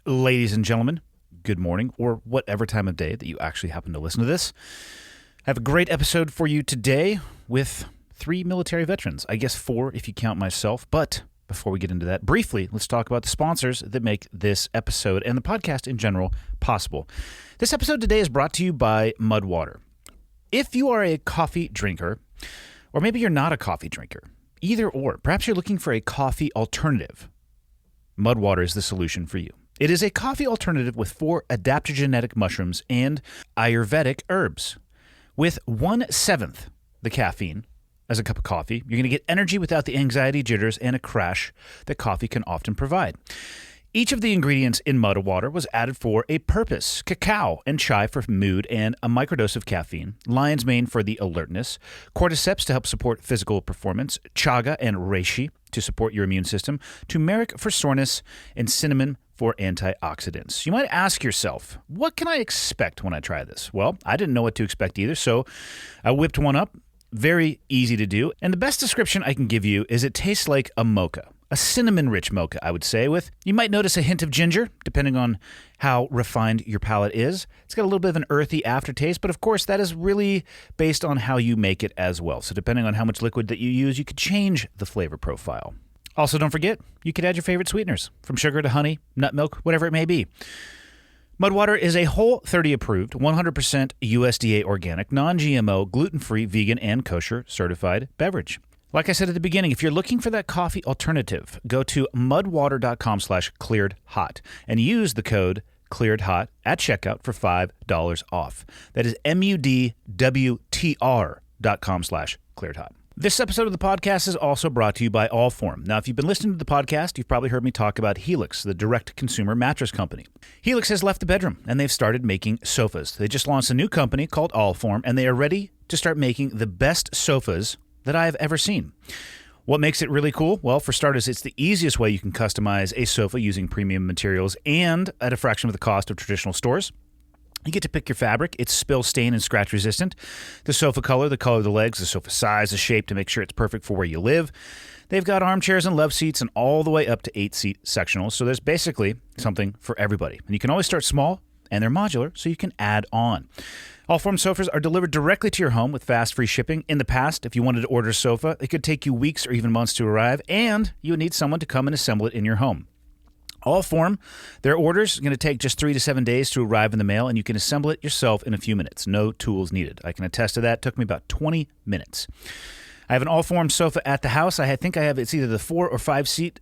Ladies and gentlemen, good morning, or whatever time of day that you actually happen to listen to this. I have a great episode for you today with 3 military veterans. I guess 4 if you count myself. But before we get into that, briefly, let's talk about the sponsors that make this episode and the podcast in general possible. This episode today is brought to you by Mudwater. If you are a coffee drinker, or maybe you're not a coffee drinker, either or, perhaps you're looking for a coffee alternative, Mudwater is the solution for you. It is a coffee alternative with 4 adaptogenetic mushrooms and Ayurvedic herbs. With 1/7 the caffeine as a cup of coffee, you're going to get energy without the anxiety, jitters, and a crash that coffee can often provide. Each of the ingredients in Mudwater was added for a purpose. Cacao and chai for mood and a microdose of caffeine. Lion's mane for the alertness. Cordyceps to help support physical performance. Chaga and reishi to support your immune system. Turmeric for soreness. And cinnamon for antioxidants. You might ask yourself, what can I expect when I try this? Well, I didn't know what to expect either, so I whipped one up. Very easy to do. And the best description I can give you is it tastes like a mocha. A cinnamon-rich mocha, I would say, with, you might notice a hint of ginger, depending on how refined your palate is. It's got a little bit of an earthy aftertaste, but of course that is really based on how you make it as well. So depending on how much liquid that you use, you could change the flavor profile. Also, don't forget, you could add your favorite sweeteners, from sugar to honey, nut milk, whatever it may be. Mudwater is a Whole30 approved, 100% USDA organic, non-GMO, gluten-free, vegan, and kosher certified beverage. Like I said at the beginning, if you're looking for that coffee alternative, go to mudwater.com/clearedhot and use the code clearedhot at checkout for $5 off. That is MUDWTR.com/clearedhot. This episode of the podcast is also brought to you by Allform. Now, if you've been listening to the podcast, you've probably heard me talk about Helix, the direct-to-consumer mattress company. Helix has left the bedroom, and they've started making sofas. They just launched a new company called Allform, and they are ready to start making the best sofas that I have ever seen. What makes it really cool? Well, for starters, it's the easiest way you can customize a sofa using premium materials and at a fraction of the cost of traditional stores. You get to pick your fabric. It's spill, stain, and scratch resistant. The sofa color, the color of the legs, the sofa size, the shape to make sure it's perfect for where you live. They've got armchairs and love seats and all the way up to 8-seat sectionals. So there's basically something for everybody. And you can always start small, and they're modular, so you can add on. Allform sofas are delivered directly to your home with fast, free shipping. In the past, if you wanted to order a sofa, it could take you weeks or even months to arrive, and you would need someone to come and assemble it in your home. Allform, their orders are going to take just 3 to 7 days to arrive in the mail, and you can assemble it yourself in a few minutes. No tools needed. I can attest to that. It took me about 20 minutes. I have an Allform sofa at the house. I think it's either the 4 or 5-seat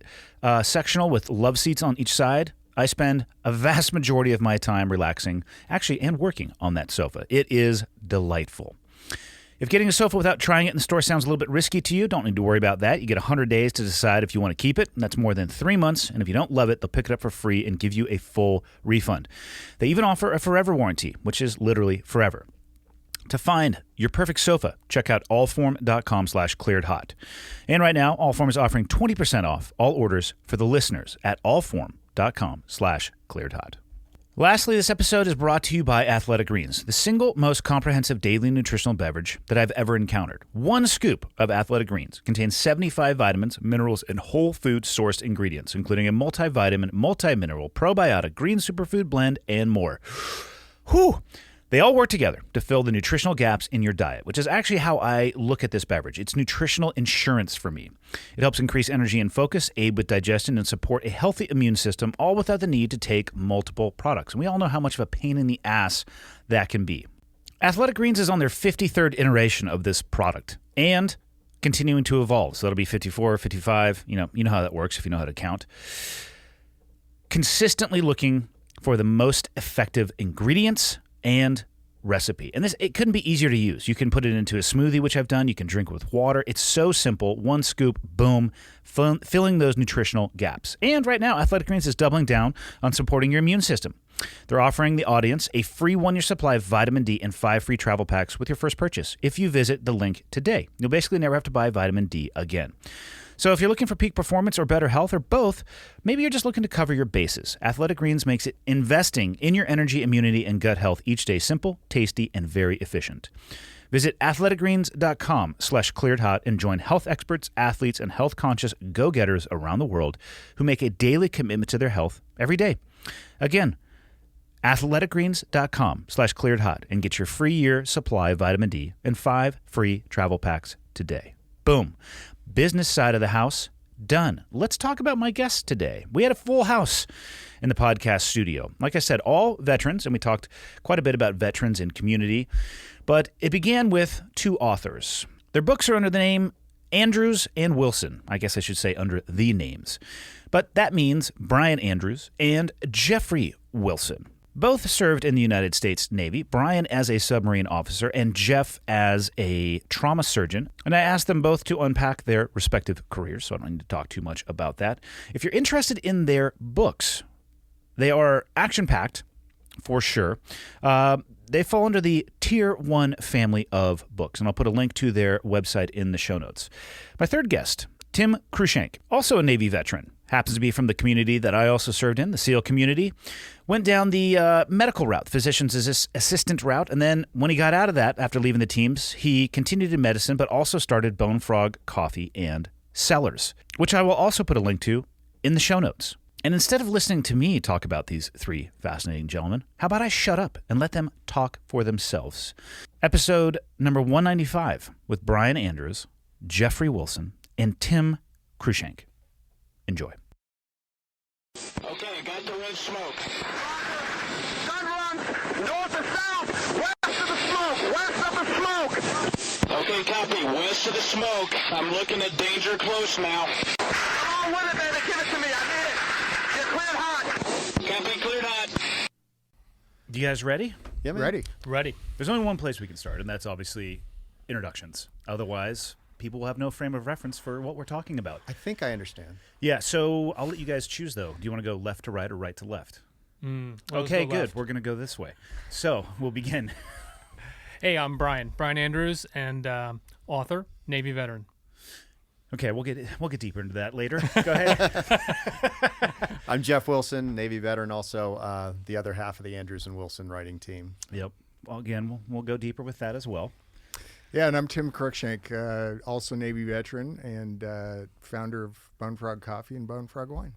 sectional with love seats on each side. I spend a vast majority of my time relaxing, actually, and working on that sofa. It is delightful. If getting a sofa without trying it in the store sounds a little bit risky to you, don't need to worry about that. You get 100 days to decide if you want to keep it, and that's more than 3 months. And if you don't love it, they'll pick it up for free and give you a full refund. They even offer a forever warranty, which is literally forever. To find your perfect sofa, check out allform.com/clearedhot. And right now, Allform is offering 20% off all orders for the listeners at allform.com/clearedhot. Lastly, this episode is brought to you by Athletic Greens, the single most comprehensive daily nutritional beverage that I've ever encountered. 1 scoop of Athletic Greens contains 75 vitamins, minerals, and whole food sourced ingredients, including a multivitamin, multi-mineral, probiotic, green superfood blend, and more. Whew! They all work together to fill the nutritional gaps in your diet, which is actually how I look at this beverage. It's nutritional insurance for me. It helps increase energy and focus, aid with digestion, and support a healthy immune system, all without the need to take multiple products. And we all know how much of a pain in the ass that can be. Athletic Greens is on their 53rd iteration of this product and continuing to evolve. So that'll be 54, 55. You know how that works if you know how to count. Consistently looking for the most effective ingredients and recipe. And it couldn't be easier to use. You can put it into a smoothie, which I've done. You can drink it with water. It's so simple. 1 scoop, boom, filling those nutritional gaps. And right now, Athletic Greens is doubling down on supporting your immune system. They're offering the audience a free 1-year supply of vitamin D and 5 free travel packs with your first purchase if you visit the link today. You'll basically never have to buy vitamin D again. So if you're looking for peak performance or better health or both, maybe you're just looking to cover your bases. Athletic Greens makes it investing in your energy, immunity, and gut health each day simple, tasty, and very efficient. Visit athleticgreens.com/clearedhot and join health experts, athletes, and health-conscious go-getters around the world who make a daily commitment to their health every day. Again, athleticgreens.com/clearedhot and get your free year supply of vitamin D and 5 free travel packs today. Boom. Business side of the house, done. Let's talk about my guests today. We had a full house in the podcast studio. Like I said, all veterans, and we talked quite a bit about veterans and community, but it began with two authors. Their books are under the name Andrews and Wilson. I guess I should say under the names. But that means Brian Andrews and Jeffrey Wilson. Both served in the United States Navy, Brian as a submarine officer and Jeff as a trauma surgeon. And I asked them both to unpack their respective careers, so I don't need to talk too much about that. If you're interested in their books, they are action-packed, for sure. They fall under the Tier 1 family of books, and I'll put a link to their website in the show notes. My third guest, Tim Cruikshank, also a Navy veteran, happens to be from the community that I also served in, the SEAL community, went down the medical route, physician's assistant route, and then when he got out of that after leaving the teams, he continued in medicine, but also started Bone Frog Coffee and Cellars, which I will also put a link to in the show notes. And instead of listening to me talk about these three fascinating gentlemen, how about I shut up and let them talk for themselves? Episode number 195 with Brian Andrews, Jeffrey Wilson, and Tim Cruikshank. Enjoy. Okay, got the red smoke. Gun run, north and south, west of the smoke, west of the smoke. Okay, copy, west of the smoke. I'm looking at danger close now. Come on with it, baby, give it to me, I need it. You're cleared hot. Copy, cleared hot. You guys ready? Yeah, man. Ready. There's only one place we can start, and that's obviously introductions. Otherwise, people will have no frame of reference for what we're talking about. I think I understand. Yeah, so I'll let you guys choose, though. Do you want to go left to right or right to left? Okay, good. Left. We're going to go this way. So we'll begin. Hey, I'm Brian Andrews, and author, Navy veteran. Okay, we'll get deeper into that later. Go ahead. I'm Jeff Wilson, Navy veteran, also the other half of the Andrews and Wilson writing team. Yep. Well, again, we'll go deeper with that as well. Yeah, and I'm Tim Cruikshank, also Navy veteran and founder of Bone Frog Coffee and Bone Frog Wine.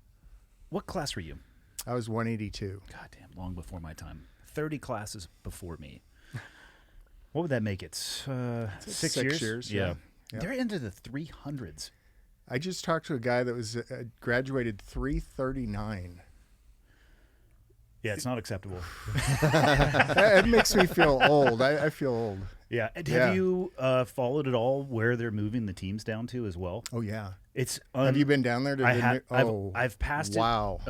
What class were you? I was 182. Goddamn, long before my time. 30 classes before me. What would that make it? 6 years? Yeah. They're into the 300s. I just talked to a guy that was graduated 339. Yeah, it's not acceptable. It makes me feel old. I feel old. Yeah. Have you followed at all where they're moving the teams down to as well? Oh, yeah. It's Have you been down there? I've passed it. Wow.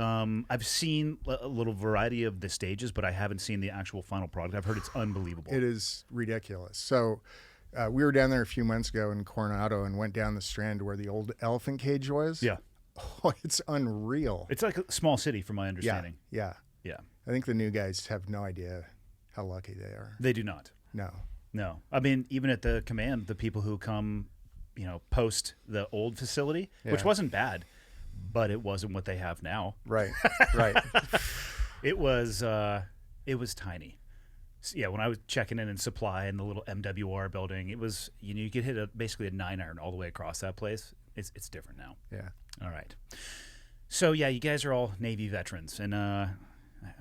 I've seen a little variety of the stages, but I haven't seen the actual final product. I've heard it's unbelievable. It is ridiculous. So we were down there a few months ago in Coronado and went down the Strand to where the old elephant cage was. Yeah. Oh, it's unreal. It's like a small city from my understanding. Yeah. Yeah. I think the new guys have no idea how lucky they are. They do not. No. I mean, even at the command, the people who come, post the old facility, which wasn't bad, but it wasn't what they have now. Right. It was tiny. So, yeah, when I was checking in supply in the little MWR building, it was, you could hit basically a 9-iron all the way across that place. It's different now. Yeah. All right. So, yeah, you guys are all Navy veterans, and I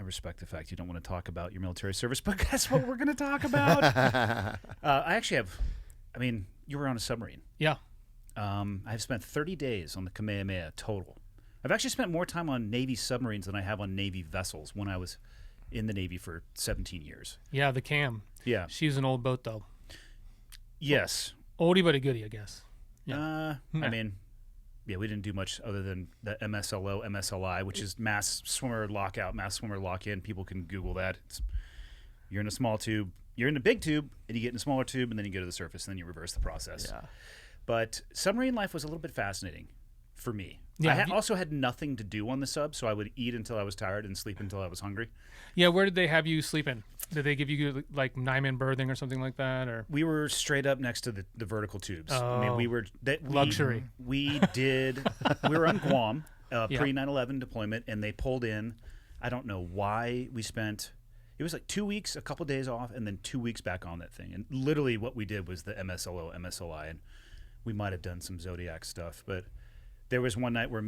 respect the fact you don't want to talk about your military service, but guess what we're going to talk about? I actually have, you were on a submarine. Yeah. I've spent 30 days on the Kamehameha total. I've actually spent more time on Navy submarines than I have on Navy vessels when I was in the Navy for 17 years. Yeah, the Cam. Yeah. She's an old boat, though. Yes. Oldie but a goodie, I guess. Yeah. Yeah, we didn't do much other than the MSLO, MSLI, which is mass swimmer lockout, mass swimmer lock-in. People can Google that. You're in a small tube. You're in a big tube, and you get in a smaller tube, and then you go to the surface, and then you reverse the process. Yeah. But submarine life was a little bit fascinating for me. Yeah, I also had nothing to do on the sub, so I would eat until I was tired and sleep until I was hungry. Yeah, where did they have you sleep in? Did they give you like 9-man berthing or something like that? Or we were straight up next to the vertical tubes. Oh, we were luxury. We were on Guam pre 9/11 deployment, and they pulled in. I don't know why we spent It was like 2 weeks, a couple days off, and then 2 weeks back on that thing. And literally what we did was the MSLO, MSLI, and we might have done some Zodiac stuff. But there was one night where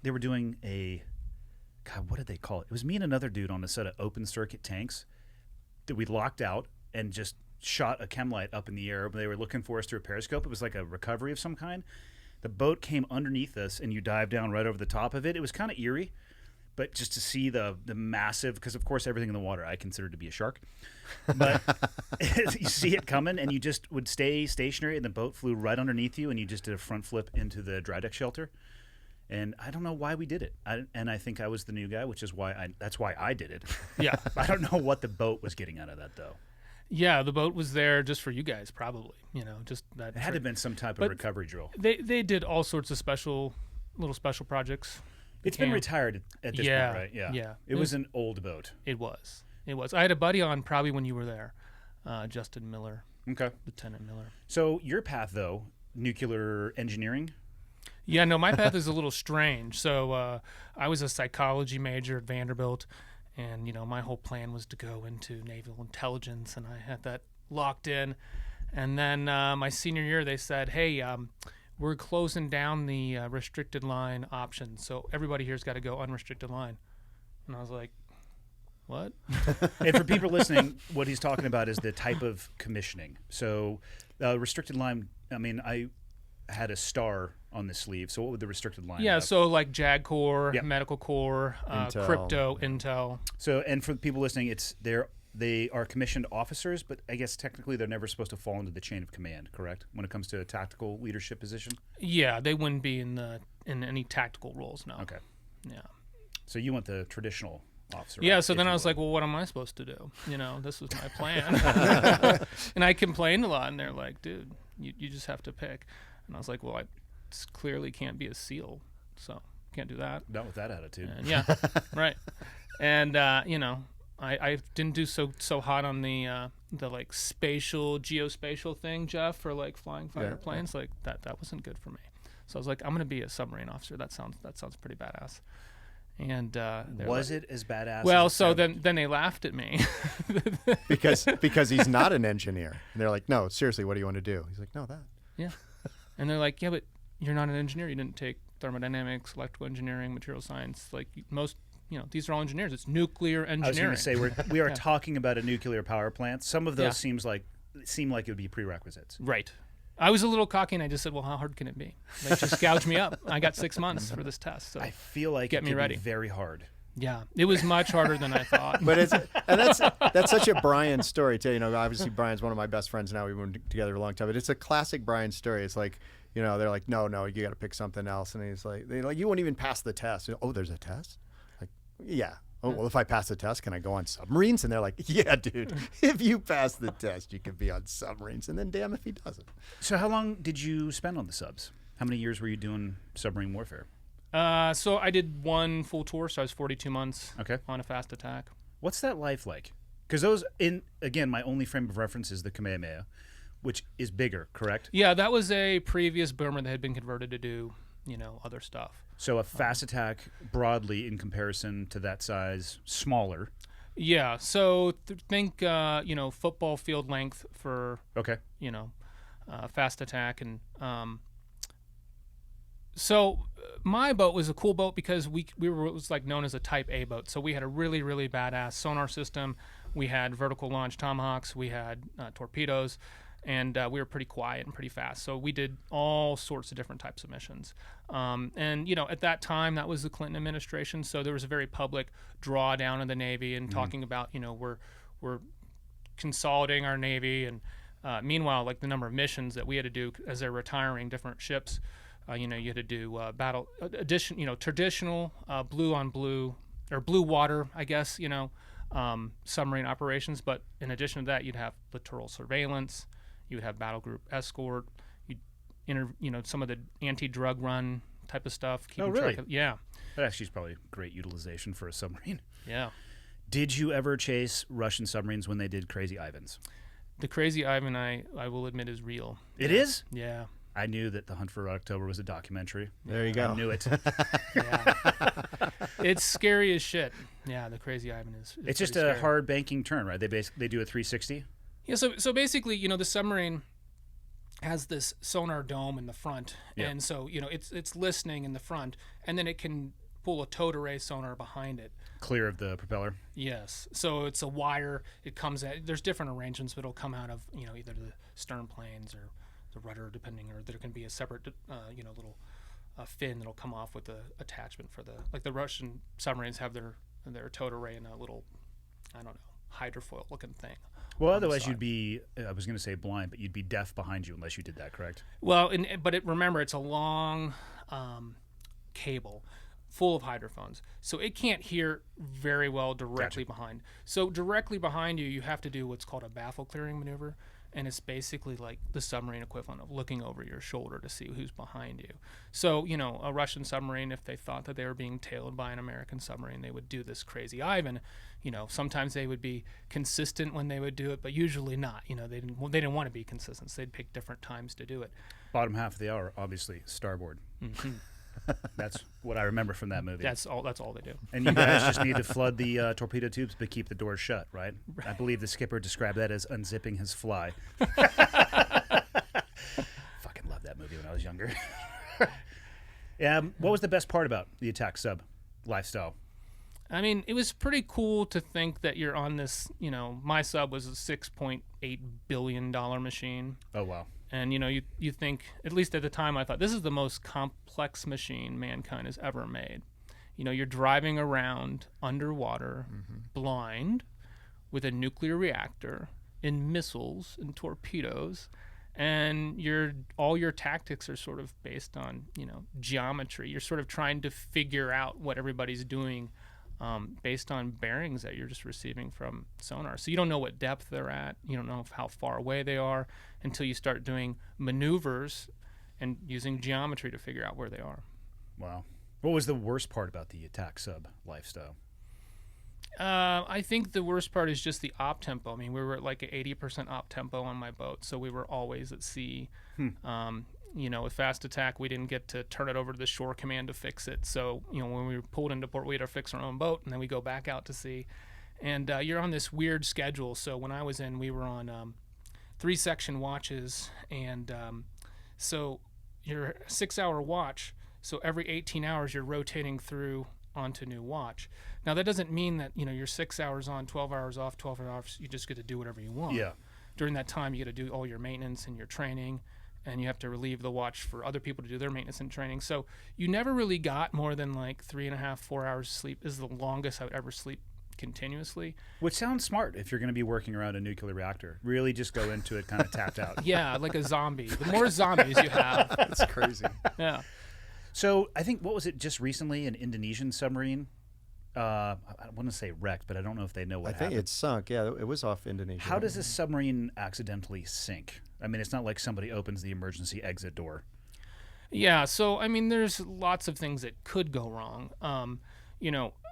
they were doing God, what did they call it? It was me and another dude on a set of open circuit tanks that we locked out and just shot a chem light up in the air. They were looking for us through a periscope. It was like a recovery of some kind. The boat came underneath us, and you dive down right over the top of it. It was kind of eerie, but just to see the massive, because of course everything in the water I consider to be a shark, but you see it coming, and you just would stay stationary, and the boat flew right underneath you, and you just did a front flip into the dry deck shelter. And I don't know why we did it. I think I was the new guy, which is that's why I did it. Yeah. I don't know what the boat was getting out of that, though. Yeah, the boat was there just for you guys, probably. Just that. It had to have been some type of recovery drill. They did all sorts of little special projects. It's been retired at this point, right? Yeah. Yeah. It was an old boat. It was. I had a buddy on probably when you were there, Justin Miller. Okay. Lieutenant Miller. So your path, though, nuclear engineering? Yeah, no, my path is a little strange. So I was a psychology major at Vanderbilt, and, my whole plan was to go into naval intelligence, and I had that locked in. And then my senior year, they said, hey, we're closing down the restricted line options, so everybody here's got to go unrestricted line. And I was like, what? And for people listening, what he's talking about is the type of commissioning. So restricted line, I had a star on the sleeve. So what would the restricted line have? So like JAG Corps, Yep. Medical Corps, Intel. Crypto, Intel. So, and for the people listening, they are commissioned officers, but I guess technically they're never supposed to fall into the chain of command, correct? When it comes to a tactical leadership position? Yeah, they wouldn't be in any tactical roles, no. Okay. Yeah. So you want the traditional officer. Yeah, right, so if then you I was will. like, well, what am I supposed to do? This was my plan. And I complained a lot, and they're like, dude, you just have to pick. And I was like, well, I clearly can't be a SEAL, so can't do that. Not with that attitude. And yeah, right. And I didn't do so hot on the like geospatial thing, Jeff, for like flying fighter planes. Like that wasn't good for me. So I was like, I'm gonna be a submarine officer. That sounds pretty badass. And was it as badass? Well, as it so sounded? then they laughed at me. because he's not an engineer. And they're like, no, seriously, what do you want to do? He's like, no, that. Yeah. And they're like, yeah, but you're not an engineer. You didn't take thermodynamics, electrical engineering, material science. Like most, these are all engineers. It's nuclear engineering. I was going to say we are talking about a nuclear power plant. Some of those seem like it would be prerequisites. Right. I was a little cocky, and I just said, well, how hard can it be? Like, just gouge me up. I got 6 months for this test. So I feel like get it me could ready. be very hard. Yeah, it was much harder than I thought. But that's such a Brian story too. Obviously Brian's one of my best friends now. We've been together a long time. But it's a classic Brian story. It's like, they're like, no, you got to pick something else. And he's like, you won't even pass the test. Oh, there's a test? Like, yeah. Oh, well, if I pass the test, can I go on submarines? And they're like, yeah, dude, if you pass the test, you can be on submarines. And then damn if he doesn't. So how long did you spend on the subs? How many years were you doing submarine warfare? So I did one full tour, so I was 42 months on a fast attack. What's that life like? Because again, my only frame of reference is the Kamehameha, which is bigger, correct? Yeah, that was a previous bomber that had been converted to do, other stuff. So a fast attack broadly in comparison to that size, smaller. Yeah, so think, football field length for, fast attack. And so my boat was a cool boat because it was like known as a Type A boat. So we had a really, really badass sonar system. We had vertical launch Tomahawks. We had torpedoes. And we were pretty quiet and pretty fast. So we did all sorts of different types of missions. And, at that time, that was the Clinton administration. So there was a very public drawdown of the Navy and talking about, we're consolidating our Navy. And meanwhile, like the number of missions that we had to do as they're retiring different ships, you had to do traditional blue on blue or blue water, I guess, submarine operations. But in addition to that, you'd have littoral surveillance. You would have battle group escort. Some of the anti-drug run type of stuff. Really? Yeah. That actually is probably great utilization for a submarine. Yeah. Did you ever chase Russian submarines when they did Crazy Ivans? The Crazy Ivan, I will admit, is real. It is? Yeah. I knew that The Hunt for Red October was a documentary. There you go. I knew it. Yeah. It's scary as shit. Yeah, the Crazy Ivan is It's just pretty a scary. hard banking turn, right? They do a 360. Yeah, so basically, the submarine has this sonar dome in the front, and so it's listening in the front, and then it can pull a towed array sonar behind it. Clear of the propeller. Yes, so it's a wire. It comes at. There's different arrangements, but it'll come out of either the stern planes or the rudder, depending, or there can be a separate little fin that'll come off with the attachment for the Russian submarines have their towed array in a little, I don't know, hydrofoil looking thing. Well, otherwise you'd be, I was going to say blind, but you'd be deaf behind you unless you did that, correct? Well, remember, it's a long cable full of hydrophones, so it can't hear very well directly behind. So directly behind you, you have to do what's called a baffle clearing maneuver, and it's basically like the submarine equivalent of looking over your shoulder to see who's behind you. So, a Russian submarine, if they thought that they were being tailed by an American submarine, they would do this Crazy Ivan. Sometimes they would be consistent when they would do it, but usually not. They didn't want to be consistent, so they'd pick different times to do it. Bottom half of the hour, obviously, starboard. Mm-hmm. That's what I remember from that movie. That's all they do. And you guys just need to flood the torpedo tubes but keep the doors shut, right? I believe the skipper described that as unzipping his fly. Fucking loved that movie when I was younger. What was the best part about the attack sub lifestyle? I mean, it was pretty cool to think that you're on this, my sub was a $6.8 billion machine. Oh, wow. And, you think, at least at the time, I thought, this is the most complex machine mankind has ever made. You're driving around underwater, blind, with a nuclear reactor, and missiles and torpedoes, and all your tactics are sort of based on, geometry. You're sort of trying to figure out what everybody's doing based on bearings that you're just receiving from sonar. So you don't know what depth they're at. You don't know how far away they are until you start doing maneuvers and using geometry to figure out where they are. Wow. What was the worst part about the attack sub lifestyle? I think the worst part is just the op tempo. I mean, we were at like an 80% op tempo on my boat, so we were always at sea. With fast attack, we didn't get to turn it over to the shore command to fix it. So, when we were pulled into port, we had to fix our own boat, and then we go back out to sea. And you're on this weird schedule. So when I was in, we were on 3-section watches, and so you're a 6-hour watch. So every 18 hours, you're rotating through onto new watch. Now, that doesn't mean that, you're 6 hours on, 12 hours off, 12 hours, you just get to do whatever you want. Yeah. During that time, you get to do all your maintenance and your training, and you have to relieve the watch for other people to do their maintenance and training. So you never really got more than like 3.5, 4 hours sleep. Is the longest I would ever sleep continuously. Which sounds smart if you're going to be working around a nuclear reactor. Really just go into it kind of tapped out. Yeah, like a zombie. The more zombies you have. That's crazy. Yeah. So I think, what was it just recently, an Indonesian submarine? I want to say wrecked, but I don't know if they know what happened. I think it sunk. Yeah, it was off Indonesia. How does a submarine accidentally sink? I mean, it's not like somebody opens the emergency exit door. Yeah, so, I mean, there's lots of things that could go wrong.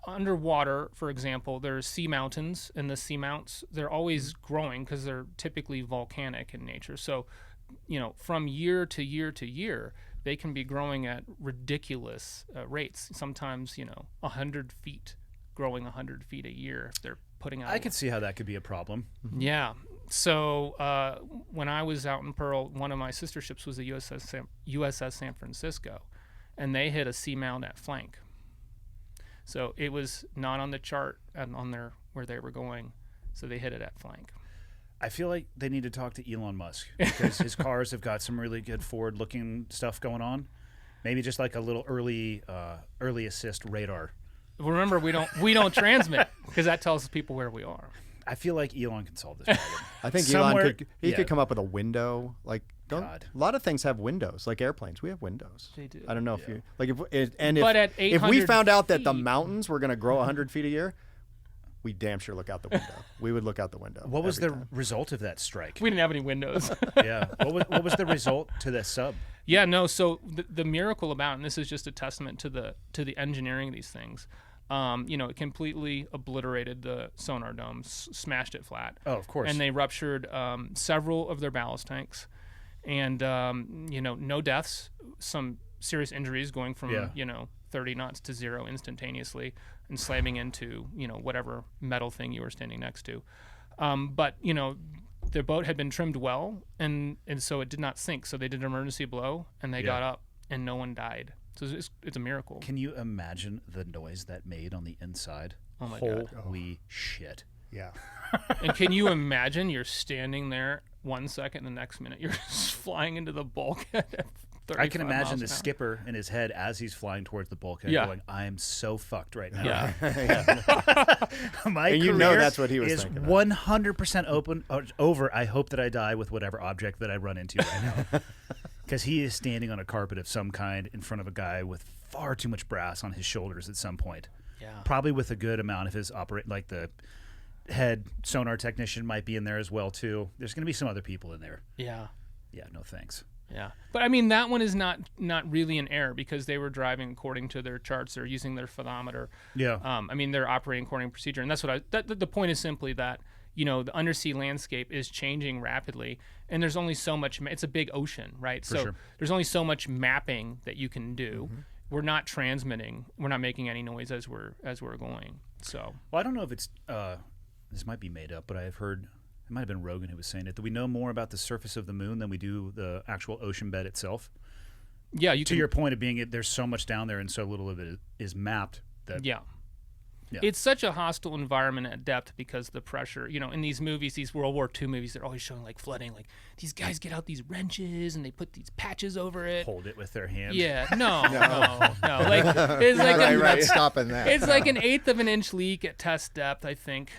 Underwater, for example, there's sea mountains, and the sea mounts, they're always growing because they're typically volcanic in nature. So, from year to year to year, they can be growing at ridiculous rates. Sometimes, 100 feet, growing 100 feet a year if they're putting out. I could see how that could be a problem. Yeah. So when I was out in Pearl, one of my sister ships was the USS San Francisco, and they hit a seamount at flank. So it was not on the chart and on where they were going, so they hit it at flank. I feel like they need to talk to Elon Musk because his cars have got some really good forward-looking stuff going on. Maybe just like a little early assist radar. Remember, we don't transmit because that tells people where we are. I feel like Elon can solve this problem. I think Somewhere- Elon could come up with a window. Like, God. a lot of things have windows, like airplanes. We have windows. They do. I don't know if Yeah. you like But at if we 800 found out that the feet- mountains were going to grow 100 feet a year, we damn sure look out the window. We would look out the window. What was every the time. result of that strike? We didn't have any windows. Yeah. What was the result to the sub? Yeah, no. So the miracle about, and this is just a testament to the engineering of these things. It completely obliterated the sonar dome, smashed it flat. Oh, of course. And they ruptured several of their ballast tanks, and no deaths, some serious injuries going from 30 knots to 0 instantaneously and slamming into whatever metal thing you were standing next to. But the boat had been trimmed well, and so it did not sink. So they did an emergency blow, and they got up, and no one died. So it's a miracle. Can you imagine the noise that made on the inside? Oh my God. Holy shit. Yeah. And can you imagine you're standing there 1 second, the next minute you're just flying into the bulkhead at 35 I can imagine miles the an hour. skipper in his head as he's flying towards the bulkhead going, I am so fucked right now. Yeah. My And you career know that's what he was is thinking about. 100% over. I hope that I die with whatever object that I run into right now. Because he is standing on a carpet of some kind in front of a guy with far too much brass on his shoulders at some point. Yeah. Probably with a good amount of his like the head sonar technician might be in there as well too. There's going to be some other people in there. Yeah. Yeah, no thanks. Yeah. But I mean, that one is not really an error because they were driving according to their charts. They're using their phonometer. Yeah. I mean, they're operating according to procedure. And that's what the point is simply that, the undersea landscape is changing rapidly, and there's only so much, it's a big ocean, right? For sure. There's only so much mapping that you can do. Mm-hmm. We're not transmitting, we're not making any noise as we're going. So, Well, I don't know if it's, this might be made up, but I've heard, it might have been Rogan who was saying it, that we know more about the surface of the moon than we do the actual ocean bed itself. yeah, To your point of being there's so much down there and so little of it is mapped that Yeah. Yeah. It's such a hostile environment at depth because the pressure, in these movies, these World War II movies, they're always showing like flooding, like these guys get out these wrenches and they put these patches over it. hold it with their hand. Yeah, no. Like it's like You're not stopping that. it's like an 1/8 of an inch leak at test depth, I think,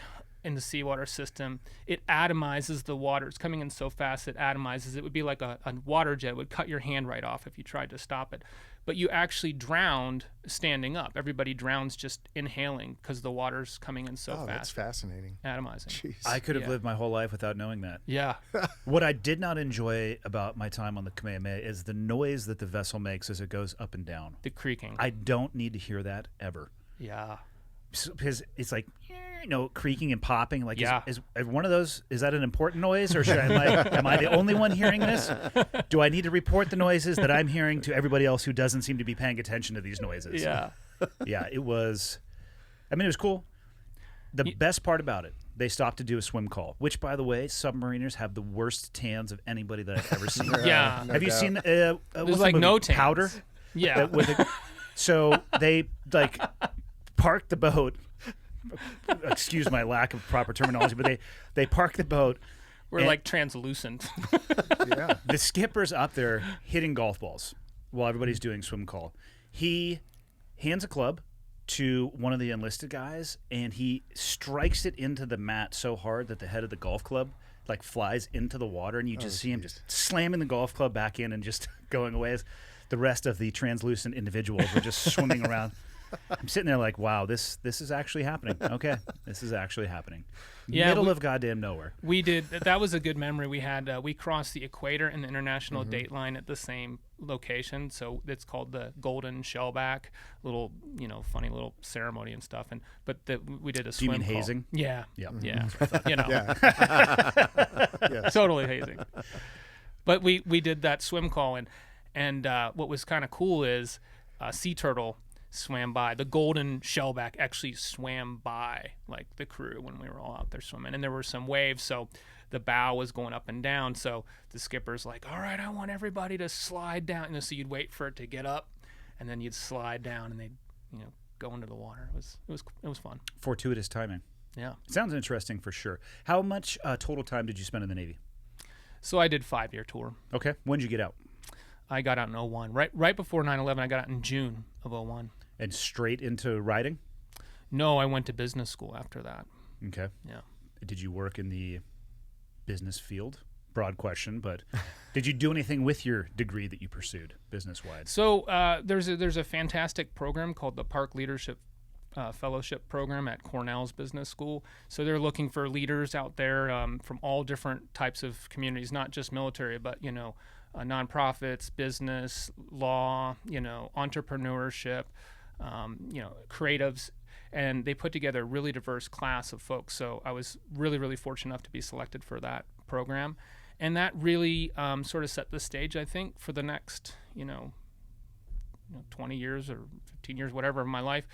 in the seawater system. It atomizes the water. It's coming in so fast it atomizes. It would be like a water jet. It would cut your hand right off if you tried to stop it. But you actually drowned standing up. Everybody drowns just inhaling because the water's coming in so Oh, that's fast. fascinating. Atomizing. Jeez. I could have Yeah. lived my whole life without knowing that. Yeah. What I did not enjoy about my time on the Kamehameha is the noise that the vessel makes as it goes up and down. The creaking. I don't need to hear that ever. Yeah. Because it's like, creaking and popping. Like, Yeah. is one of those, is that an important noise? Or am I the only one hearing this? Do I need to report the noises that I'm hearing to everybody else who doesn't seem to be paying attention to these noises? Yeah. Yeah, it was cool. The best part about it, they stopped to do a swim call, which, by the way, submariners have the worst tans of anybody that I've ever seen. Yeah. Have you doubt. seen There's like no tans. Powder? Yeah. So they parked the boat. Excuse my lack of proper terminology, but they parked the boat. We're and like translucent. Yeah. the skipper's up there hitting golf balls while everybody's doing swim call. He hands a club to one of the enlisted guys, and he strikes it into the mat so hard that the head of the golf club flies into the water, and you just see him just slamming the golf club back in and just going away as the rest of the translucent individuals were just swimming around. I'm sitting there like, wow, this is actually happening. Okay, this is actually happening. Yeah, Middle of goddamn nowhere. We did. That was a good memory we had. We crossed the equator and the international date line at the same location. So it's called the Golden Shellback. Little, funny little ceremony and stuff. We did a Do you swim mean call. hazing? Yeah. Yeah. Yeah. Yes. Totally hazing. But we did that swim call, and what was kind of cool is sea turtle swam by. The golden shellback actually swam by the crew when we were all out there swimming, and there were some waves, so the bow was going up and down. So the skipper's like, all right, I want everybody to slide down. So you'd wait for it to get up, and then you'd slide down, and they'd go into the water. It was fun. Fortuitous timing. Yeah. Sounds interesting for sure. How much total time did you spend in the Navy? So I did 5-year tour. Okay. When did you get out? I got out in 01. Right before 9/11, I got out in June of 01. And straight into writing? No, I went to business school after that. Okay. Yeah. Did you work in the business field? Broad question, but did you do anything with your degree that you pursued business-wide? So there's a fantastic program called the Park Leadership Fellowship Program at Cornell's Business School. So they're looking for leaders out there from all different types of communities, not just military, but nonprofits, business, law, entrepreneurship, creatives, and they put together a really diverse class of folks. So I was really, really fortunate enough to be selected for that program. And that really sort of set the stage, I think, for the next, 20 years or 15 years, whatever, of my life.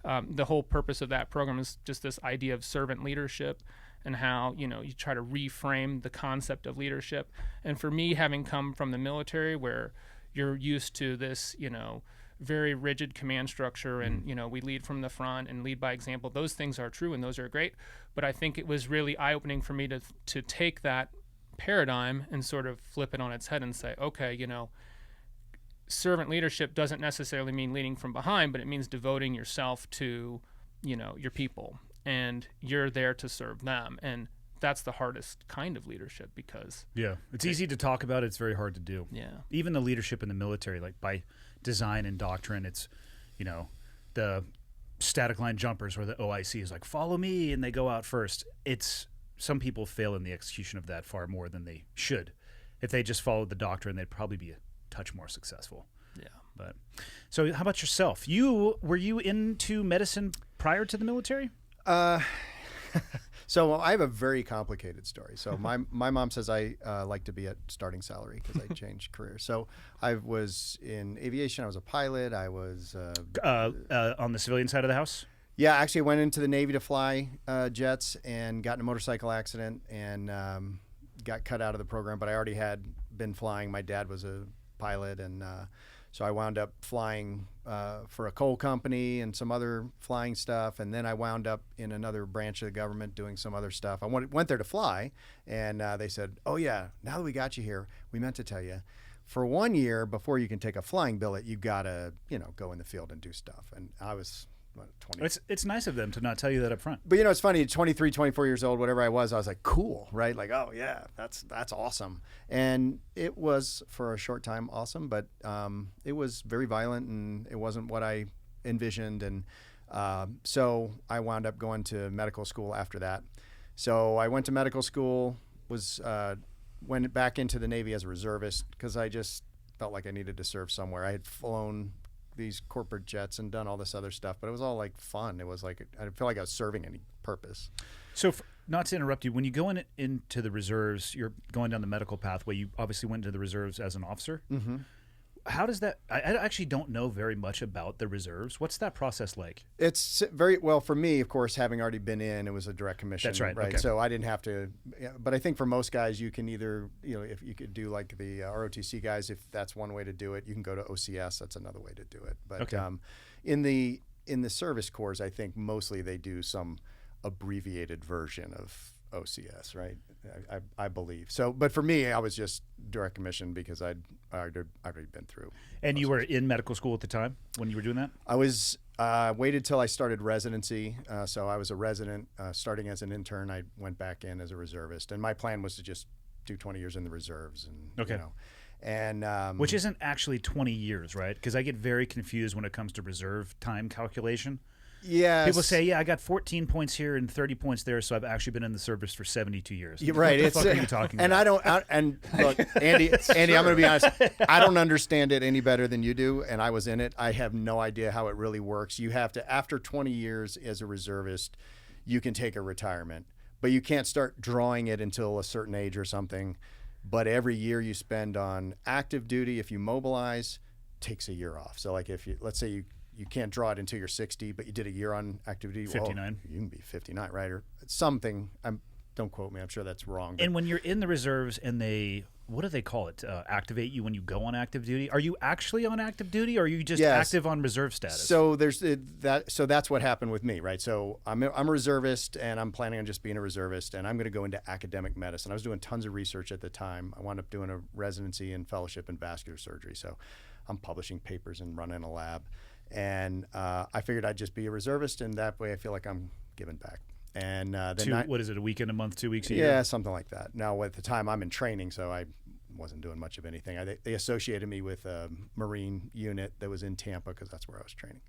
The whole purpose of that program is just this idea of servant leadership and how, you try to reframe the concept of leadership. And for me, having come from the military where you're used to this, very rigid command structure and, we lead from the front and lead by example, those things are true and those are great. But I think it was really eye-opening for me to take that paradigm and sort of flip it on its head and say, okay, servant leadership doesn't necessarily mean leading from behind, but it means devoting yourself to, your people, and you're there to serve them. And that's the hardest kind of leadership because it's easy to talk about. It's very hard to do. Even the leadership in the military, like by design and doctrine, it's, the static line jumpers where the OIC is like, follow me, and they go out first. Some people fail in the execution of that far more than they should. If they just followed the doctrine, they'd probably be a touch more successful. But so how about yourself? Were you into medicine prior to the military? So I have a very complicated story. So my mom says I like to be at starting salary because I changed careers. So I was in aviation. I was a pilot. I was on the civilian side of the house. Yeah, actually, I went into the Navy to fly jets and got in a motorcycle accident and got cut out of the program. But I already had been flying. My dad was a pilot, and so I wound up flying for a coal company and some other flying stuff. And then I wound up in another branch of the government doing some other stuff. I went there to fly, and they said, "Oh yeah, now that we got you here, we meant to tell you, for 1 year before you can take a flying billet, you've got to go in the field and do stuff." And I was 20. It's nice of them to not tell you that up front. But it's funny, 23, 24 years old, whatever I was like, cool, right? Like, oh yeah, that's awesome. And it was for a short time awesome, but it was very violent and it wasn't what I envisioned. And so I wound up going to medical school after that. So I went to medical school, went back into the Navy as a reservist because I just felt like I needed to serve somewhere. I had flown these corporate jets and done all this other stuff, but it was all like fun. It was like I feel like I was serving any purpose. So, not to interrupt you, when you go into the reserves, you're going down the medical pathway. You obviously went into the reserves as an officer. Mm-hmm. How does that? I actually don't know very much about the reserves. What's that process like? It's very well for me, of course, having already been in. It was a direct commission. That's right. Right. Okay. So I didn't have to. But I think for most guys, you can either if you could do like the ROTC guys, if that's one way to do it, you can go to OCS. That's another way to do it. But okay. In the service corps, I think mostly they do some abbreviated version of OCS, right? I believe so. But for me, I was just direct commission because I'd already been through. And you were in medical school at the time when you were doing that? I was waited till I started residency. So I was a resident starting as an intern. I went back in as a reservist, and my plan was to just do 20 years in the reserves. And okay. And which isn't actually 20 years, right? Because I get very confused when it comes to reserve time calculation. Yeah. People say, yeah, I got 14 points here and 30 points there, so I've actually been in the service for 72 years. You're right. What the fuck are you talking and about? And look, Andy, I'm going to be honest. I don't understand it any better than you do, and I was in it. I have no idea how it really works. You have to, after 20 years as a reservist, you can take a retirement, but you can't start drawing it until a certain age or something. But every year you spend on active duty, if you mobilize, takes a year off. So like let's say you can't draw it until you're 60, but you did a year on activity. 59. Well, you can be 59, right? Or something. Don't quote me. I'm sure that's wrong. And when you're in the reserves and what do they call it? Activate you when you go on active duty? Are you actually on active duty, or are you just active on reserve status? So there's that. So that's what happened with me, right? So I'm a reservist, and I'm planning on just being a reservist, and I'm going to go into academic medicine. I was doing tons of research at the time. I wound up doing a residency and fellowship in vascular surgery. So I'm publishing papers and running a lab. And I figured I'd just be a reservist, and that way I feel like I'm giving back. And then what is it, a weekend, a month, 2 weeks a year? Yeah, something like that. Now, at the time, I'm in training, so I wasn't doing much of anything. They associated me with a Marine unit that was in Tampa because that's where I was training.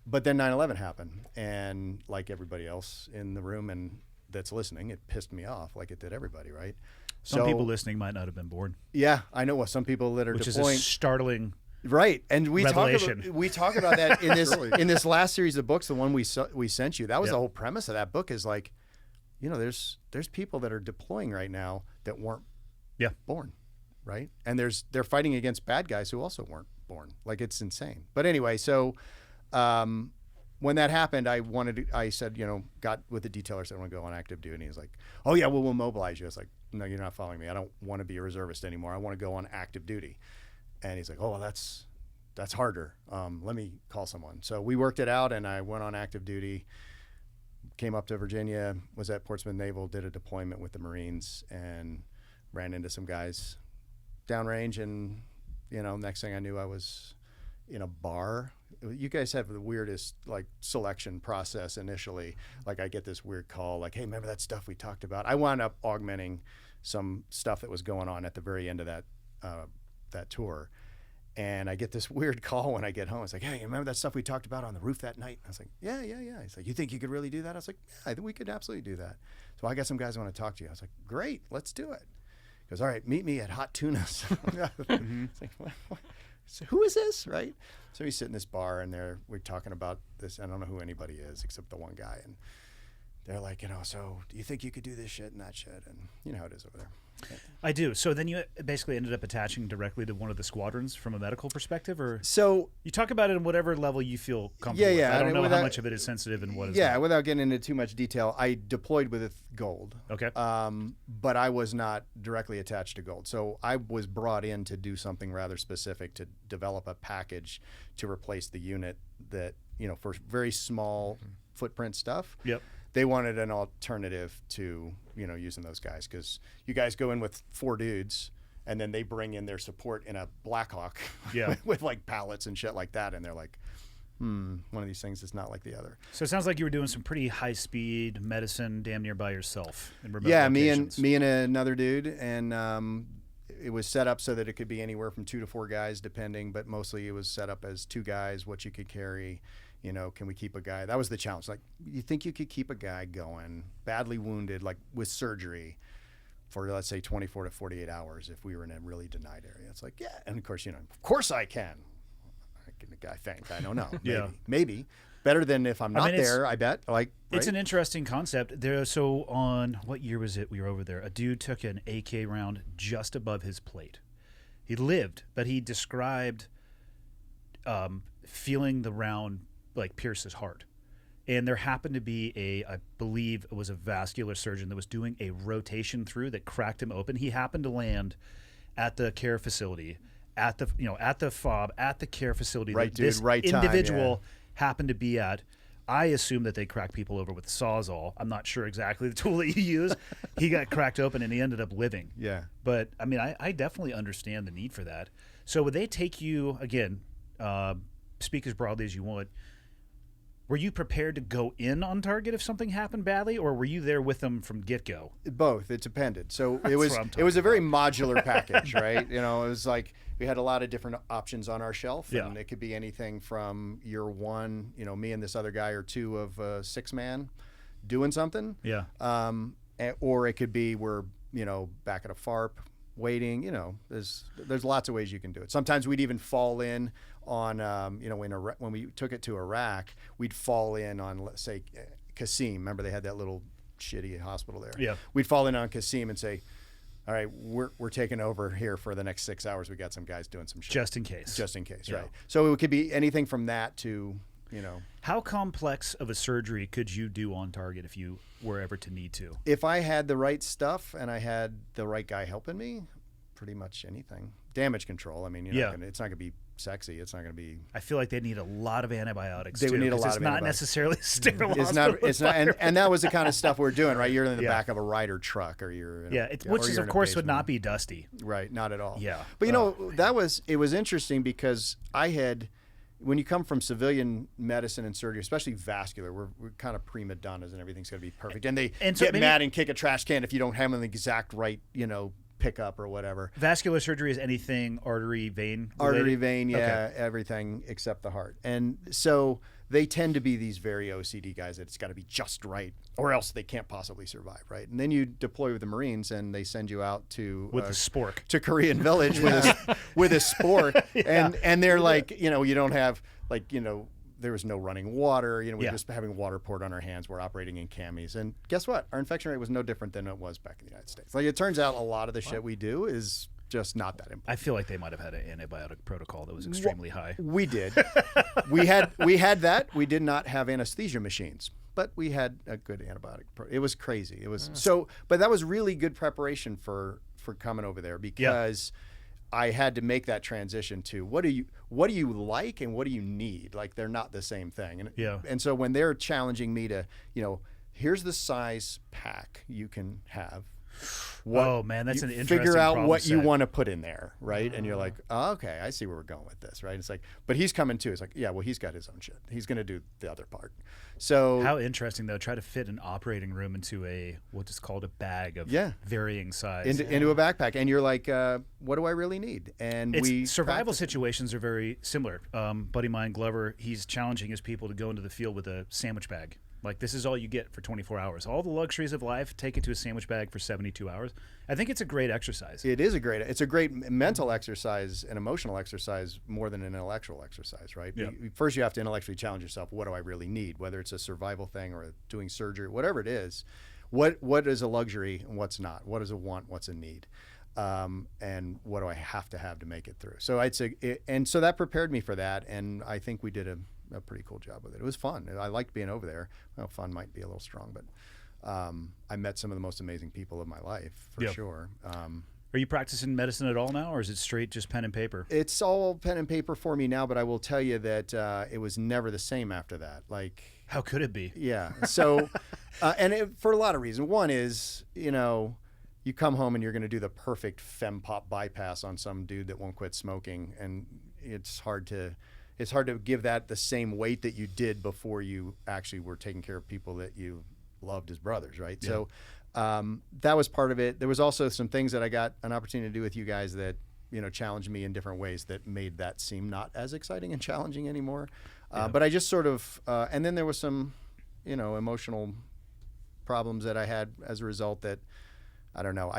But then 9/11 happened, and like everybody else in the room and that's listening, it pissed me off like it did everybody, right? Some people listening might not have been born. Yeah, I know. Well, some people that are which deploying, is a startling right, and we talk about that in this Really? in this last series of books, the one we sent you. That was the whole premise of that book. Is like, there's people that are deploying right now that weren't Yeah. born, right? And they're fighting against bad guys who also weren't born. Like, it's insane. But anyway, so when that happened, I said, got with the detailer, said I want to go on active duty. And he was like, oh yeah, well, we'll mobilize you. I was like, no, you're not following me. I don't want to be a reservist anymore. I want to go on active duty. And he's like, oh, well, that's harder. Let me call someone. So we worked it out, and I went on active duty, came up to Virginia, was at Portsmouth Naval, did a deployment with the Marines, and ran into some guys downrange. And, next thing I knew, I was in a bar. You guys have the weirdest selection process initially. Like, I get this weird call, like, hey, remember that stuff we talked about? I wound up augmenting some stuff that was going on at the very end of that tour. And I get this weird call when I get home. It's like, hey, remember that stuff we talked about on the roof that night? I was like, yeah. He's like, you think you could really do that? I was like, yeah, I think we could absolutely do that. So I got some guys who want to talk to you. I was like, great, let's do it. He goes, all right, meet me at Hot Tunas. It's like, what? So who is this, right? So we sit in this bar, and we're talking about this. I don't know who anybody is except the one guy. And they're like, so do you think you could do this shit and that shit? And you know how it is over there. I do. So then you basically ended up attaching directly to one of the squadrons from a medical perspective, or so you talk about it in whatever level you feel comfortable with. I don't know how much of it is sensitive and what is not. Without getting into too much detail, I deployed with Gold. Okay. But I was not directly attached to Gold. So I was brought in to do something rather specific, to develop a package to replace the unit that, for very small footprint stuff. Yep. They wanted an alternative to, using those guys, because you guys go in with 4 dudes, and then they bring in their support in a Blackhawk with pallets and shit like that, and they're like, one of these things is not like the other. So it sounds like you were doing some pretty high-speed medicine damn near by yourself in remote locations. Me and another dude, and it was set up so that it could be anywhere from 2 to 4 guys, depending, but mostly it was set up as 2 guys, what you could carry. Can we keep a guy? That was the challenge. Like, you think you could keep a guy going, badly wounded, like with surgery, for, let's say, 24 to 48 hours if we were in a really denied area? It's like, yeah. And of course, of course I can. The guy think, I don't know. Maybe. Better than if I'm not there, I bet. It's an interesting concept. So on, what year was it we were over there? A dude took an AK round just above his plate. He lived, but he described feeling the round pierce his heart. And there happened to be I believe it was a vascular surgeon that was doing a rotation through that cracked him open. He happened to land at the care facility, at the FOB, at the care facility that this individual happened to be at. I assume that they crack people over with a Sawzall. I'm not sure exactly the tool that you use. He got cracked open and he ended up living. Yeah. But I mean, I definitely understand the need for that. So would they take you, again, speak as broadly as you want, were you prepared to go in on target if something happened badly, or were you there with them from get-go? Both. It depended. So it was a very modular package, right? It was like we had a lot of different options on our shelf, and it could be anything from year 1, me and this other guy, or 2 of 6-man doing something. Yeah. Or it could be we're back at a FARP waiting. There's lots of ways you can do it. Sometimes we'd even fall in on, when we took it to Iraq, we'd fall in on, let's say, Qasim. Remember, they had that little shitty hospital there. Yeah. We'd fall in on Qasim and say, all right, we're taking over here for the next 6 hours. We got some guys doing some shit. Just in case, right? So it could be anything from that to, How complex of a surgery could you do on target if you were ever to need to? If I had the right stuff and I had the right guy helping me, pretty much anything. Damage control. I mean, it's not going to be sexy. It's not going to be. I feel like they need a lot of antibiotics. They would need a lot of antibiotics. It's not necessarily sterile. It's not, and that was the kind of stuff we're doing, right? You're in the back of a Ryder truck, or you're which is of course would not be dusty, right? Not at all. Yeah, but it was interesting because when you come from civilian medicine and surgery, especially vascular, we're kind of prima donnas and everything's going to be perfect, and they get mad and kick a trash can if you don't have them the exact right, pickup or whatever. Vascular surgery is anything artery, vein related? Artery, vein, everything except the heart. And so they tend to be these very OCD guys that it's got to be just right, or else they can't possibly survive, right? And then you deploy with the Marines, and they send you out to with a spork to Korean Village with a spork, and they're like, you don't have there was no running water. You know, we Yeah. were just having water poured on our hands. We're operating in camis. And guess what? Our infection rate was no different than it was back in the United States. Like, it turns out a lot of the shit we do is just not that important. I feel like they might have had an antibiotic protocol that was extremely high. We did. we had that. We did not have anesthesia machines, but we had a good antibiotic. It was crazy. It was but that was really good preparation for coming over there, because I had to make that transition to what do you like and what do you need? Like, they're not the same thing. And so when they're challenging me to, here's the size pack you can have. Oh man, that's an interesting figure out problem what you set. want to put in there, right? And you're like, oh, okay, I see where we're going with this, right? It's like, but he's coming too. It's like, yeah, well, he's got his own shit. He's going to do the other part. So How interesting though. Try to fit an operating room into what is called a bag of varying size. into a backpack, and you're like, what do I really need? And survival situations are very similar. Buddy of mine, Glover, he's challenging his people to go into the field with a sandwich bag. Like, this is all you get for 24 hours. All the luxuries of life, take it to a sandwich bag for 72 hours. I think it's a great exercise. It's a great mental exercise and emotional exercise more than an intellectual exercise, right? Yeah. First, you have to intellectually challenge yourself. What do I really need? Whether it's a survival thing or doing surgery, whatever it is, what is a luxury and what's not? What is a want? What's a need? And what do I have to make it through? So I'd say, and so that prepared me for that. And I think we did a pretty cool job with it. It was fun. I liked being over there. Well, fun might be a little strong, but I met some of the most amazing people of my life, for sure. Are you practicing medicine at all now, or is it straight just pen and paper? It's all pen and paper for me now, but I will tell you that it was never the same after that. Like, how could it be? Yeah. So, for a lot of reasons. One is, you come home and you're going to do the perfect fem-pop bypass on some dude that won't quit smoking, and it's hard to give that the same weight that you did before you actually were taking care of people that you loved as brothers, right? Yeah. So that was part of it. There was also some things that I got an opportunity to do with you guys that, challenged me in different ways that made that seem not as exciting and challenging anymore. But I just sort of, and then there was some, emotional problems that I had as a result that, I don't know,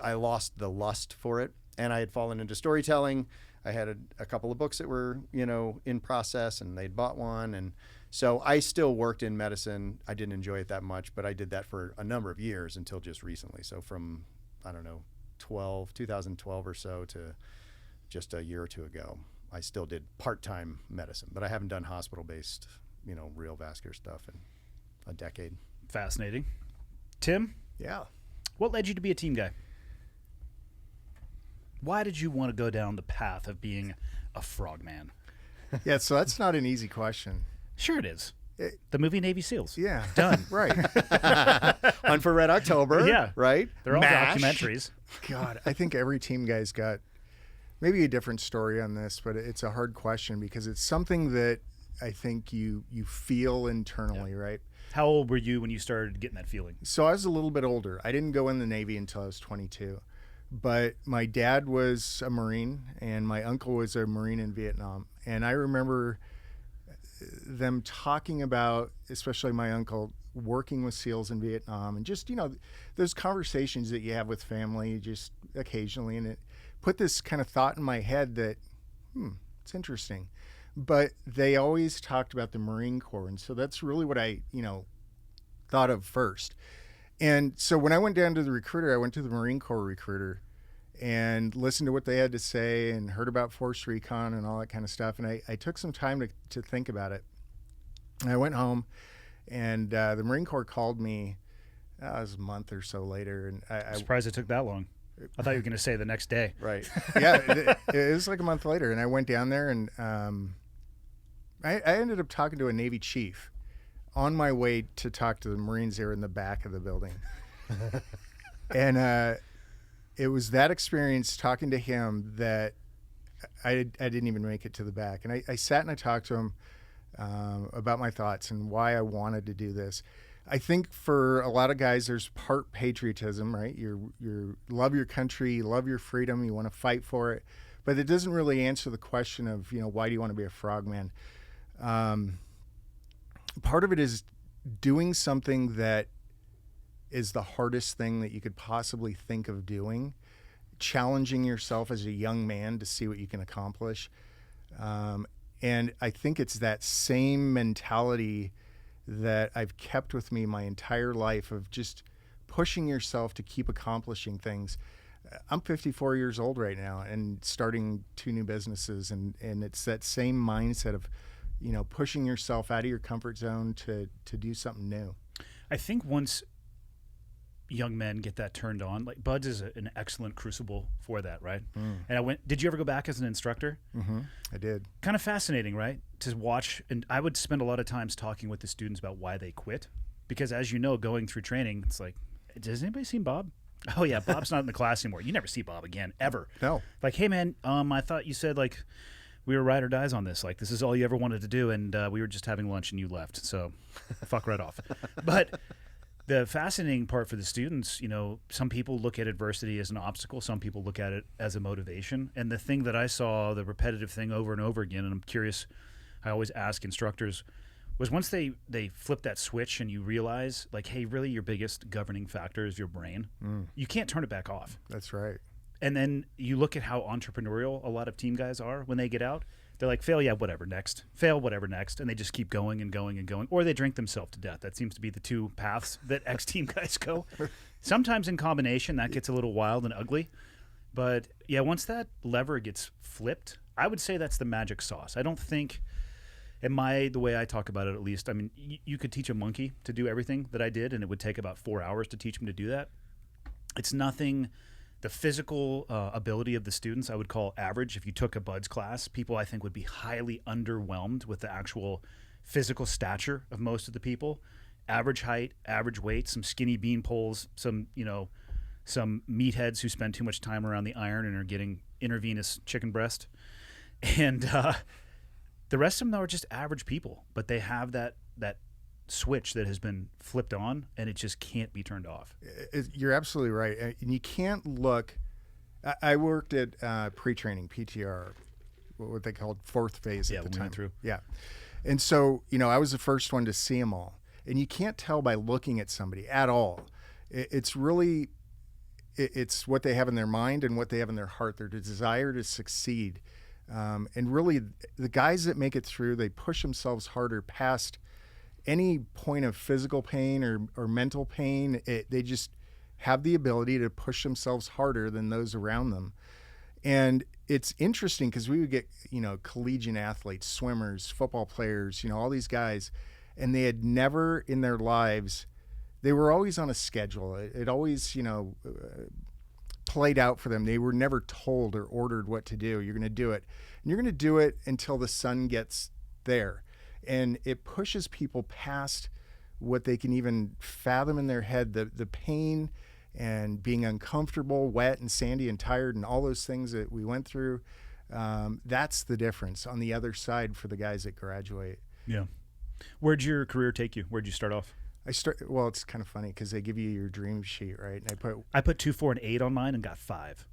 I lost the lust for it, and I had fallen into storytelling. I had a couple of books that were, in process, and they'd bought one. And so I still worked in medicine. I didn't enjoy it that much, but I did that for a number of years until just recently. So from, 2012 or so to just a year or two ago, I still did part-time medicine, but I haven't done hospital-based, real vascular stuff in a decade. Fascinating. Tim? Yeah. What led you to be a team guy? Why did you want to go down the path of being a frogman? Yeah, so that's not an easy question. Sure it is. The movie Navy SEALs. Yeah. Done. Right. Hunt for Red October. Yeah. Right? They're all MASH. documentaries. God, I think every team guy's got maybe a different story on this, but it's a hard question because it's something that I think you feel internally, right? How old were you when you started getting that feeling? So I was a little bit older. I didn't go in the Navy until I was 22. But my dad was a Marine, and my uncle was a Marine in Vietnam. And I remember them talking about, especially my uncle, working with SEALs in Vietnam, and just, those conversations that you have with family just occasionally. And it put this kind of thought in my head that, it's interesting. But they always talked about the Marine Corps. And so that's really what I, thought of first. And so when I went down to the recruiter, I went to the Marine Corps recruiter and listened to what they had to say and heard about force recon and all that kind of stuff. And I took some time to think about it. And I went home, and the Marine Corps called me, it was a month or so later. And I'm surprised it took that long. I thought you were going to say the next day. Right. Yeah, it was like a month later. And I went down there, and I ended up talking to a Navy chief on my way to talk to the Marines there in the back of the building. And it was that experience talking to him that I didn't even make it to the back. And I sat and I talked to him about my thoughts and why I wanted to do this. I think for a lot of guys, there's part patriotism, right? You love your country, you love your freedom, you want to fight for it. But it doesn't really answer the question of, why do you want to be a frogman? Part of it is doing something that is the hardest thing that you could possibly think of doing, challenging yourself as a young man to see what you can accomplish. And I think it's that same mentality that I've kept with me my entire life of just pushing yourself to keep accomplishing things. I'm 54 years old right now and starting 2 new businesses, and it's that same mindset of, pushing yourself out of your comfort zone to do something new. I think once young men get that turned on, like Buds is an excellent crucible for that, right? And did you ever go back as an instructor? I did. Kind of fascinating, right? To watch, and I would spend a lot of times talking with the students about why they quit. Because as you know, going through training, it's like, has anybody seen Bob? Oh yeah, Bob's not in the class anymore. You never see Bob again, ever. No. Like, hey man, I thought you said like we were ride or dies on this. Like this is all you ever wanted to do, and we were just having lunch and you left. So fuck right off. But the fascinating part for the students, some people look at adversity as an obstacle. Some people look at it as a motivation. And the thing that I saw, the repetitive thing over and over again, and I'm curious, I always ask instructors, was once they flip that switch and you realize, like, hey, really your biggest governing factor is your brain. You can't turn it back off. That's right. And then you look at how entrepreneurial a lot of team guys are when they get out. They're like, fail, yeah, whatever, next. Fail, whatever, next. And they just keep going and going and going. Or they drink themselves to death. That seems to be the 2 paths that ex-team guys go. Sometimes in combination, that gets a little wild and ugly. But, yeah, once that lever gets flipped, I would say that's the magic sauce. I don't think, the way I talk about it at least, I mean, you could teach a monkey to do everything that I did, and it would take about 4 hours to teach him to do that. It's nothing. The physical ability of the students I would call average. If you took a Buds class, people I think would be highly underwhelmed with the actual physical stature of most of the people. Average height, average weight, some skinny bean poles, some meatheads who spend too much time around the iron and are getting intravenous chicken breast. And the rest of them are just average people, but they have that switch that has been flipped on, and it just can't be turned off. You're absolutely right. And you can't look. I worked at pre-training, PTR, what they called 4th phase at the time. Through. Yeah. And so, I was the first one to see them all. And you can't tell by looking at somebody at all. It's really, it's what they have in their mind and what they have in their heart, their desire to succeed. And really, the guys that make it through, they push themselves harder past any point of physical pain or mental pain. They just have the ability to push themselves harder than those around them. And it's interesting because we would get, collegiate athletes, swimmers, football players, all these guys, and they had never in their lives, they were always on a schedule. It always, played out for them. They were never told or ordered what to do. You're going to do it. And you're going to do it until the sun gets there. And it pushes people past what they can even fathom in their head, the pain and being uncomfortable, wet and sandy and tired and all those things that we went through. That's the difference on the other side for the guys that graduate. Yeah. Where'd your career take you? Where'd you start off? Well, it's kind of funny because they give you your dream sheet, right? And I put 2, 4, and 8 on mine and got 5.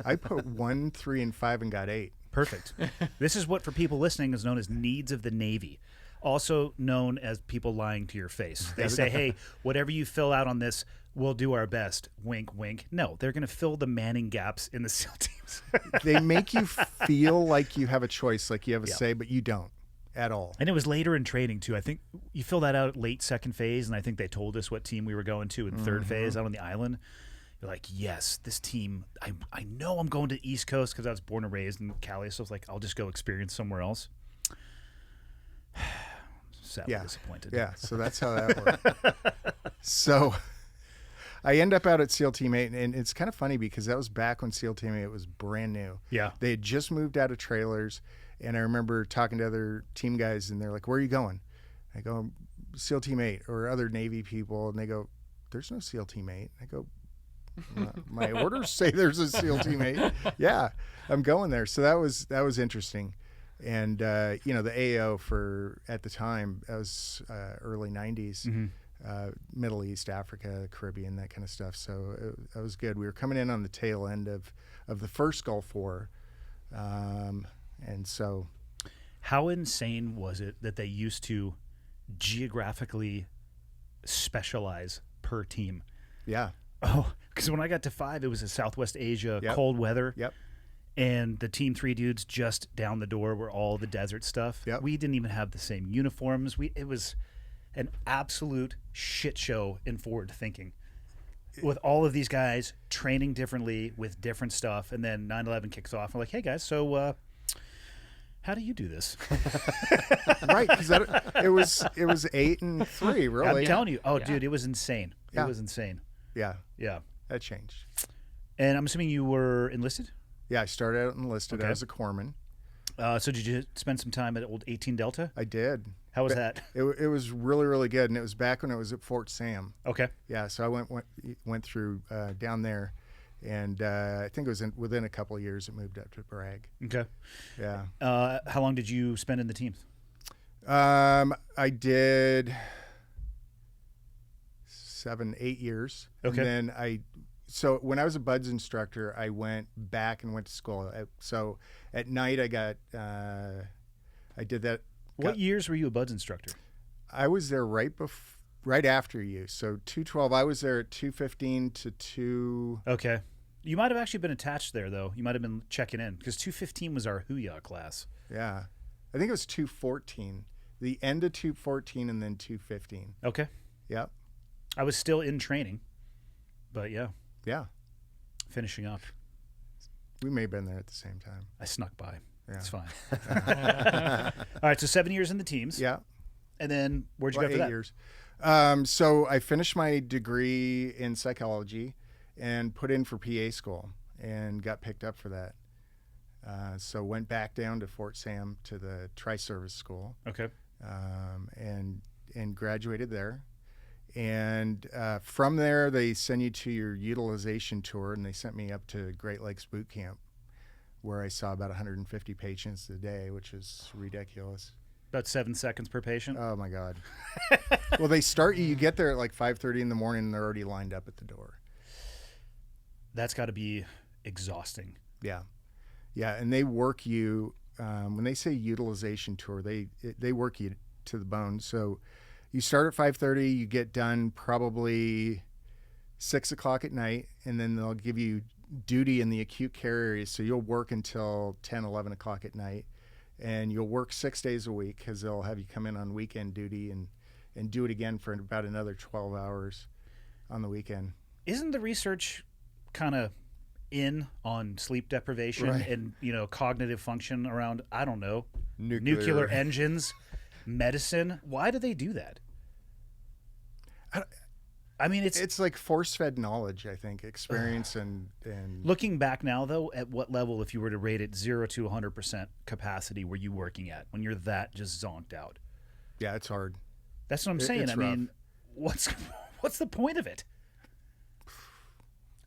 I put 1, 3, and 5 and got 8. Perfect. This is what, for people listening, is known as needs of the Navy, also known as people lying to your face. They say, hey, whatever you fill out on this, we'll do our best. Wink, wink. No, they're going to fill the manning gaps in the SEAL teams. They make you feel like you have a choice, like you have a say, but you don't at all. And it was later in training, too. I think you fill that out late 2nd phase, and I think they told us what team we were going to in 3rd phase out on the island. You're like, yes, this team, I know I'm going to the East Coast because I was born and raised in Cali, so I was like, I'll just go experience somewhere else. Sadly disappointed. Yeah, so that's how that worked. So I end up out at SEAL Team 8, and it's kind of funny because that was back when SEAL Team 8 was brand new. Yeah. They had just moved out of trailers, and I remember talking to other team guys, and they're like, where are you going? I go, SEAL Team 8, or other Navy people, and they go, there's no SEAL Team 8. I go, my orders say there's a SEAL Team 8. Yeah, I'm going there. So that was interesting. And, the AO at the time, that was early 90s, Middle East, Africa, Caribbean, that kind of stuff. So that was good. We were coming in on the tail end of the first Gulf War. And so. How insane was it that they used to geographically specialize per team? Yeah. Oh, because when I got to 5, it was a Southwest Asia, cold weather. Yep. and the Team 3 dudes just down the door were all the desert stuff. Yep. We didn't even have the same uniforms. It was an absolute shit show in forward thinking. With all of these guys training differently with different stuff, and then 9/11 kicks off. We're like, hey guys, so how do you do this? Right, because it was 8 and 3, really. I'm telling you, dude, it was insane. Yeah. It was insane. Yeah, Yeah. that changed. And I'm assuming you were enlisted? Yeah, I started out enlisted Okay. as a corpsman. So did you spend some time at old 18 Delta? I did. How was that? It was really, really good, and it was back when it was at Fort Sam. Okay. Yeah, so I went through down there, and I think it was within a couple of years it moved up to Bragg. Okay. Yeah. How long did you spend in the teams? I did 7, 8 years. Okay. And then so when I was a BUDS instructor, I went back and went to school. So at night I did that. What years were you a BUDS instructor? I was there right after you. So 212, I was there at 215 to 2. Okay. You might have actually been attached there, though. You might have been checking in, because 215 was our Hooyah class. Yeah. I think it was 214. The end of 214 and then 215. Okay. Yep. I was still in training, but yeah, Yeah. finishing up. We may have been there at the same time. I snuck by. Yeah. It's fine. All right, so 7 years in the teams. Yeah. And then where'd you go after 8 that? years. So I finished my degree in psychology and put in for PA school and got picked up for that. So went back down to Fort Sam to the tri-service school. Okay. And graduated there. And from there, they send you to your utilization tour, and they sent me up to Great Lakes Boot Camp, where I saw about 150 patients a day, which is ridiculous. About 7 seconds per patient. Oh my God. Well, they start you get there at like 5:30 in the morning, and they're already lined up at the door. That's got to be exhausting. Yeah. Yeah, and they work you, when they say utilization tour, they work you to the bone. So you start at 5:30, you get done probably 6 o'clock at night, and then they'll give you duty in the acute care area. So you'll work until 10, 11 o'clock at night, and you'll work 6 days a week, because they'll have you come in on weekend duty and do it again for about another 12 hours on the weekend. Isn't the research kind of in on sleep deprivation Right. and, cognitive function around, I don't know, Nuclear. engines, medicine? Why do they do that? I mean, It's like force-fed knowledge, I think, experience and looking back now, though, at what level, if you were to rate it 0 to 100% capacity, were you working at when you're that just zonked out? yeah, it's hard. That's what I'm saying. it's I mean, what's the point of it?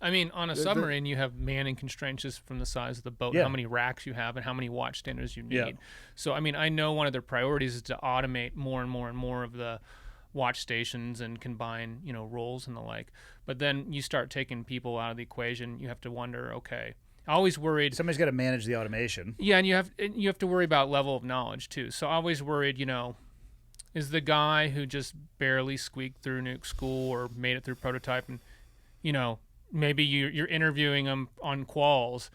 I mean, on a submarine, you have manning constraints just from the size of the boat, Yeah. how many racks you have, and how many watchstanders you need. Yeah. So, I mean, I know one of their priorities is to automate more and more and more of the watch stations and combine, roles and the like. But then you start taking people out of the equation. You have to wonder, okay, I always worried. Somebody's got to manage the automation. Yeah, and you have to worry about level of knowledge too. So I always worried, is the guy who just barely squeaked through nuke school or made it through prototype, and maybe you're interviewing him on quals,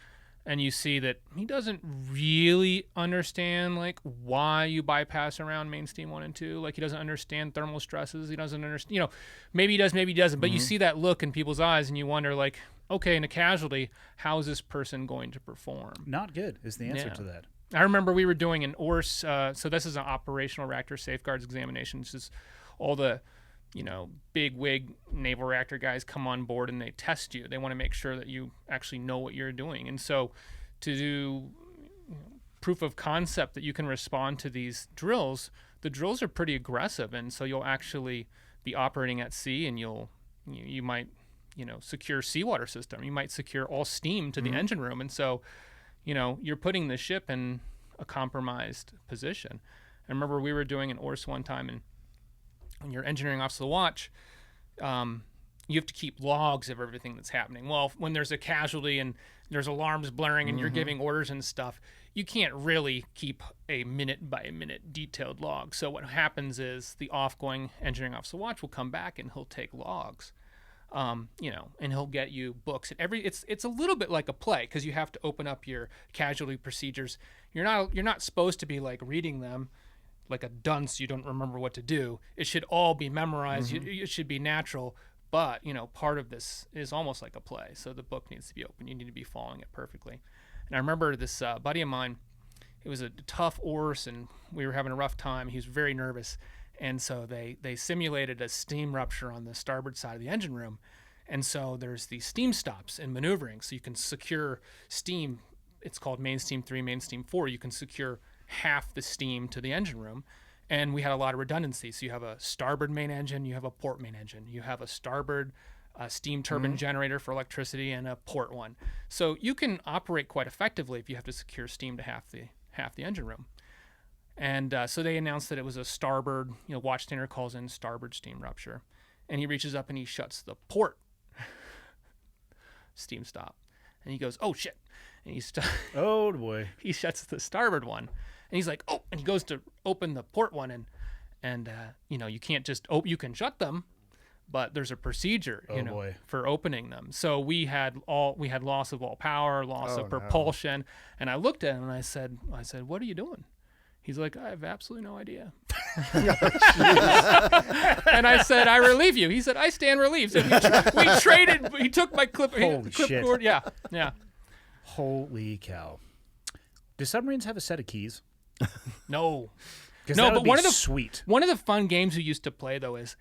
and you see that he doesn't really understand like why you bypass around main steam 1 and 2. Like he doesn't understand thermal stresses. He doesn't understand. Maybe he does, maybe he doesn't. But you see that look in people's eyes, and you wonder like, okay, in a casualty, how is this person going to perform? Not good is the answer Yeah. to that. I remember we were doing an ORS, so this is an operational reactor safeguards examination. It's just all the, big wig naval reactor guys come on board and they test you. They want to make sure that you actually know what you're doing. And so to do proof of concept that you can respond to these drills, the drills are pretty aggressive. And so you'll actually be operating at sea, and you might, secure seawater system. You might secure all steam to the engine room. And so you're putting the ship in a compromised position. I remember we were doing an ORS one time, and when you're engineering officer of the watch, you have to keep logs of everything that's happening. Well, when there's a casualty and there's alarms blaring and you're giving orders and stuff, you can't really keep a minute-by-minute detailed log. So what happens is the off-going engineering officer of the watch will come back and he'll take logs. and he'll get you books. And it's a little bit like a play because you have to open up your casualty procedures. You're not supposed to be like reading them like a dunce. You don't remember what to do. It should all be memorized. It should be natural. But part of this is almost like a play. So the book needs to be open. You need to be following it perfectly. And I remember this buddy of mine. It was a tough ORS, and we were having a rough time. He was very nervous. And so they simulated a steam rupture on the starboard side of the engine room. And so there's these steam stops in maneuvering. So you can secure steam. It's called main steam 3, main steam 4. You can secure half the steam to the engine room. And we had a lot of redundancy. So you have a starboard main engine, you have a port main engine. You have a starboard steam turbine generator for electricity and a port one. So you can operate quite effectively if you have to secure steam to half the engine room. And so they announced that it was a starboard, watchstander calls in starboard steam rupture. And he reaches up and he shuts the port steam stop. And he goes, oh, shit. And Oh, boy. he shuts the starboard one. And he's like, oh, and he goes to open the port one. And you can't just, you can shut them, but there's a procedure, boy. for opening them. So we had loss of all power, loss of propulsion. And I looked at him and I said, what are you doing? He's like, I have absolutely no idea. And I said, I relieve you. He said, I stand relieved. So we traded. He took my clipboard. Yeah. Holy cow. Do submarines have a set of keys? No. No, but sweet. One of the fun games we used to play though is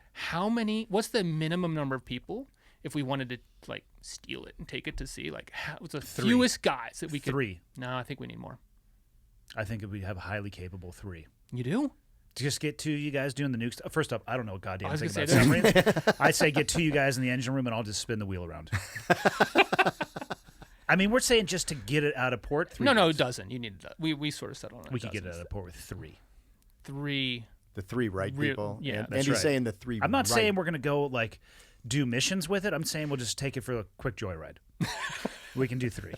what's the minimum number of people if we wanted to like steal it and take it to sea? Like what's the fewest guys that we could? 3. No, I think we need more. I think we have a highly capable 3. You do? Just get 2 of you guys doing the nukes. First up, I don't know a goddamn thing about that. submarines. I say get 2 of you guys in the engine room and I'll just spin the wheel around. I mean, we're saying just to get it out of port. 3 No, days. it doesn't. You need we sort of settled on. We could get it out of port with 3. 3. The 3 right people. Yeah, and that's he's right. saying the 3. I'm not right. saying we're gonna go like do missions with it. I'm saying we'll just take it for a quick joyride. We can do 3.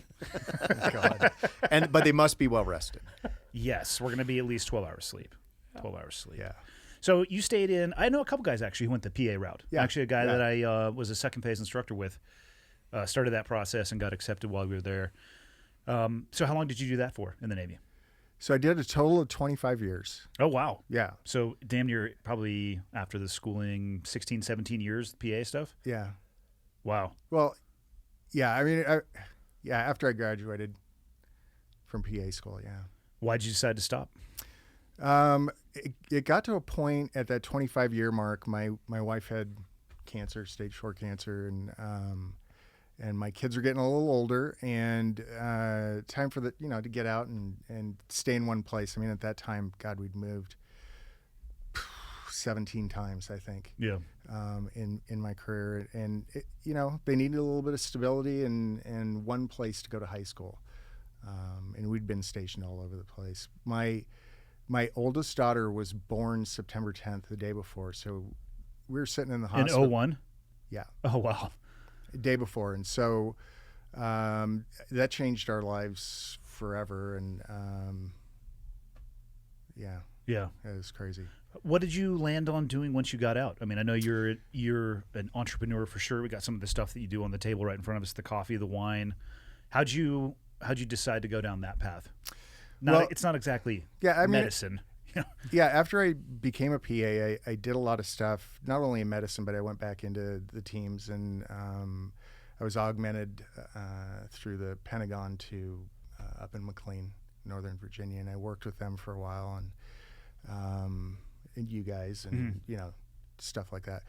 God. But they must be well rested. Yes, we're gonna be at least 12 hours sleep. 12 hours sleep. Yeah. So you stayed in. I know a couple guys actually who went the PA route. Yeah. Actually, a guy that I was a second phase instructor with started that process and got accepted while we were there. So how long did you do that for in the Navy? So I did a total of 25 years. Oh, wow. Yeah. So damn near probably after the schooling, 16, 17 years, PA stuff? Yeah. Wow. Well, yeah. I mean, after I graduated from PA school, yeah. Why'd you decide to stop? It got to a point at that 25-year mark. My wife had cancer, stage 4 cancer, and my kids are getting a little older, and time for to get out and stay in one place. I mean, at that time, God, we'd moved 17 times, I think. Yeah. In my career, and they needed a little bit of stability and one place to go to high school, and we'd been stationed all over the place. My oldest daughter was born September 10th, the day before, so we were sitting in the hospital. In 01? Yeah. Oh, wow. Day before, and so that changed our lives forever, and Yeah. it was crazy. What did you land on doing once you got out? I mean, I know you're an entrepreneur for sure. We got some of the stuff that you do on the table right in front of us, the coffee, the wine. How'd you decide to go down that path? It's not exactly medicine. Yeah, after I became a PA, I did a lot of stuff, not only in medicine, but I went back into the teams, and I was augmented through the Pentagon to up in McLean, Northern Virginia, and I worked with them for a while, and you guys, and stuff like that.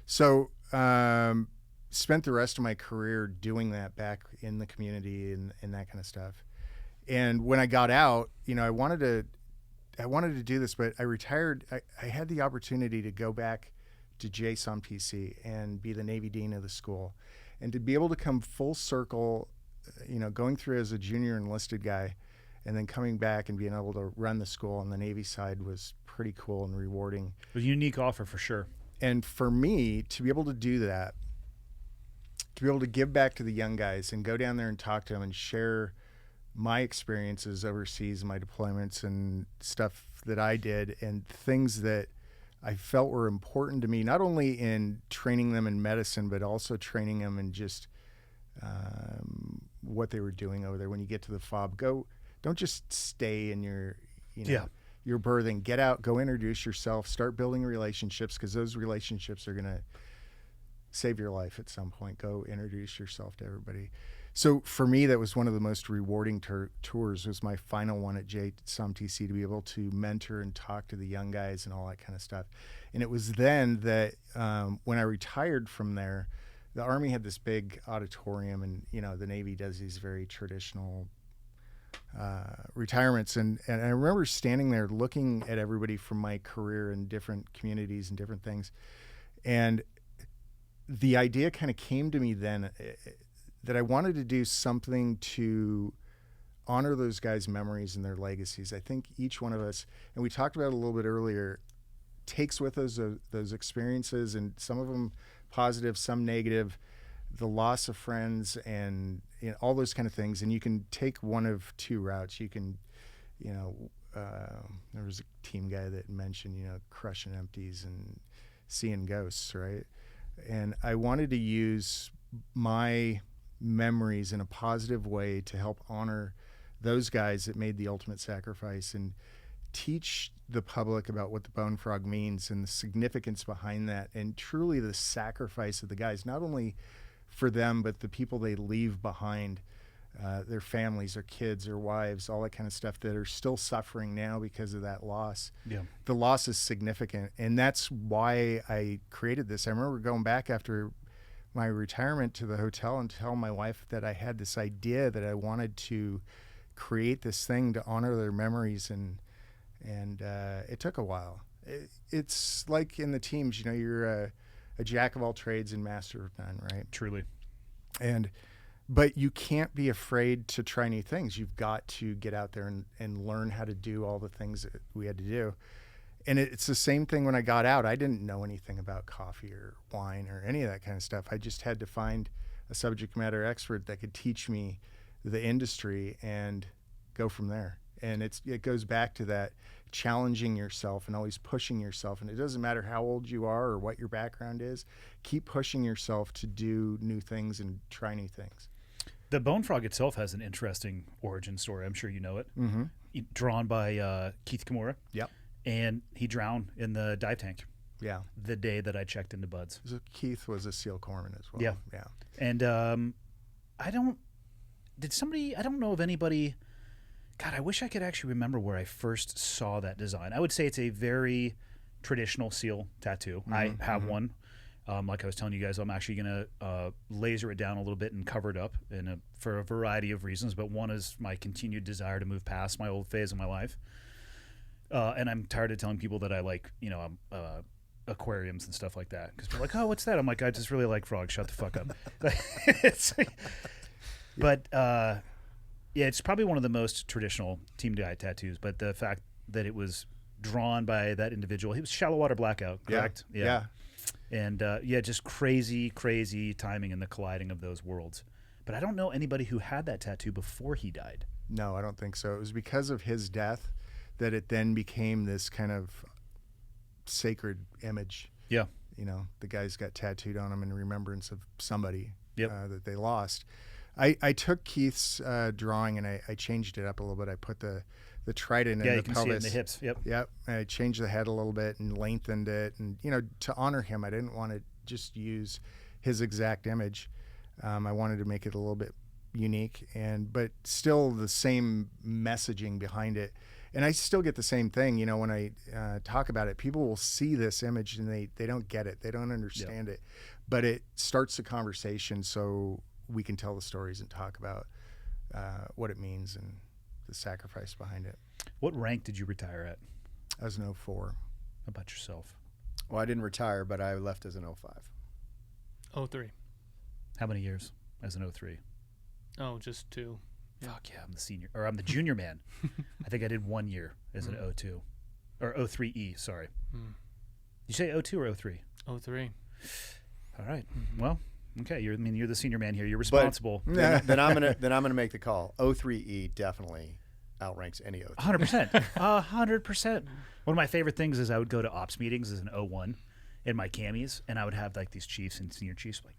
So spent the rest of my career doing that back in the community and that kind of stuff. And when I got out, I wanted to do this, but I retired. I had the opportunity to go back to JACE on PC and be the Navy Dean of the school, and to be able to come full circle, going through as a junior enlisted guy, and then coming back and being able to run the school on the Navy side was pretty cool and rewarding. A unique offer for sure. And for me to be able to do that, to be able to give back to the young guys and go down there and talk to them and share my experiences overseas, my deployments and stuff that I did, and things that I felt were important to me, not only in training them in medicine, but also training them in just what they were doing over there. When you get to the FOB, don't just stay in your, your berthing. Get out, go introduce yourself, start building relationships, because those relationships are going to save your life at some point. Go introduce yourself to everybody. So for me, that was one of the most rewarding tours. Was my final one at JSOMTC, to be able to mentor and talk to the young guys and all that kind of stuff. And it was then that when I retired from there, the Army had this big auditorium, and the Navy does these very traditional retirements. And I remember standing there looking at everybody from my career in different communities and different things. And the idea kind of came to me then that I wanted to do something to honor those guys' memories and their legacies. I think each one of us, and we talked about it a little bit earlier, takes with us those experiences, and some of them positive, some negative, the loss of friends, and all those kind of things. And you can take one of two routes. You can, there was a team guy that mentioned, crushing empties and seeing ghosts, right? And I wanted to use my memories in a positive way to help honor those guys that made the ultimate sacrifice, and teach the public about what the bone frog means and the significance behind that, and truly the sacrifice of the guys, not only for them, but the people they leave behind, their families, their kids, their wives, all that kind of stuff, that are still suffering now because of that loss. Yeah. The loss is significant, and that's why I created this. I remember going back after my retirement to the hotel and tell my wife that I had this idea that I wanted to create this thing to honor their memories, and it took a while. It's like in the teams, you're a jack of all trades and master of none, right? Truly. But you can't be afraid to try new things. You've got to get out there and learn how to do all the things that we had to do. And it's the same thing when I got out. I didn't know anything about coffee or wine or any of that kind of stuff. I just had to find a subject matter expert that could teach me the industry and go from there. And it goes back to that challenging yourself and always pushing yourself. And it doesn't matter how old you are or what your background is. Keep pushing yourself to do new things and try new things. The bone frog itself has an interesting origin story. I'm sure you know it. Mm-hmm. Drawn by Keith Kimura. Yep. And he drowned in the dive tank. Yeah. The day that I checked into Buds. So Keith was a SEAL corpsman as well. Yeah. Yeah. And I don't know of anybody. God, I wish I could actually remember where I first saw that design. I would say it's a very traditional SEAL tattoo. Mm-hmm. I have one. Like I was telling you guys, I'm actually going to laser it down a little bit and cover it up for a variety of reasons. But one is my continued desire to move past my old phase of my life. And I'm tired of telling people that I like, aquariums and stuff like that. Because they're like, oh, what's that? I'm like, I just really like frogs. Shut the fuck up. Yeah, it's probably one of the most traditional team guy tattoos. But the fact that it was drawn by that individual, he was Shallow Water Blackout, correct? Yeah. And just crazy timing in the colliding of those worlds. But I don't know anybody who had that tattoo before he died. No, I don't think so. It was because of his death that it then became this kind of sacred image. Yeah. The guys got tattooed on him in remembrance of somebody that they lost. I took Keith's drawing and I changed it up a little bit. I put the trident in the pelvis. Yeah, you can see it in the hips. Yep. And I changed the head a little bit and lengthened it. And, to honor him, I didn't want to just use his exact image. I wanted to make it a little bit unique, but still the same messaging behind it. And I still get the same thing, when I talk about it. People will see this image and they don't get it. They don't understand it. But it starts the conversation so we can tell the stories and talk about what it means and the sacrifice behind it. What rank did you retire at? I was an 04. How about yourself? Well, I didn't retire, but I left as an 05. 03. How many years as an 03? Oh, just 2. Yeah. Fuck yeah, I'm the senior, or I'm the junior man. I think I did 1 year as an 02. Or 03E, sorry. You say 02 or 03? 03. All right. Well, okay. You're the senior man here. You're responsible. Then I'm gonna make the call. 03E definitely. outranks any O2. 100%. 100%. One of my favorite things is I would go to ops meetings as an O1 in my camis, and I would have like these chiefs and senior chiefs like,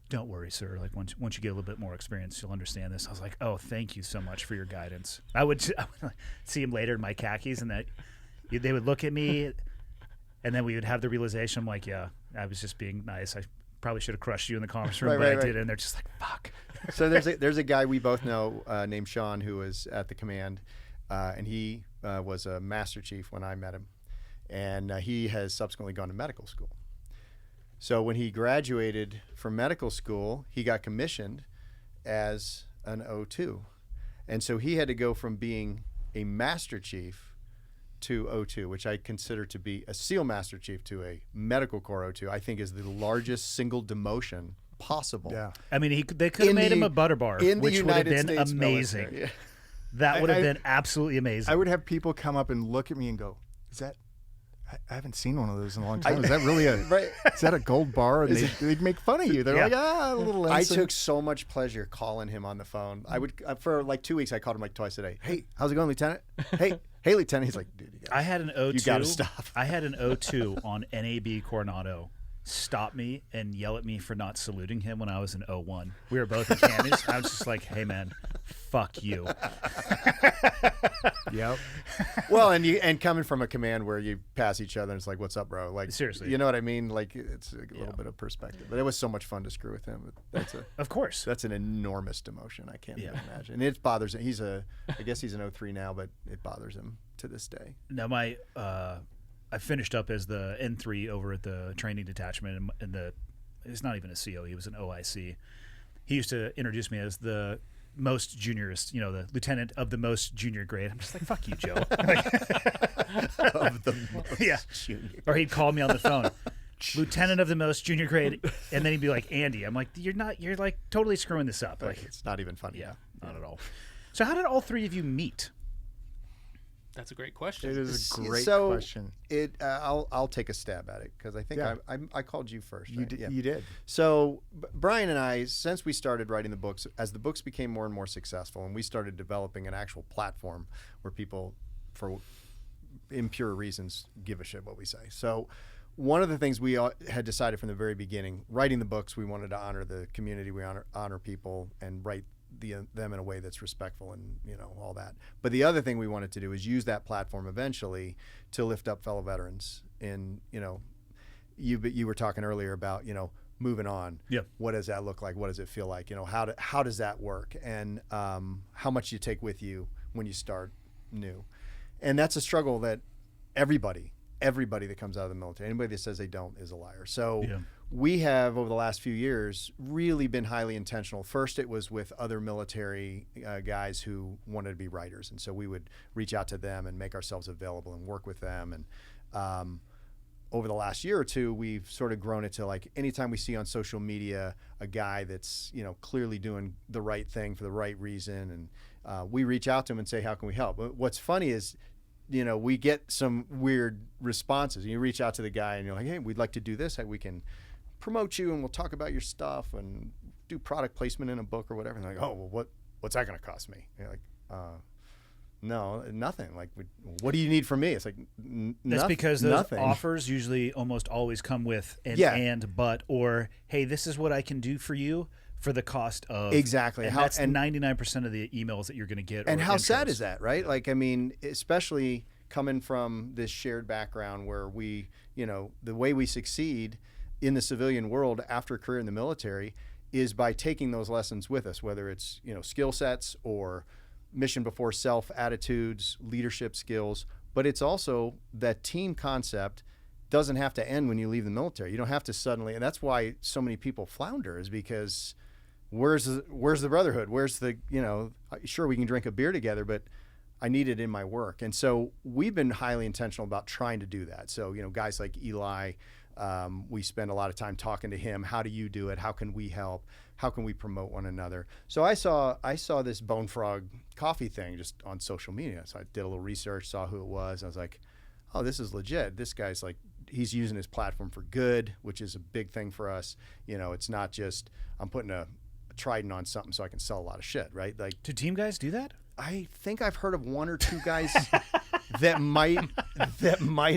don't worry, sir. Like once you get a little bit more experience, you'll understand this. I was like, oh, thank you so much for your guidance. I would see him later in my khakis, and that they would look at me, and then we would have the realization. I'm like, yeah, I was just being nice. I probably should have crushed you in the conference room, but I did. And they're just like, fuck. So there's a guy we both know named Sean who was at the command, and he was a master chief when I met him, and he has subsequently gone to medical school. So when he graduated from medical school, he got commissioned as an O2. And so he had to go from being a master chief to O2, which I consider to be a SEAL master chief to a medical corps O2, I think is the largest single demotion possible. Yeah. I mean, they could have made him a butter bar, which would have been amazing. Military. That would have been absolutely amazing. I would have people come up and look at me and go, is that, I haven't seen one of those in a long time. Is that really is that a gold bar? And they'd make fun of you. They're like, a little ensign. I took so much pleasure calling him on the phone. I would, for like 2 weeks, I called him like twice a day. Hey, how's it going, Lieutenant? Hey, Lieutenant. He's like, dude, I had an O2. You got to stop. I had an O2 on NAB Coronado stop me and yell at me for not saluting him when I was in O1. We were both in camis. I was just like, hey, man, fuck you. Yep. Well, and coming from a command where you pass each other and it's like, what's up, bro? Like, seriously, you know what I mean? Like, it's a little bit of perspective. But it was so much fun to screw with him. Of course. That's an enormous demotion. I can't even imagine. And it bothers him. I guess he's an O3 now, but it bothers him to this day. Now, I finished up as the N3 over at the training detachment, and it's not even a CO, he was an OIC. He used to introduce me as the most juniorist, the lieutenant of the most junior grade. I'm just like, fuck you, Joe. Of the most junior. Or he'd call me on the phone, lieutenant of the most junior grade, and then he'd be like, Andy. I'm like, you're like totally screwing this up. Like, it's not even funny. Yeah, not at all. So how did all three of you meet? That's a great question. It is a great question. I'll take a stab at it because I think I called you first. Right? You did. So Brian and I, since we started writing the books, as the books became more and more successful, and we started developing an actual platform where people, for impure reasons, give a shit what we say. So one of the things we had decided from the very beginning, writing the books, we wanted to honor the community, we honor people, and write them in a way that's respectful and all that. But the other thing we wanted to do is use that platform eventually to lift up fellow veterans. And you were talking earlier about moving on. Yeah. What does that look like? What does it feel like? How does that work? And how much you take with you when you start new. And that's a struggle that everybody that comes out of the military, anybody that says they don't is a liar. So we have, over the last few years, really been highly intentional. First, it was with other military guys who wanted to be writers. And so we would reach out to them and make ourselves available and work with them. And over the last year or two, we've sort of grown it to like anytime we see on social media a guy that's, clearly doing the right thing for the right reason. And we reach out to him and say, how can we help? But what's funny is, we get some weird responses. You reach out to the guy and you're like, hey, we'd like to do this. We can promote you and we'll talk about your stuff and do product placement in a book or whatever. And they're like, oh, well, what's that going to cost me? And you're like, no, nothing. Like, what do you need from me? It's like, that's because those nothing. Offers usually almost always come with but, or, hey, this is what I can do for you for the cost of. Exactly. And that's 99% of the emails that you're going to get. And how sad is that, right? Like, I mean, especially coming from this shared background where we, the way we succeed in the civilian world after a career in the military is by taking those lessons with us, whether it's, skill sets or mission before self attitudes, leadership skills, but it's also that team concept doesn't have to end when you leave the military. You don't have to suddenly, and that's why so many people flounder, is because where's the brotherhood? Where's the, sure, we can drink a beer together, but I need it in my work. And so we've been highly intentional about trying to do that. So, guys like Eli, we spend a lot of time talking to him. How do you do it? How can we help? How can we promote one another? So I saw this Bone Frog coffee thing just on social media. So I did a little research, saw who it was. And I was like, oh, this is legit. This guy's like, he's using his platform for good, which is a big thing for us. It's not just I'm putting a Trident on something so I can sell a lot of shit, right? Like, do team guys do that? I think I've heard of one or two guys that might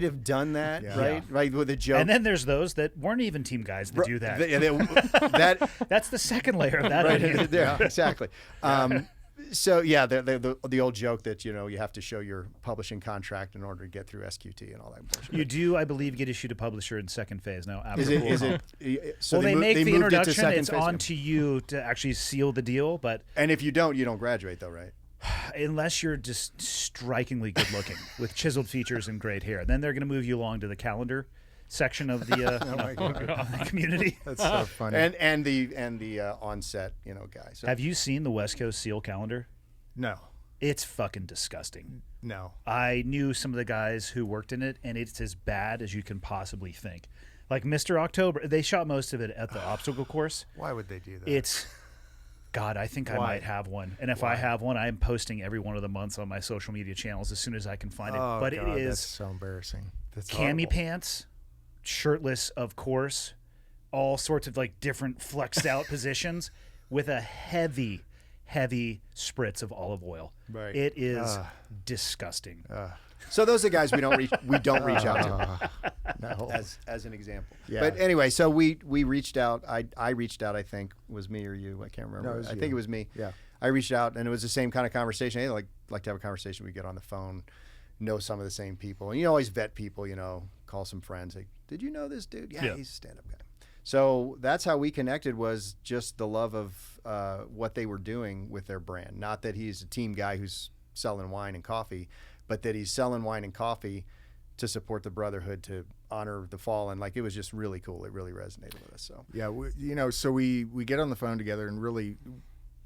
have done that, right? Right, with a joke. And then there's those that weren't even team guys that do that. That's the second layer of that. Right. Yeah, exactly. So yeah, the old joke that you have to show your publishing contract in order to get through SQT and all that bullshit. You do, I believe, get issued a publisher in second phase now. Is it? So well, they make the moved it to introduction. second It's phase. on to you to actually seal the deal, but And if you don't graduate though, right? unless you're just strikingly good looking with chiseled features and great hair, then they're going to move you along to the calendar section of the, the community. That's so funny. And the onset guy. So. Have you seen the West Coast SEAL calendar? No. It's fucking disgusting. No. I knew some of the guys who worked in it, and it's as bad as you can possibly think. Like Mr. October, they shot most of it at the obstacle course. Why would they do that? It's, God, I think I might have one. And if I have one, I'm posting every one of the months on my social media channels as soon as I can find it. But God, it is that's so embarrassing. That's cami horrible. pants, shirtless, of course, all sorts of like different flexed out positions with a heavy spritz of olive oil. Right. It is disgusting. So those are the guys we don't reach out to. No. As an example. Yeah. But anyway, so we reached out. I reached out. I think it was me or you. I can't remember. No, it was I you. think it was me. Yeah. I reached out, and it was the same kind of conversation. Hey, like to have a conversation. We get on the phone, know some of the same people, and you always vet people. Call some friends. Like, did you know this dude? Yeah. He's a stand-up guy. So that's how we connected. Was just the love of what they were doing with their brand. Not that he's a team guy who's selling wine and coffee, but that he's selling wine and coffee to support the brotherhood, to honor the fallen. Like, it was just really cool. It really resonated with us. So Yeah, so we get on the phone together, and really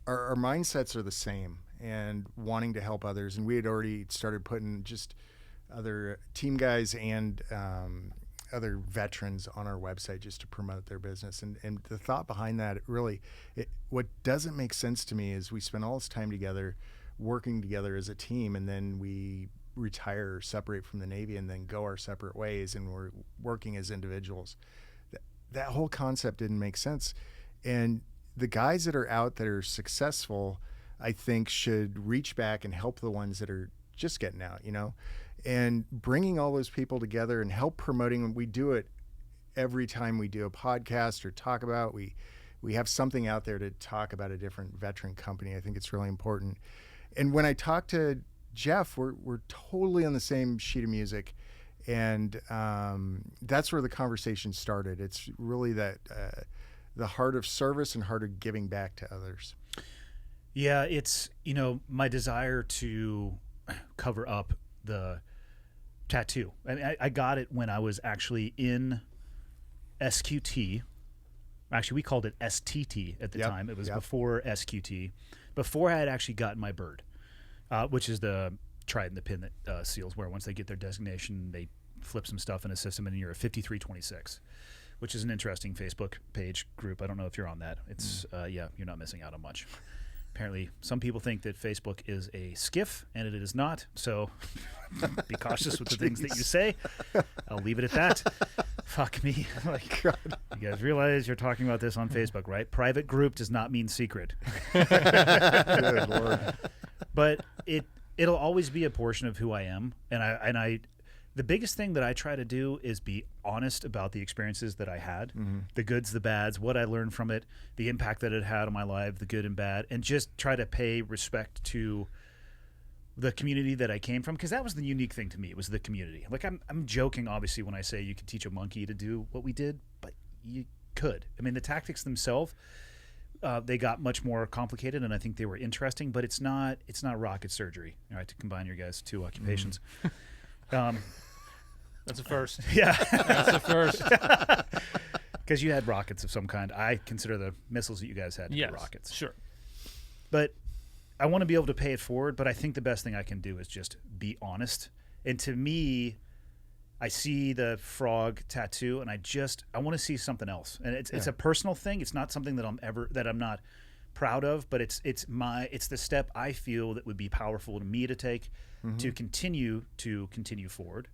our mindsets are the same, and wanting to help others. And we had already started putting just other team guys and other veterans on our website just to promote their business. And the thought behind that, what doesn't make sense to me is we spend all this time together, working together as a team, and then we retire or separate from the Navy and then go our separate ways, and we're working as individuals. That whole concept didn't make sense. And the guys that are out that are successful, I think, should reach back and help the ones that are just getting out, and bringing all those people together and help promoting. We do it every time we do a podcast or talk about, we have something out there to talk about a different veteran company. I think it's really important. And when I talk to Jeff, we're totally on the same sheet of music, and that's where the conversation started. It's really that the heart of service and heart of giving back to others. Yeah, it's, my desire to cover up the tattoo. I mean, I got it when I was actually in SQT. Actually, we called it STT at the time. It was before SQT, before I had actually gotten my bird, which is the trident, the pin that SEALs wear. Once they get their designation, they flip some stuff in a system, and you're a 5326, which is an interesting Facebook page group. I don't know if you're on that. It's you're not missing out on much. Apparently, some people think that Facebook is a skiff, and it is not. So be cautious with the things that you say. I'll leave it at that. Fuck me. You guys realize you're talking about this on Facebook, right? Private group does not mean secret. Good Lord. But it'll always be a portion of who I am, and I the biggest thing that I try to do is be honest about the experiences that I had, the goods, the bads, what I learned from it, the impact that it had on my life, the good and bad, and just try to pay respect to the community that I came from, because that was the unique thing to me. It was the community. Like, I'm joking, obviously, when I say you could teach a monkey to do what we did, but you could. I mean, the tactics themselves, they got much more complicated, and I think they were interesting, but it's not rocket surgery, all right, to combine your guys' two occupations. That's a first. Yeah. That's a first. Because you had rockets of some kind. I consider the missiles that you guys had to be rockets. Sure. But I want to be able to pay it forward, but I think the best thing I can do is just be honest. And to me, I see the frog tattoo, and I want to see something else. And it's a personal thing. It's not something that I'm not proud of, but it's the step I feel that would be powerful to me to take to continue forward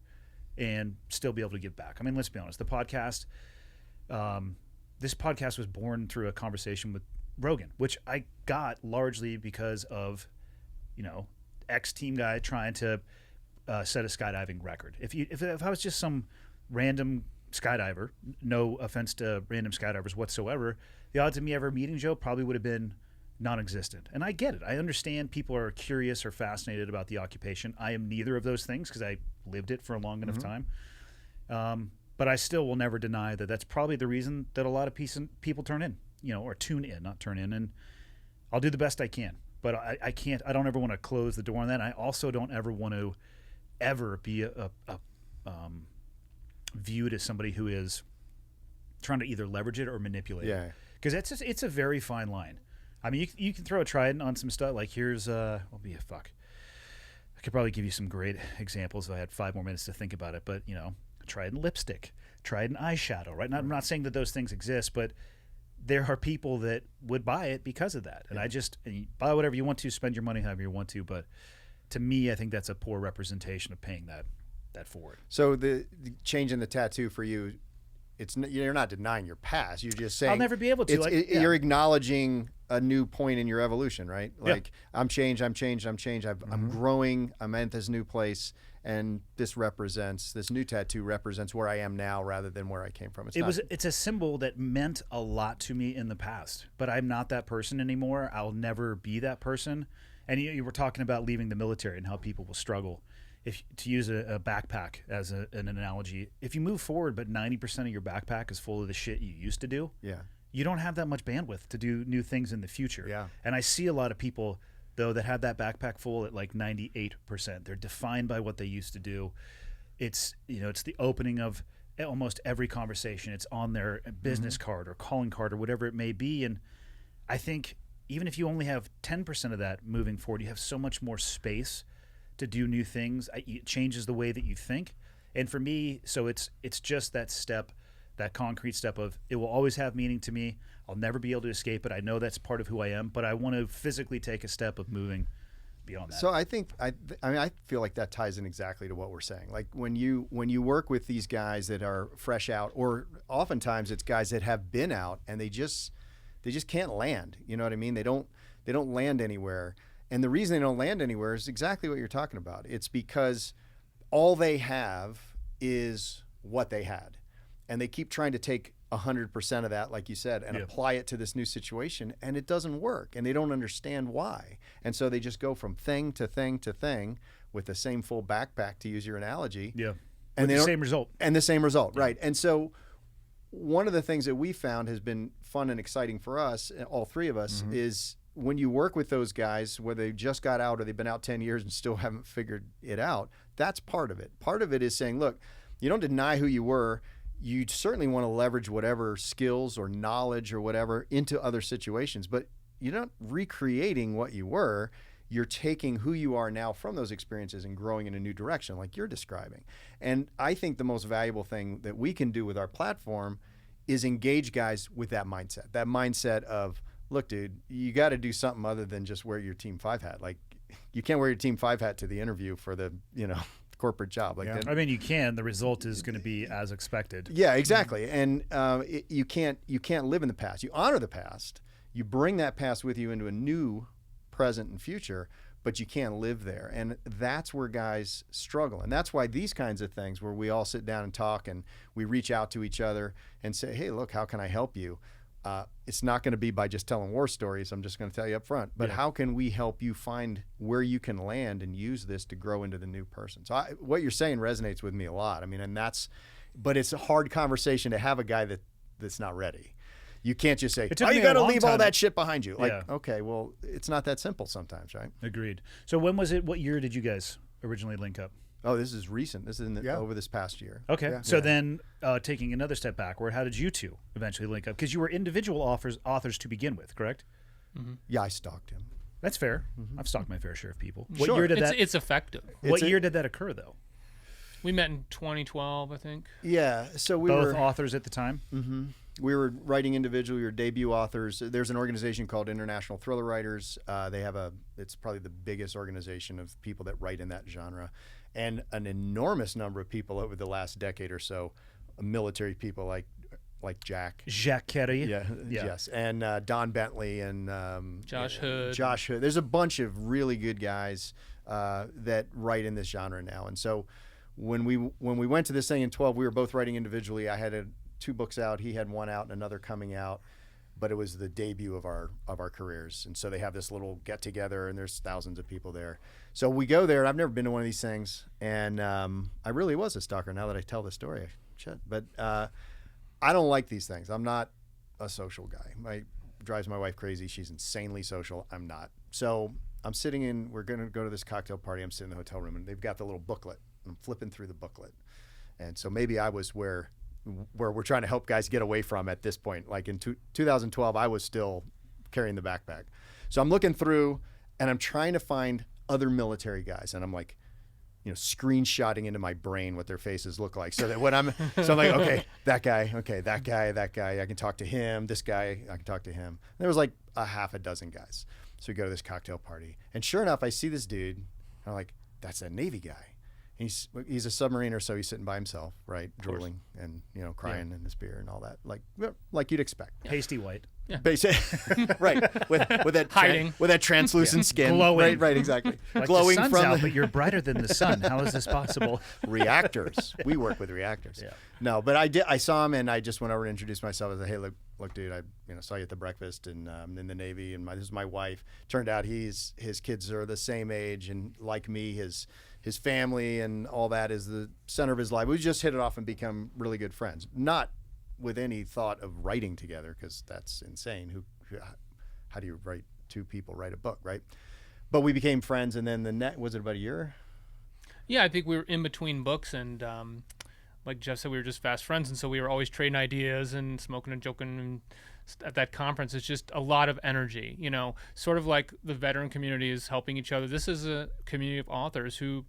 and still be able to give back. I mean, let's be honest. The podcast, this podcast was born through a conversation with Rogan, which I got largely because of, X team guy trying to set a skydiving record. If I was just some random skydiver, no offense to random skydivers whatsoever, the odds of me ever meeting Joe probably would have been non-existent. And I get it. I understand people are curious or fascinated about the occupation. I am neither of those things because I lived it for a long enough time. But I still will never deny that that's probably the reason that a lot of people turn in, or tune in, not turn in. And I'll do the best I can. But I can't. I don't ever want to close the door on that. I also don't ever want to be viewed as somebody who is trying to either leverage it or manipulate it. Because it's a very fine line. I mean, you can throw a trident on some stuff. Like here's I could probably give you some great examples if I had 5 more minutes to think about it. But trident lipstick, trident eyeshadow. Right? I'm not saying that those things exist, but there are people that would buy it because of that. And you buy whatever you want to, spend your money however you want to. But to me, I think that's a poor representation of paying that forward. So the change in the tattoo for you, you're not denying your past. You're just saying I'll never be able to. You're acknowledging a new point in your evolution, right? Like I'm changed. I'm growing. I'm at this new place, and this new tattoo represents where I am now rather than where I came from. It's a symbol that meant a lot to me in the past, but I'm not that person anymore. I'll never be that person. And you were talking about leaving the military and how people will struggle. If to use a backpack as an analogy, if you move forward but 90% of your backpack is full of the shit you used to do, you don't have that much bandwidth to do new things in the future. Yeah. And I see a lot of people though that have that backpack full at like 98%. They're defined by what they used to do. It's it's the opening of almost every conversation. It's on their business card or calling card or whatever it may be. And I think even if you only have 10% of that moving forward, you have so much more space to do new things. It changes the way that you think. And for me, so it's just that step, that concrete step of it will always have meaning to me. I'll never be able to escape it. I know that's part of who I am, but I want to physically take a step of moving beyond that. So I think I feel like that ties in exactly to what we're saying. Like when you work with these guys that are fresh out, or oftentimes it's guys that have been out and they just can't land. You know what I mean? They don't land anywhere. And the reason they don't land anywhere is exactly what you're talking about. It's because all they have is what they had. And they keep trying to take 100% of that, like you said, and apply it to this new situation, and it doesn't work. And they don't understand why. And so they just go from thing to thing to thing with the same full backpack, to use your analogy. Yeah. And the same result. And the same result, right. And so one of the things that we found has been fun and exciting for us, all three of us, is when you work with those guys, whether they just got out or they've been out 10 years and still haven't figured it out, that's part of it. Part of it is saying, look, you don't deny who you were. You certainly want to leverage whatever skills or knowledge or whatever into other situations, but you're not recreating what you were. You're taking who you are now from those experiences and growing in a new direction, like you're describing. And I think the most valuable thing that we can do with our platform is engage guys with that mindset of, look, dude, you got to do something other than just wear your Team 5 hat. Like, you can't wear your Team 5 hat to the interview for the, corporate job. Like that. I mean, you can. The result is going to be as expected. Yeah, exactly. And you can't live in the past. You honor the past. You bring that past with you into a new present and future, but you can't live there. And that's where guys struggle. And that's why these kinds of things, where we all sit down and talk and we reach out to each other and say, hey, look, how can I help you? It's not going to be by just telling war stories. I'm just going to tell you up front. But how can we help you find where you can land and use this to grow into the new person? So what you're saying resonates with me a lot. I mean, but it's a hard conversation to have a guy that's not ready. You can't just say, you got to leave all that shit behind you. Like, okay, well, it's not that simple sometimes, right? Agreed. So when was it? What year did you guys originally link up? Oh, this is recent. This is over this past year. Okay. Yeah. So then taking another step backward, how did you two eventually link up? Because you were individual authors to begin with, correct? Mm-hmm. Yeah, I stalked him. That's fair. Mm-hmm. I've stalked my fair share of people. What year did that? It's effective. What year did that occur, though? We met in 2012, I think. Yeah. So we both were authors at the time? Mm-hmm. We were writing individually. We were debut authors. There's an organization called International Thriller Writers. It's probably the biggest organization of people that write in that genre. And an enormous number of people over the last decade or so, military people like like Jack. Jacques Carré. Yeah. Yes. And Don Bentley and Josh Hood. Josh Hood. There's a bunch of really good guys that write in this genre now. And so when we went to this thing in 12, we were both writing individually. I had 2 books out. He had 1 out and another coming out. But it was the debut of our careers. And so they have this little get together, and there's thousands of people there. So we go there, and I've never been to one of these things. And I really was a stalker now that I tell the story. But I don't like these things. I'm not a social guy. It drives my wife crazy. She's insanely social. I'm not. So I'm sitting in, we're going to go to this cocktail party. I'm sitting in the hotel room, and they've got the little booklet. I'm flipping through the booklet. And so maybe I was where we're trying to help guys get away from at this point. Like in 2012, I was still carrying the backpack. So I'm looking through, and I'm trying to find other military guys. And I'm like, screenshotting into my brain what their faces look like. So that when I'm like, okay, that guy, I can talk to him. This guy, I can talk to him. And there was like a half a dozen guys. So we go to this cocktail party. And sure enough, I see this dude. And I'm like, that's that Navy guy. He's a submariner, so he's sitting by himself, right, drooling and crying in his beer and all that, like you'd expect. Pasty white. Yeah. Right, with that hiding with that translucent skin, glowing. Right, exactly, Like glowing the sun's from out, but you're brighter than the sun. How is this possible? reactors. We work with reactors. Yeah. No, but I saw him, and I just went over and introduced myself. I said, hey, look, dude, I saw you at the breakfast, and I'm in the Navy, and this is my wife. Turned out his kids are the same age, and like me, his family and all that is the center of his life. We just hit it off and become really good friends. Not with any thought of writing together, because that's insane. How do you write 2 people write a book, right? But we became friends, and then was it about a year? Yeah, I think we were in between books, and like Jeff said, we were just fast friends, and so we were always trading ideas and smoking and joking. And at that conference, it's just a lot of energy, sort of like the veteran community is helping each other. This is a community of authors who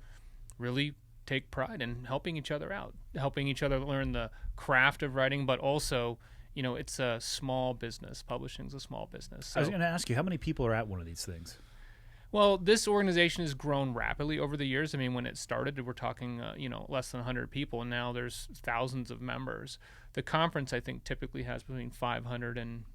really take pride in helping each other out, helping each other learn the craft of writing, but also, it's a small business. Publishing's a small business. So, I was going to ask you, how many people are at one of these things? well, this organization has grown rapidly over the years. I mean, when it started, we're talking, less than 100 people, and now there's thousands of members. The conference, I think, typically has between 500 and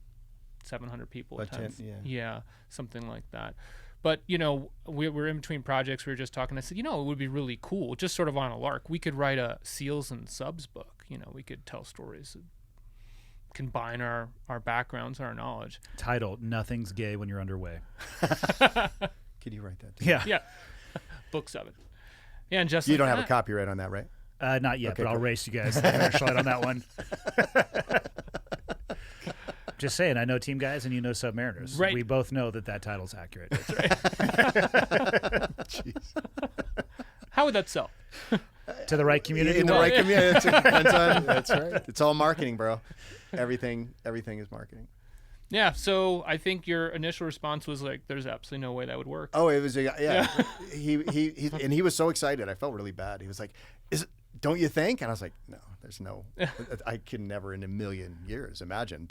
700 people attend. Yeah, something like that. But, we're in between projects. We were just talking. I said, it would be really cool, just sort of on a lark. We could write a SEALs and Subs book. We could tell stories, combine our backgrounds, our knowledge. Title, Nothing's Gay When You're Underway. Could you write that? Yeah. Yeah. Book 7. Yeah, and just You don't have a copyright on that, right? Not yet, Okay, but I'll cool. race you guys to the finish line on that one. Just saying, I know Team Guys and you know Submariners. Right. We both know that title's accurate. Jeez. How would that sell? To the right community. In the well, right community. That's right. It's all marketing, bro. Everything is marketing. Yeah, so I think your initial response was like, there's absolutely no way that would work. Oh, it was he was so excited. I felt really bad. He was like, don't you think? And I was like, no, there's no, I can never in a million years imagine.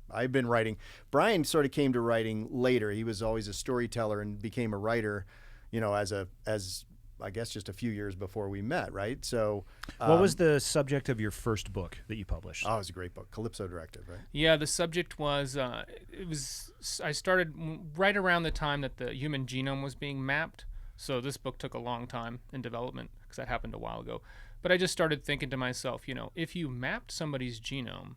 I've been writing. Brian sort of came to writing later. He was always a storyteller and became a writer, as I guess just a few years before we met, right? So what was the subject of your first book that you published? Oh, it was a great book, Calypso Directive, right? Yeah, the subject was, I started right around the time that the human genome was being mapped. So this book took a long time in development because that happened a while ago. But I just started thinking to myself, if you mapped somebody's genome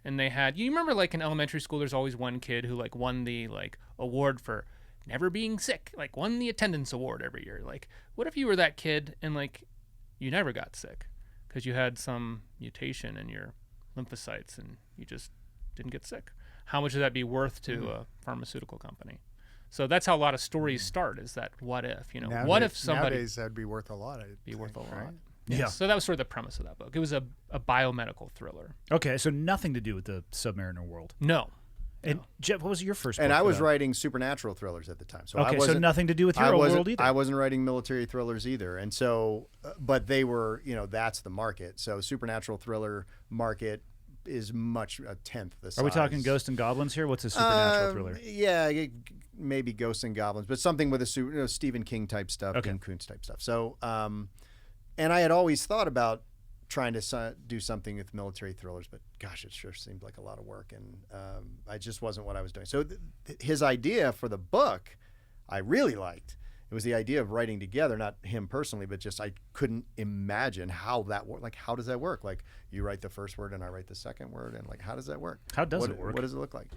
and they had, you remember like in elementary school, there's always one kid who like won the award for never being sick, won the attendance award every year. What if you were that kid and you never got sick because you had some mutation in your lymphocytes and you just didn't get sick? How much would that be worth to a pharmaceutical company? So that's how a lot of stories start, is that what if, what if somebody... Nowadays, that'd be worth a lot. Be worth a lot. Right? Yeah. So that was sort of the premise of that book. It was a biomedical thriller. Okay, so nothing to do with the Submariner world. No. And Jeff, what was your first book? And I was writing supernatural thrillers at the time. So okay, so nothing to do with your world either. I wasn't writing military thrillers either. And so, but they were, that's the market. So supernatural thriller market is much a tenth the size. Are we talking Ghosts and Goblins here? What's a supernatural thriller? Yeah, maybe Ghosts and Goblins, but something with a Stephen King type stuff, Okay. Dean Koontz type stuff. So, and I had always thought about trying to do something with military thrillers, but gosh, it sure seemed like a lot of work, and I just wasn't what I was doing. So his idea for the book, I really liked. It was the idea of writing together, not him personally, but just I couldn't imagine how that worked. Like, how does that work? Like, you write the first word and I write the second word, and like, how does that work? How does it work? What does it look like?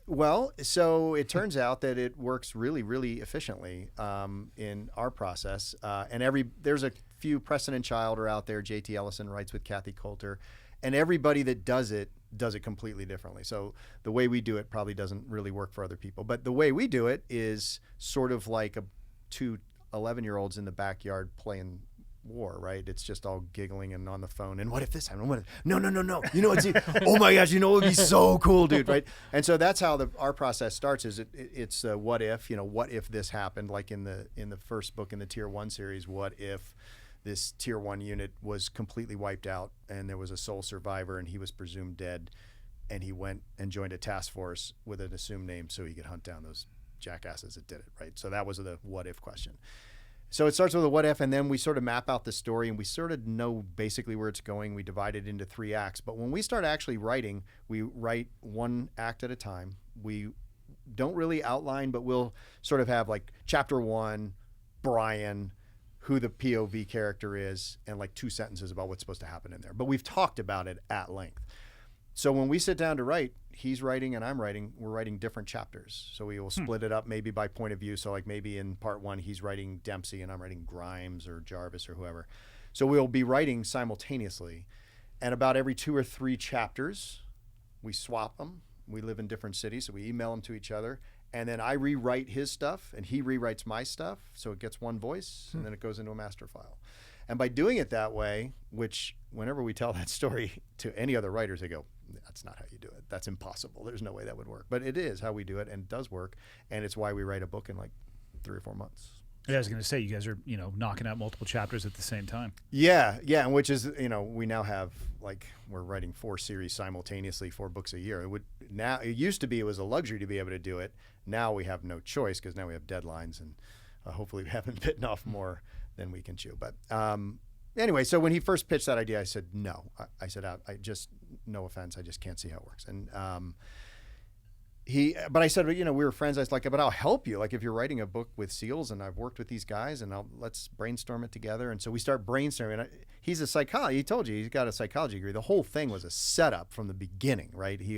Well, so it turns out that it works really, really efficiently in our process. And there's a few Preston and Childer out there. J.T. Ellison writes with Kathy Coulter, and everybody that does it completely differently. So the way we do it probably doesn't really work for other people. But the way we do it is sort of like two 11-year-olds in the backyard playing war, right? It's just all giggling and on the phone. And what if this happened? No. You know what's oh my gosh, you know, it'd be so cool, dude, right? And so that's how our process starts. Is it's what if, what if this happened? Like in the first book in the Tier 1 series, what if this Tier 1 unit was completely wiped out and there was a sole survivor and he was presumed dead, and he went and joined a task force with an assumed name so he could hunt down those jackasses that did it, right? So that was the what if question. So it starts with a what if, and then we sort of map out the story, and we sort of know basically where it's going. We divide it into 3 acts. But when we start actually writing, we write 1 act at a time. We don't really outline, but we'll sort of have like chapter 1, Brian, who the POV character is, and like 2 sentences about what's supposed to happen in there. But we've talked about it at length. So when we sit down to write, he's writing and I'm writing, we're writing different chapters. So we will split it up maybe by point of view. So like maybe in part 1, he's writing Dempsey and I'm writing Grimes or Jarvis or whoever. So we'll be writing simultaneously. And about every 2 or 3 chapters, we swap them. We live in different cities, so we email them to each other. And then I rewrite his stuff and he rewrites my stuff. So it gets one voice and then it goes into a master file. And by doing it that way, which whenever we tell that story to any other writers, they go, that's not how you do it. That's impossible. There's no way that would work. But it is how we do it, and it does work. And it's why we write a book in like 3 or 4 months. Yeah, I was going to say, you guys are, knocking out multiple chapters at the same time. Yeah. And which is, we now have we're writing 4 series simultaneously, 4 books a year. It used to be, it was a luxury to be able to do it. Now we have no choice because now we have deadlines, and hopefully we haven't bitten off more than we can chew. But anyway, so when he first pitched that idea, I said, no. I said, I just, no offense, I just can't see how it works. And but I said, we were friends. I was like, but I'll help you. Like if you're writing a book with SEALs and I've worked with these guys, and let's brainstorm it together. And so we start brainstorming. He's a psychologist. He told you he's got a psychology degree. The whole thing was a setup from the beginning, right? He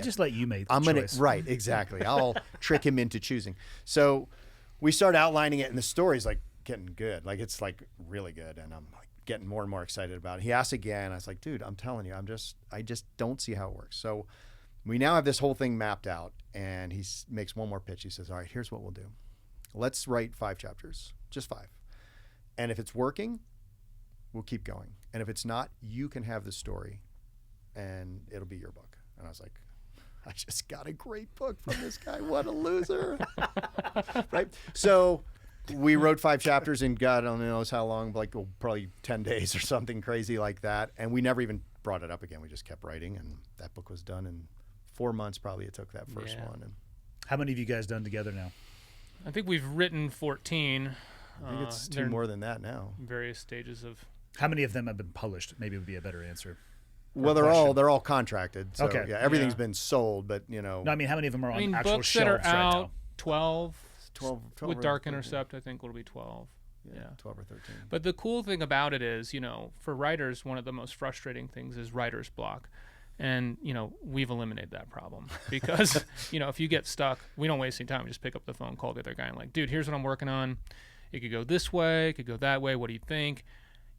just let you make the choice. Right, exactly. I'll trick him into choosing. So we start outlining it, and the story's like getting good. Like it's like really good, and I'm like getting more and more excited about it. He asked again. I was like, dude, I'm telling you, I just don't see how it works. So we now have this whole thing mapped out, and he makes one more pitch. He says, all right, here's what we'll do. Let's write 5 chapters, just 5. And if it's working, we'll keep going. And if it's not, you can have the story, and it'll be your book. And I was like, I just got a great book from this guy. What a loser. Right? So we wrote 5 chapters in God only knows how long, probably 10 days or something crazy like that. And we never even brought it up again. We just kept writing, and that book was done in 4 months probably. It took that first one. And how many have you guys done together now? I think we've written 14. I think it's 2 more than that now. Various stages of. How many of them have been published? Maybe would be a better answer. Well, they're all contracted. So, okay. Yeah, everything's been sold, but No, I mean, how many of them are on actual books shelves that are right out, now? 12. 12 with Dark Intercept, I think it'll be 12. Yeah. 12 or 13. But the cool thing about it is, for writers, one of the most frustrating things is writer's block. And, we've eliminated that problem because, if you get stuck, we don't waste any time. We just pick up the phone, call the other guy and like, dude, here's what I'm working on. It could go this way. It could go that way. What do you think?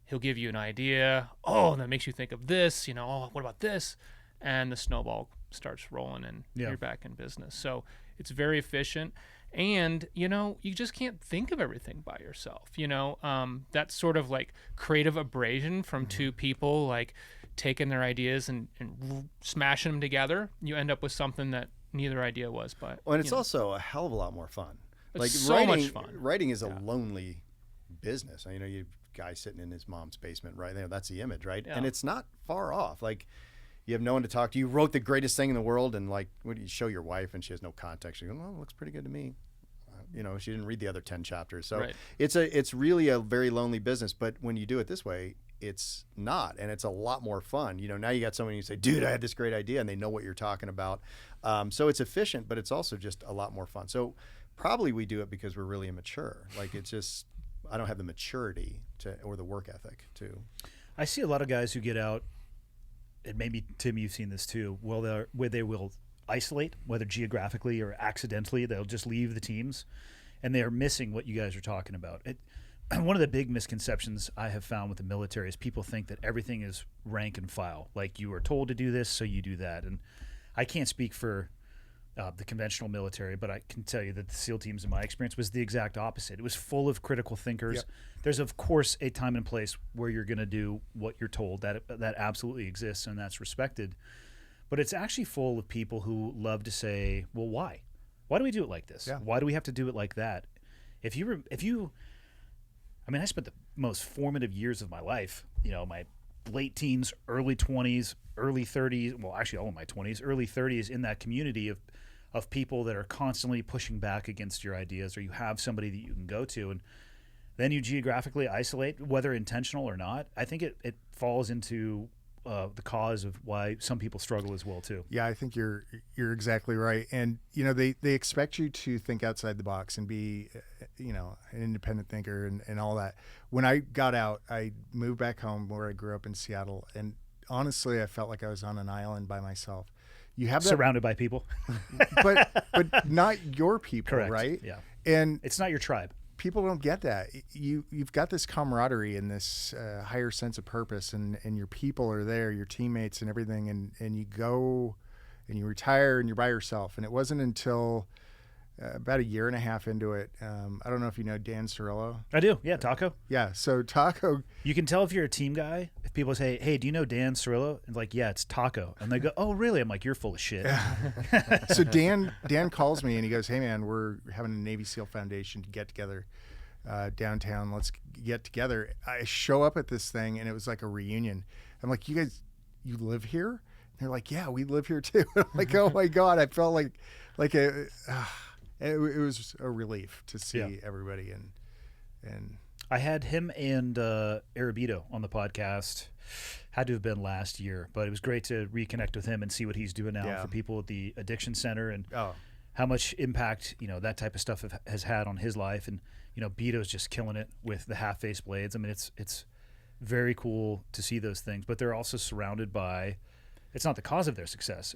He'll give you an idea. Oh, and that makes you think of this, oh, what about this? And the snowball starts rolling and you're back in business. So it's very efficient. And, you just can't think of everything by yourself. That's sort of like creative abrasion from 2 people, like taking their ideas and smashing them together. You end up with something that neither idea was. But and it's also a hell of a lot more fun. It's so much fun. Writing is a lonely business. You guy sitting in his mom's basement right there. That's the image, right? Yeah. And it's not far off. Like you have no one to talk to. You wrote the greatest thing in the world, and like, what do you show your wife, and she has no context. She goes, well, it looks pretty good to me. She didn't read the other 10 chapters. So it's really a very lonely business. But when you do it this way, it's not, and it's a lot more fun. Now you got someone you say, dude, I had this great idea, and they know what you're talking about. So it's efficient, but it's also just a lot more fun. So probably we do it because we're really immature. Like, it's just, I don't have the maturity or the work ethic to. I see a lot of guys who get out, and maybe Tim, you've seen this too, where they will isolate, whether geographically or accidentally. They'll just leave the teams, and they are missing what you guys are talking about. One of the big misconceptions I have found with the military is people think that everything is rank and file. Like, you are told to do this, so you do that. And I can't speak for the conventional military, but I can tell you that the SEAL teams, in my experience, was the exact opposite. It was full of critical thinkers. Yep. There's, of course, a time and place where you're going to do what you're told. That absolutely exists, and that's respected. But it's actually full of people who love to say, well, why? Why do we do it like this? Yeah. Why do we have to do it like that? I spent the most formative years of my life, my late teens, early 20s, early 30s, well, actually all of my 20s, early 30s, in that community of people that are constantly pushing back against your ideas, or you have somebody that you can go to, and then you geographically isolate, whether intentional or not. I think it falls into the cause of why some people struggle as well too. Yeah, I think you're exactly right. And they expect you to think outside the box and be an independent thinker and all that. When I got out, I moved back home where I grew up in Seattle, and honestly, I felt like I was on an island by myself. You have that, surrounded by people, but not your people. Correct. Right? Yeah, and it's not your tribe. People don't get that. You've got this camaraderie and this higher sense of purpose, and your people are there, your teammates and everything, and you go and you retire and you're by yourself. And it wasn't until about a year and a half into it. I don't know if you know Dan Cirillo. I do. Yeah, Taco. Yeah. So Taco. You can tell if you're a team guy if people say, "Hey, do you know Dan Cirillo?" And like, "Yeah, it's Taco." And they go, "Oh, really?" I'm like, "You're full of shit." Yeah. So Dan calls me and he goes, "Hey man, we're having a Navy SEAL Foundation to get together downtown. Let's get together." I show up at this thing and it was like a reunion. I'm like, "You guys, you live here?" And they're like, "Yeah, we live here too." I'm like, "Oh my God." I felt like it was a relief to see everybody, and I had him and Arabito on the podcast. Had to have been last year, but it was great to reconnect with him and see what he's doing now for people at the addiction center, and how much impact that type of stuff has had on his life. And Beto's just killing it with the half-face blades. I mean, it's very cool to see those things, but they're also surrounded by. It's not the cause of their success.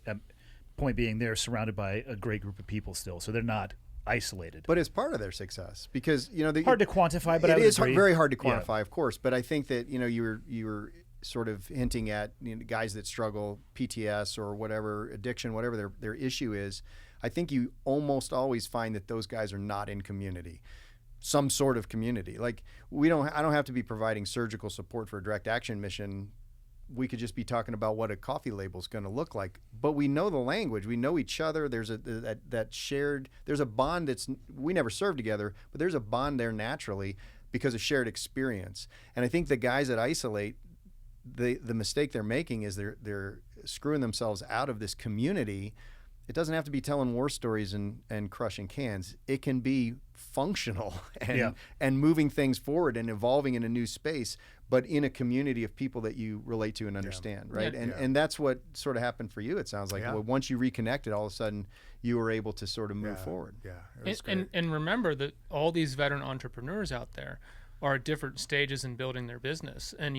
Point being, they're surrounded by a great group of people still, so they're not isolated. But it's part of their success because hard to quantify, but it is very hard to Yeah. quantify, of course. But I think that you were sort of hinting at guys that struggle PTS or whatever addiction, whatever their issue is. I think you almost always find that those guys are not in community, some sort of community. Like I don't have to be providing surgical support for a direct action mission. We could just be talking about what a coffee label is going to look like, but we know the language, we know each other. There's that shared, there's a bond we never served together, but there's a bond there naturally because of shared experience. And I think the guys that isolate, the mistake they're making is they're screwing themselves out of this community. It doesn't have to be telling war stories and crushing cans. It can be functional and moving things forward and evolving in a new space, but in a community of people that you relate to and understand, right? Yeah. And that's what sort of happened for you, it sounds like. Yeah. Well, once you reconnected, all of a sudden you were able to sort of move forward. Yeah, it was great. And remember that all these veteran entrepreneurs out there are at different stages in building their business. And,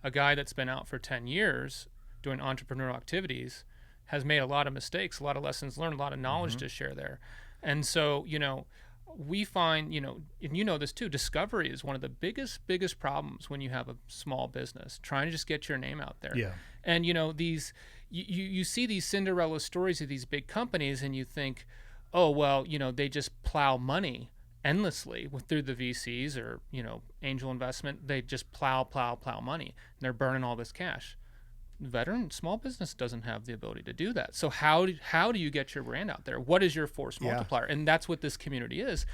a guy that's been out for 10 years doing entrepreneurial activities has made a lot of mistakes, a lot of lessons learned, a lot of knowledge to share there. And so, we find, and this too, discovery is one of the biggest problems when you have a small business, trying to just get your name out there. Yeah. And, these, you see these Cinderella stories of these big companies and you think, oh, well, they just plow money endlessly through the VCs or, angel investment. They just plow money and they're burning all this cash. Veteran small business doesn't have the ability to do that. So how do you get your brand out there? What is your force multiplier? And that's what this community is.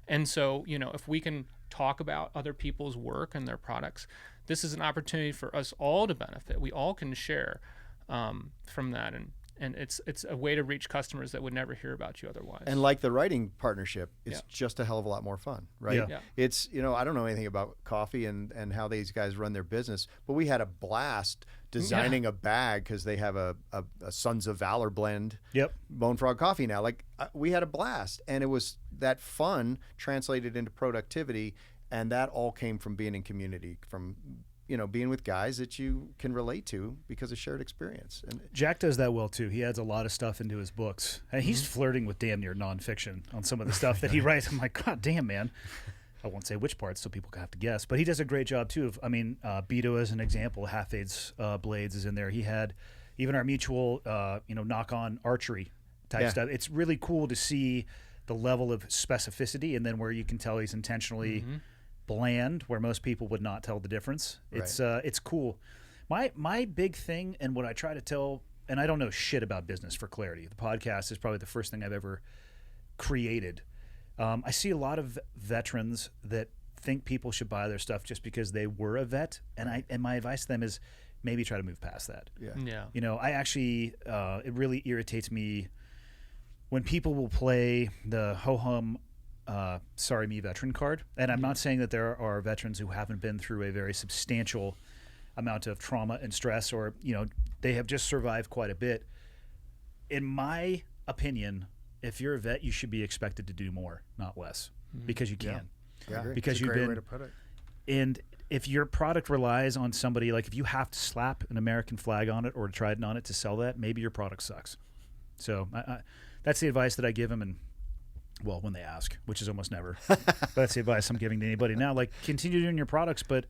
And so, if we can talk about other people's work and their products, this is an opportunity for us all to benefit. We all can share from that. And and it's a way to reach customers that would never hear about you otherwise. And like the writing partnership, it's just a hell of a lot more fun, right? Yeah. Yeah. It's, I don't know anything about coffee and how these guys run their business, but we had a blast designing a bag because they have a Sons of Valor blend. Yep. Bone Frog coffee now. Like we had a blast, and it was that fun translated into productivity, and that all came from being in community, from being with guys that you can relate to because of shared experience. And Jack does that well too. He adds a lot of stuff into his books, and he's flirting with damn near nonfiction on some of the stuff that he writes. I'm like, God damn, man. I won't say which parts, so people have to guess. But he does a great job too. Beto as an example, Half Aids Blades is in there. He had even our mutual, knock-on archery type stuff. It's really cool to see the level of specificity, and then where you can tell he's intentionally bland, where most people would not tell the difference. It's cool. My big thing, and what I try to tell, and I don't know shit about business, for clarity. The podcast is probably the first thing I've ever created. I see a lot of veterans that think people should buy their stuff just because they were a vet, and my advice to them is maybe try to move past that. Yeah. I actually it really irritates me when people will play the ho-hum sorry me veteran card. And I'm not saying that there are veterans who haven't been through a very substantial amount of trauma and stress, or they have just survived quite a bit. In my opinion, if you're a vet, you should be expected to do more, not less, because you can. Yeah, because it's a you've great been way to put it. And if your product relies on somebody, like if you have to slap an American flag on it or a Trident on it to sell that, maybe your product sucks. So that's the advice that I give them, and well, when they ask, which is almost never. But that's the advice I'm giving to anybody now. Like, continue doing your products, but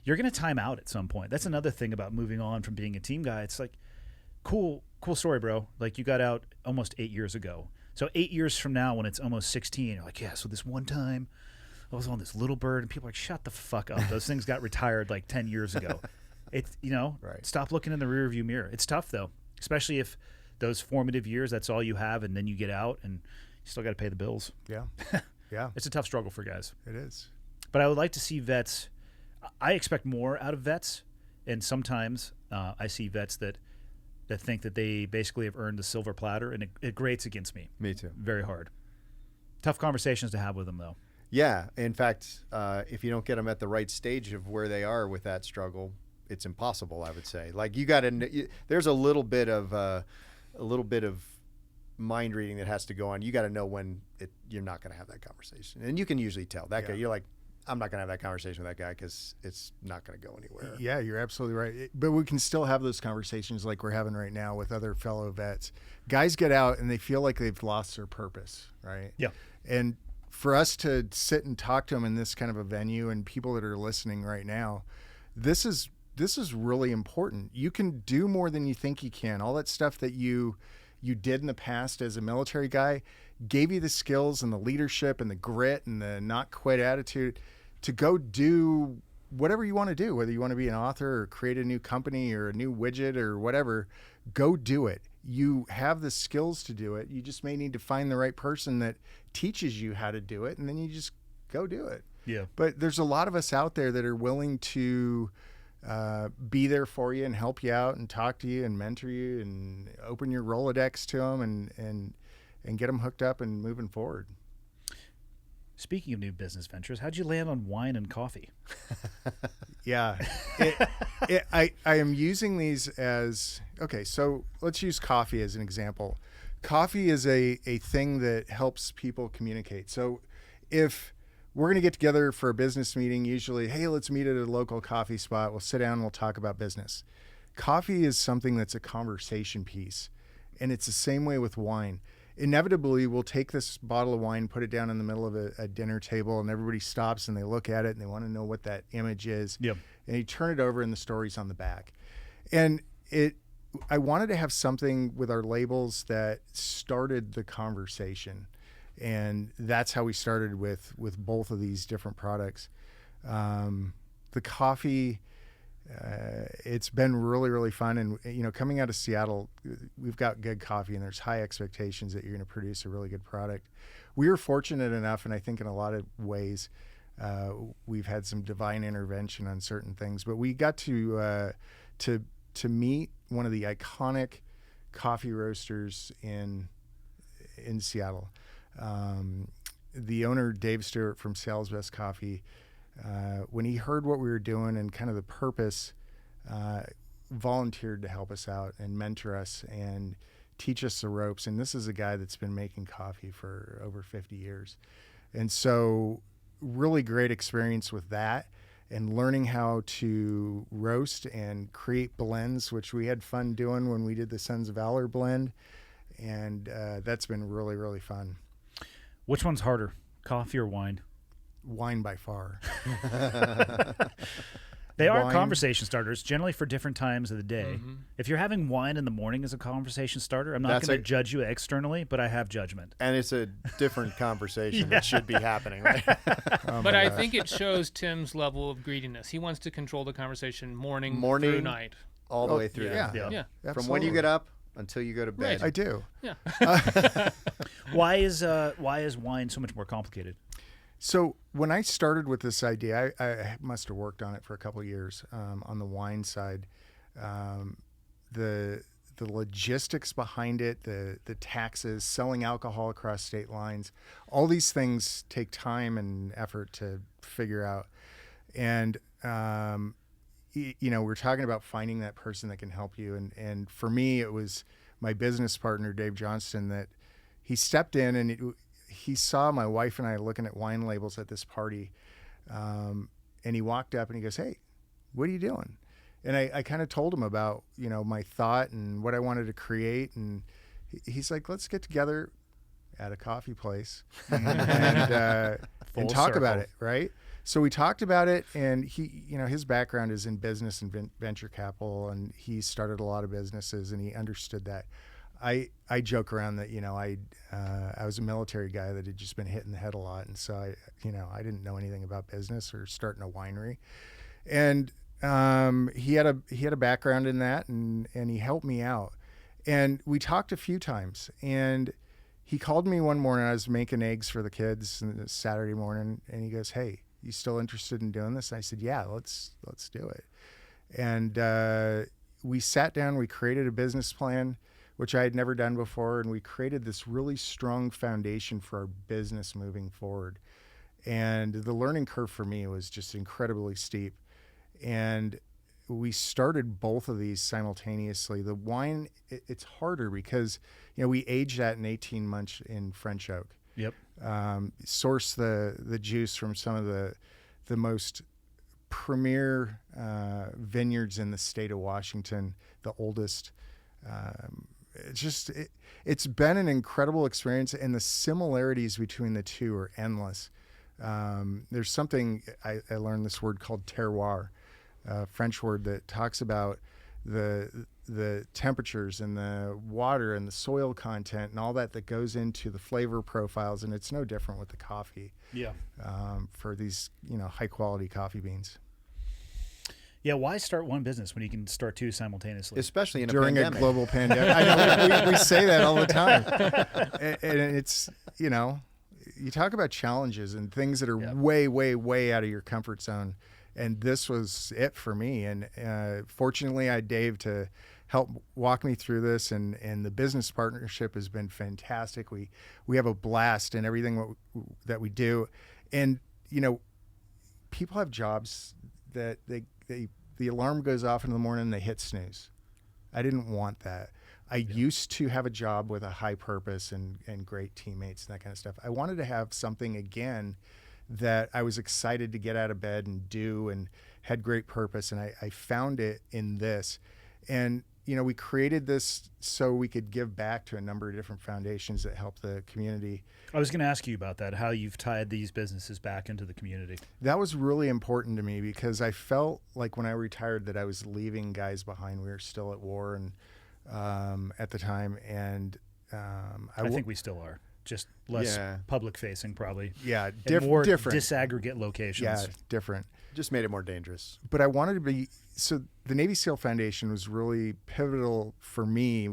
you're going to time out at some point. That's another thing about moving on from being a team guy. It's like, cool story, bro. Like, you got out almost 8 years ago. So 8 years from now, when it's almost 16, you're like, yeah, so this one time I was on this little bird, and people are like, shut the fuck up. Those things got retired like 10 years ago. It's, stop looking in the rearview mirror. It's tough, though, especially if those formative years, that's all you have, and then you get out and you still got to pay the bills. Yeah. Yeah. It's a tough struggle for guys. It is. But I would like to see vets. I expect more out of vets, and sometimes I see vets that think that they basically have earned the silver platter, and it grates against me. Me too. Very hard. Tough conversations to have with them, though. Yeah. In fact, if you don't get them at the right stage of where they are with that struggle, it's impossible, I would say. Like, you got to. There's a little bit of mind reading that has to go on. You got to know when you're not going to have that conversation, and you can usually tell that guy. You're like, I'm not going to have that conversation with that guy because it's not going to go anywhere. Yeah, you're absolutely right. But we can still have those conversations like we're having right now with other fellow vets. Guys get out and they feel like they've lost their purpose, right? Yeah. And for us to sit and talk to them in this kind of a venue, and people that are listening right now, this is really important. You can do more than you think you can. All that stuff that you did in the past as a military guy gave you the skills and the leadership and the grit and the not quit attitude to go do whatever you want to do, whether you want to be an author or create a new company or a new widget or whatever. Go do it. You have the skills to do it. You just may need to find the right person that teaches you how to do it, and then you just go do it. Yeah. But there's a lot of us out there that are willing to be there for you and help you out and talk to you and mentor you and open your Rolodex to them and get them hooked up and moving forward. Speaking of new business ventures, how'd you land on wine and coffee? Yeah. I am using these as, okay, so let's use coffee as an example. Coffee is a thing that helps people communicate. So if we're going to get together for a business meeting, usually, hey, let's meet at a local coffee spot. We'll sit down and we'll talk about business. Coffee is something that's a conversation piece. And it's the same way with wine. Inevitably, we'll take this bottle of wine, put it down in the middle of a dinner table, and everybody stops and they look at it and they want to know what that image is. Yep. And you turn it over and the story's on the back. And I wanted to have something with our labels that started the conversation. And that's how we started with both of these different products. The coffee, it's been really, really fun. And, coming out of Seattle, we've got good coffee and there's high expectations that you're going to produce a really good product. We were fortunate enough, and I think in a lot of ways, we've had some divine intervention on certain things, but we got to meet one of the iconic coffee roasters in Seattle. The owner, Dave Stewart from Sales Best Coffee, when he heard what we were doing and kind of the purpose, volunteered to help us out and mentor us and teach us the ropes. And this is a guy that's been making coffee for over 50 years. And so really great experience with that and learning how to roast and create blends, which we had fun doing when we did the Sons of Valor blend. And that's been really, really fun. Which one's harder, coffee or wine? Wine by far. They are Wine. conversation starters, generally for different times of the day. Mm-hmm. If you're having wine in the morning as a conversation starter, I'm not That's going to a- judge you externally, but I have judgment. And it's a different conversation that should be happening, right? But I think it shows Tim's level of greediness. He wants to control the conversation morning through night. All the way through. Yeah. Yeah. From when you get up until you go to bed. I do. Yeah. Why is wine so much more complicated? So when I started with this idea, I must have worked on it for a couple of years on the wine side. The logistics behind it, the taxes, selling alcohol across state lines, all these things take time and effort to figure out. And we're talking about finding that person that can help you. And for me, it was my business partner, Dave Johnston, that he stepped in and he saw my wife and I looking at wine labels at this party. And he walked up and he goes, "Hey, what are you doing?" And I kind of told him about, my thought and what I wanted to create. And he's like, "Let's get together at a coffee place and talk about it." Right. So we talked about it, and he, his background is in business and venture capital, and he started a lot of businesses, and he understood that. I joke around that, I was a military guy that had just been hit in the head a lot. And so I didn't know anything about business or starting a winery. And he had a background in that, and he helped me out. And we talked a few times, and he called me one morning. I was making eggs for the kids on a Saturday morning, and he goes, "Hey, you still interested in doing this?" And I said, "Yeah, let's do it." And we sat down, we created a business plan, which I had never done before, and we created this really strong foundation for our business moving forward. And the learning curve for me was just incredibly steep. And we started both of these simultaneously. The wine, it's harder because, we age that in 18 months in French oak. Yep. Source the juice from some of the most premier vineyards in the state of Washington, the oldest. It's been an incredible experience, and the similarities between the two are endless. There's something, I learned this word called terroir, a French word that talks about the temperatures and the water and the soil content and all that goes into the flavor profiles, and it's no different with the coffee. Yeah. For these, high quality coffee beans. Yeah, why start one business when you can start two simultaneously? Especially in During a pandemic. a global pandemic. I know we say that all the time. And it's, you talk about challenges and things that are way, way, way out of your comfort zone. And this was it for me. And fortunately, I had Dave to help walk me through this. And the business partnership has been fantastic. We have a blast in everything that we do. And, people have jobs that the alarm goes off in the morning and they hit snooze. I didn't want that. I used to have a job with a high purpose and great teammates and that kind of stuff. I wanted to have something again that I was excited to get out of bed and do and had great purpose. And I found it in this. And, we created this so we could give back to a number of different foundations that help the community. I was going to ask you about that, how you've tied these businesses back into the community. That was really important to me because I felt like when I retired that I was leaving guys behind. We were still at war and at the time, and I think we still are, just less public facing probably. Yeah, And more different. Disaggregate locations. Yeah, different. Just made it more dangerous. But I wanted to be, so the Navy SEAL Foundation was really pivotal for me.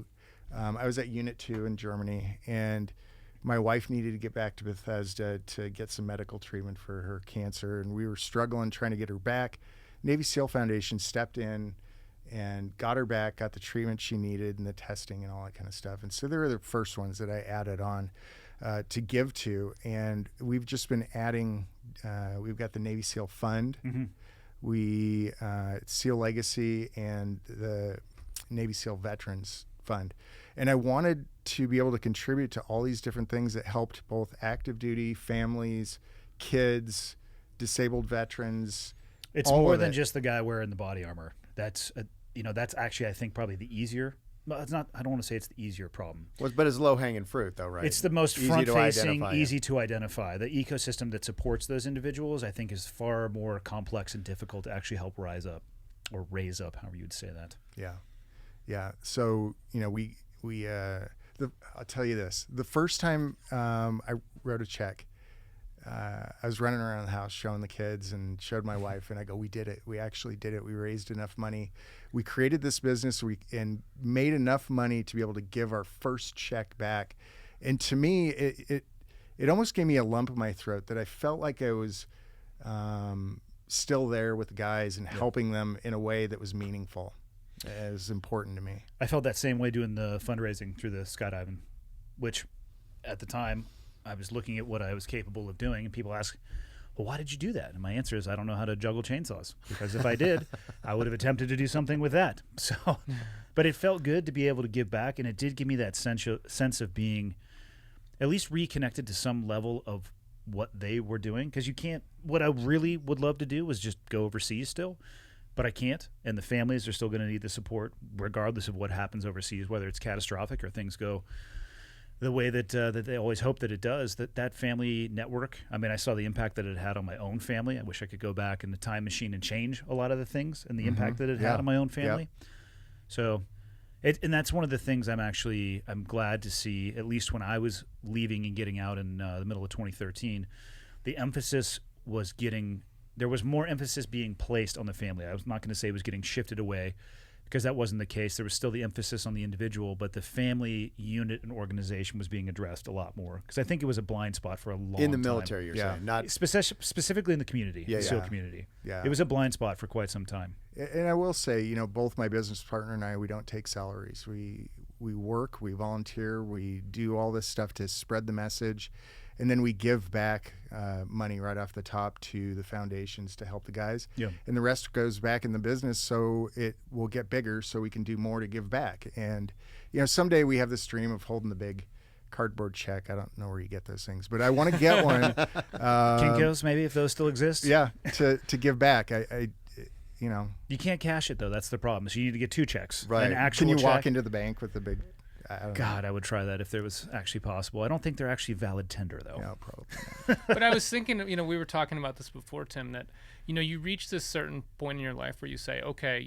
I was at Unit 2 in Germany, and my wife needed to get back to Bethesda to get some medical treatment for her cancer, and we were struggling trying to get her back. Navy SEAL Foundation stepped in and got her back, got the treatment she needed and the testing and all that kind of stuff. And so they were the first ones that I added on to give to. And we've just been adding, we've got the Navy SEAL Fund, we SEAL Legacy, and the Navy SEAL Veterans Fund. And I wanted to be able to contribute to all these different things that helped both active duty, families, kids, disabled veterans. It's more than just the guy wearing the body armor. That's that's actually, I think, probably the easier. Well, it's not. I don't want to say it's the easier problem. Well, but it's low hanging fruit, though, right? It's the most front-facing, easy to identify. The ecosystem that supports those individuals, I think, is far more complex and difficult to actually help raise up, however you would say that. Yeah. So I'll tell you this: the first time I wrote a check, I was running around the house showing the kids and showed my wife, and I go, "We did it. We actually did it. We raised enough money. We created this business. And made enough money to be able to give our first check back." And to me, it almost gave me a lump in my throat that I felt like I was still there with the guys and helping them in a way that was meaningful. It was important to me. I felt that same way doing the fundraising through the skydiving, which at the time I was looking at what I was capable of doing, and people ask, well, why did you do that? And my answer is, I don't know how to juggle chainsaws, because if I did, I would have attempted to do something with that. So, but it felt good to be able to give back, and it did give me that sense of being at least reconnected to some level of what they were doing. Because what I really would love to do was just go overseas still, but I can't, and the families are still going to need the support regardless of what happens overseas, whether it's catastrophic or things go the way that they always hope that it does. That family network, I mean, I saw the impact that it had on my own family. I wish I could go back in the time machine and change a lot of the things and the impact that it had on my own family. So, and that's one of the things I'm glad to see, at least when I was leaving and getting out in the middle of 2013, the emphasis was there was more emphasis being placed on the family. I was not going to say it was getting shifted away, because that wasn't the case. There was still the emphasis on the individual, but the family unit and organization was being addressed a lot more, because I think it was a blind spot for a long time. In the military, you're saying, not specifically in the community, the SEAL community. Yeah. It was a blind spot for quite some time. And I will say, both my business partner and I, we don't take salaries. We work, we volunteer, we do all this stuff to spread the message. And then we give back money right off the top to the foundations to help the guys. Yeah. And the rest goes back in the business, so it will get bigger, so we can do more to give back. And, someday we have this dream of holding the big cardboard check. I don't know where you get those things, but I want to get one. Kinko's, maybe, if those still exist. Yeah, to give back. You can't cash it, though. That's the problem. So you need to get two checks. Right. An actual Can you check. walk into the bank with the big... God, I would try that if there was actually possible. I don't think they're actually valid tender, though. No, probably not. But I was thinking, we were talking about this before, Tim, that, you reach this certain point in your life where you say, okay,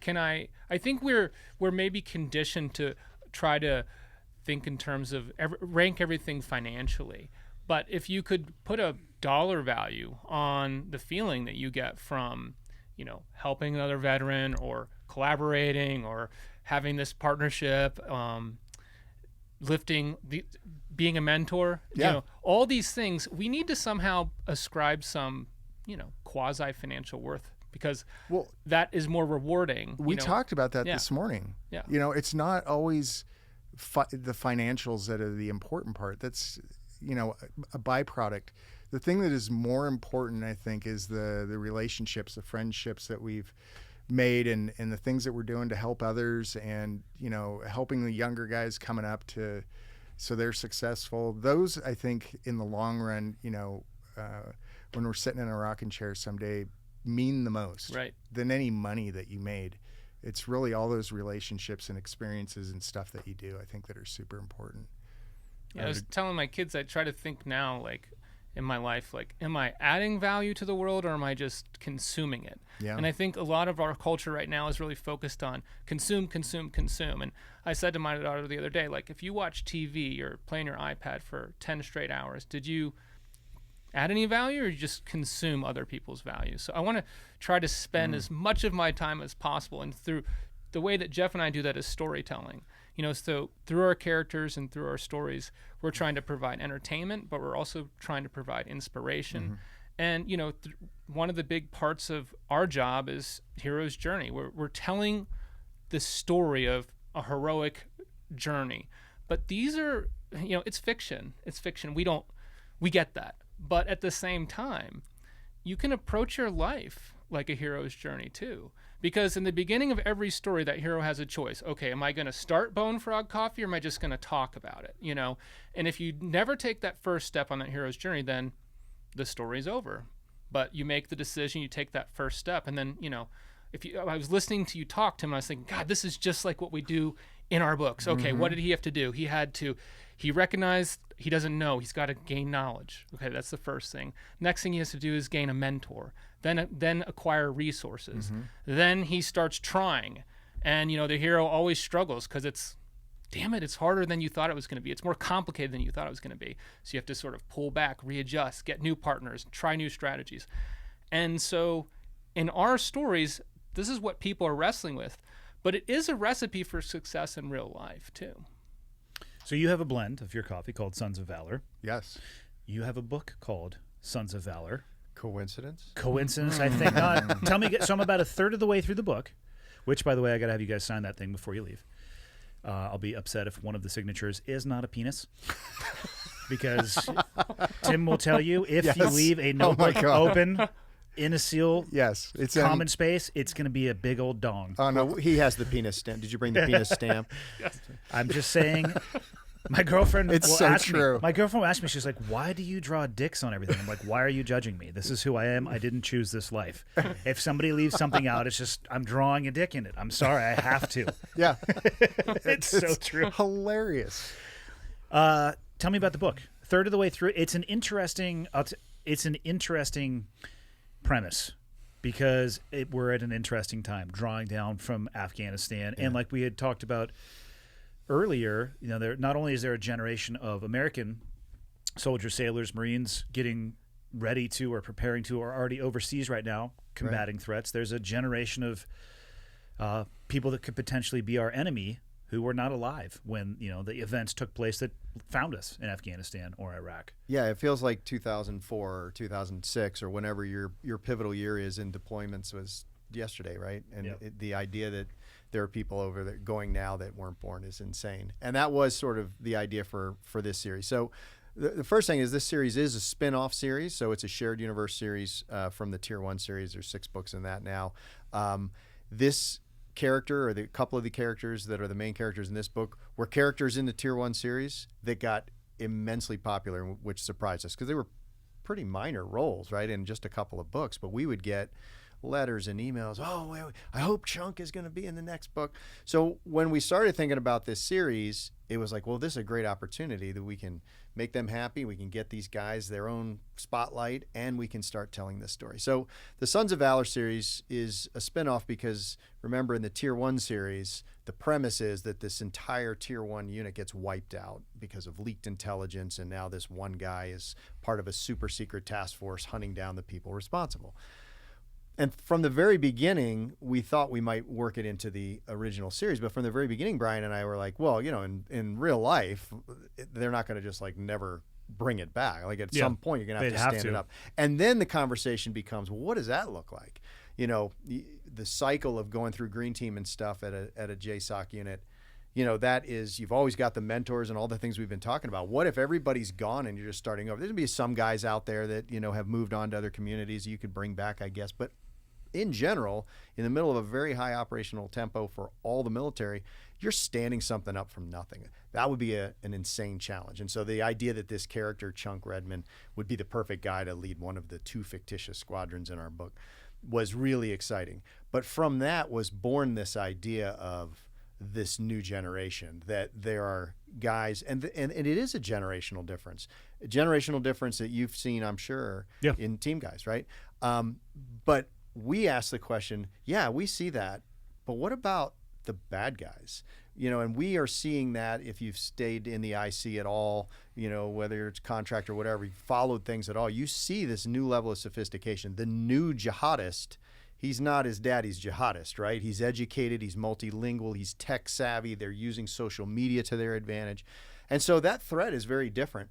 can I think we're maybe conditioned to try to think in terms of rank everything financially. But if you could put a dollar value on the feeling that you get from, helping another veteran or collaborating or having this partnership, being a mentor, all these things, we need to somehow ascribe some, quasi financial worth, because that is more rewarding. We talked about that this morning. Yeah. It's not always the financials that are the important part. That's, a byproduct. The thing that is more important, I think, is the relationships, the friendships that we've made, and the things that we're doing to help others, and helping the younger guys coming up so they're successful. Those, I think, in the long run, when we're sitting in a rocking chair someday, mean the most, right, than any money that you made. It's really all those relationships and experiences and stuff that you do, I think, that are super important. I was telling my kids, I try to think now, like, in my life, like, am I adding value to the world, or am I just consuming it? Yeah. And I think a lot of our culture right now is really focused on consume. And I said to my daughter the other day, like, if you watch TV or play on your iPad for 10 straight hours, did you add any value, or you just consume other people's value? So I want to try to spend as much of my time as possible, and through the way that Jeff and I do that is storytelling. So through our characters and through our stories, we're trying to provide entertainment, but we're also trying to provide inspiration. And, one of the big parts of our job is hero's journey. We're telling the story of a heroic journey. But these are, it's fiction. It's fiction. We get that. But at the same time, you can approach your life like a hero's journey too. Because in the beginning of every story, that hero has a choice. Okay, am I going to start Bone Frog Coffee, or am I just going to talk about it? And if you never take that first step on that hero's journey, then the story's over. But you make the decision, you take that first step, and then, I was listening to you talk, Tim, and I was thinking, God, this is just like what we do in our books. Okay, what did he have to do? He recognized he doesn't know. He's got to gain knowledge. Okay, that's the first thing. Next thing he has to do is gain a mentor, then acquire resources. Then he starts trying. And, the hero always struggles because it's harder than you thought it was going to be. It's more complicated than you thought it was going to be. So you have to sort of pull back, readjust, get new partners, try new strategies. And so in our stories, this is what people are wrestling with. But it is a recipe for success in real life, too. So you have a blend of your coffee called Sons of Valor. Yes. You have a book called Sons of Valor. Coincidence? Coincidence, I think not. Tell me, so I'm about a third of the way through the book, which, by the way, I got to have you guys sign that thing before you leave. I'll be upset if one of the signatures is not a penis. Because Tim will tell you, if you leave a notebook open in a seal it's common space, it's going to be a big old dong. Oh, no, he has the penis stamp. Did you bring the penis stamp? Yes. I'm just saying... My girlfriend It's will so ask true. me. My girlfriend will ask me. She's like, "Why do you draw dicks on everything?" I'm like, "Why are you judging me? This is who I am. I didn't choose this life. If somebody leaves something out, it's just I'm drawing a dick in it. I'm sorry, I have to." Yeah. It's so true. Hilarious. Tell me about the book. Third of the way through, it's an interesting. It's an interesting premise because we're at an interesting time, drawing down from Afghanistan, and like we had talked about earlier, there not only is there a generation of American soldiers, sailors, Marines getting ready to or preparing to or already overseas right now combating threats. There's a generation of people that could potentially be our enemy who were not alive when the events took place that found us in Afghanistan or Iraq. Yeah, it feels like 2004 or 2006 or whenever your pivotal year is in deployments was yesterday, right? And the idea that there are people over there going now that weren't born is insane. And that was sort of the idea for this series. So the first thing is this series is a spin-off series. So it's a shared universe series from the Tier 1 series. There's 6 books in that now. This character, or the couple of the characters that are the main characters in this book, were characters in the Tier 1 series that got immensely popular, which surprised us because they were pretty minor roles, right, in just a couple of books. But we would get letters and emails. Oh, I hope Chunk is going to be in the next book. So when we started thinking about this series, it was like, well, this is a great opportunity that we can make them happy. We can get these guys their own spotlight, and we can start telling this story. So the Sons of Valor series is a spinoff because, remember, in the Tier 1 series, the premise is that this entire Tier 1 unit gets wiped out because of leaked intelligence, and now this one guy is part of a super secret task force hunting down the people responsible. And from the very beginning, we thought we might work it into the original series. But from the very beginning, Brian and I were like, well, in real life, they're not going to just never bring it back. Like at some point, you're going to have to stand it up. And then the conversation becomes, well, what does that look like? The cycle of going through Green Team and stuff at a JSOC unit, that is, you've always got the mentors and all the things we've been talking about. What if everybody's gone and you're just starting over? There's going to be some guys out there that, have moved on to other communities you could bring back, I guess. But in general, in the middle of a very high operational tempo for all the military, you're standing something up from nothing. That would be an insane challenge. And so the idea that this character, Chunk Redman, would be the perfect guy to lead one of the 2 fictitious squadrons in our book was really exciting. But from that was born this idea of this new generation, that there are guys, and it is a generational difference that you've seen, I'm sure, in Team Guys, right? But we ask the question, we see that, but what about the bad guys? And we are seeing that if you've stayed in the IC at all, whether it's contract or whatever, you've followed things at all, you see this new level of sophistication. The new jihadist, he's not his daddy's jihadist, right? He's educated, he's multilingual, he's tech savvy, they're using social media to their advantage. And so that threat is very different.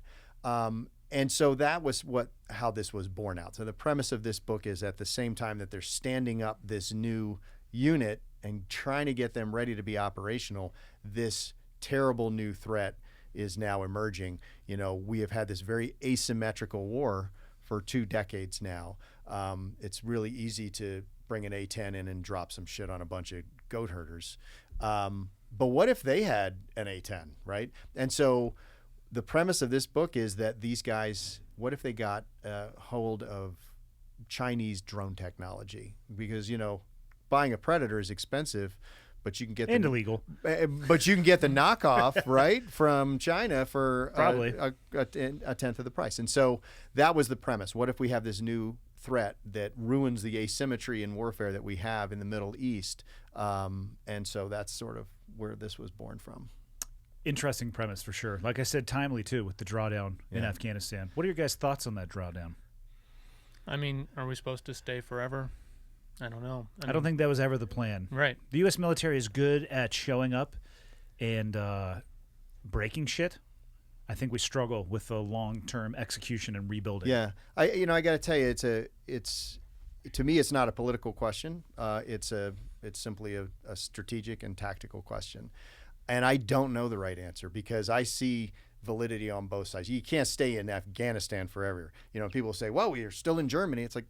And so that was how this was born out. So the premise of this book is at the same time that they're standing up this new unit and trying to get them ready to be operational, this terrible new threat is now emerging. We have had this very asymmetrical war for 2 decades now. It's really easy to bring an A-10 in and drop some shit on a bunch of goat herders. But what if they had an A-10, right? And so the premise of this book is that these guys, what if they got hold of Chinese drone technology? Because, buying a Predator is expensive, but you can get illegal. But you can get the knockoff right from China for probably a tenth of the price. And so that was the premise. What if we have this new threat that ruins the asymmetry in warfare that we have in the Middle East? And so that's sort of where this was born from. Interesting premise for sure. Like I said, timely too with the drawdown in Afghanistan. What are your guys' thoughts on that drawdown? I mean, are we supposed to stay forever? I don't know. I don't think that was ever the plan. Right. The U.S. military is good at showing up and breaking shit. I think we struggle with the long-term execution and rebuilding. Yeah, I got to tell you, it's to me, it's not a political question. It's simply a strategic and tactical question, and I don't know the right answer because I see validity on both sides. You can't stay in Afghanistan forever. People say, well, we are still in Germany. It's like,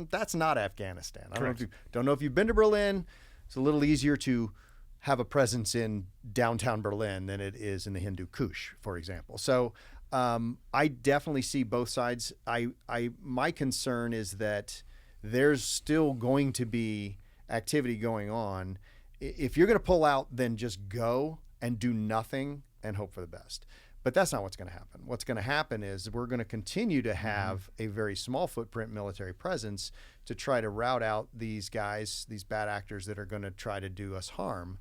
that's not Afghanistan. I don't know if you've been to Berlin. It's a little easier to have a presence in downtown Berlin than it is in the Hindu Kush, for example. So I definitely see both sides. My concern is that there's still going to be activity going on. If you're going to pull out, then just go and do nothing and hope for the best. But that's not what's going to happen. What's going to happen is we're going to continue to have a very small footprint military presence to try to rout out these guys, these bad actors that are going to try to do us harm.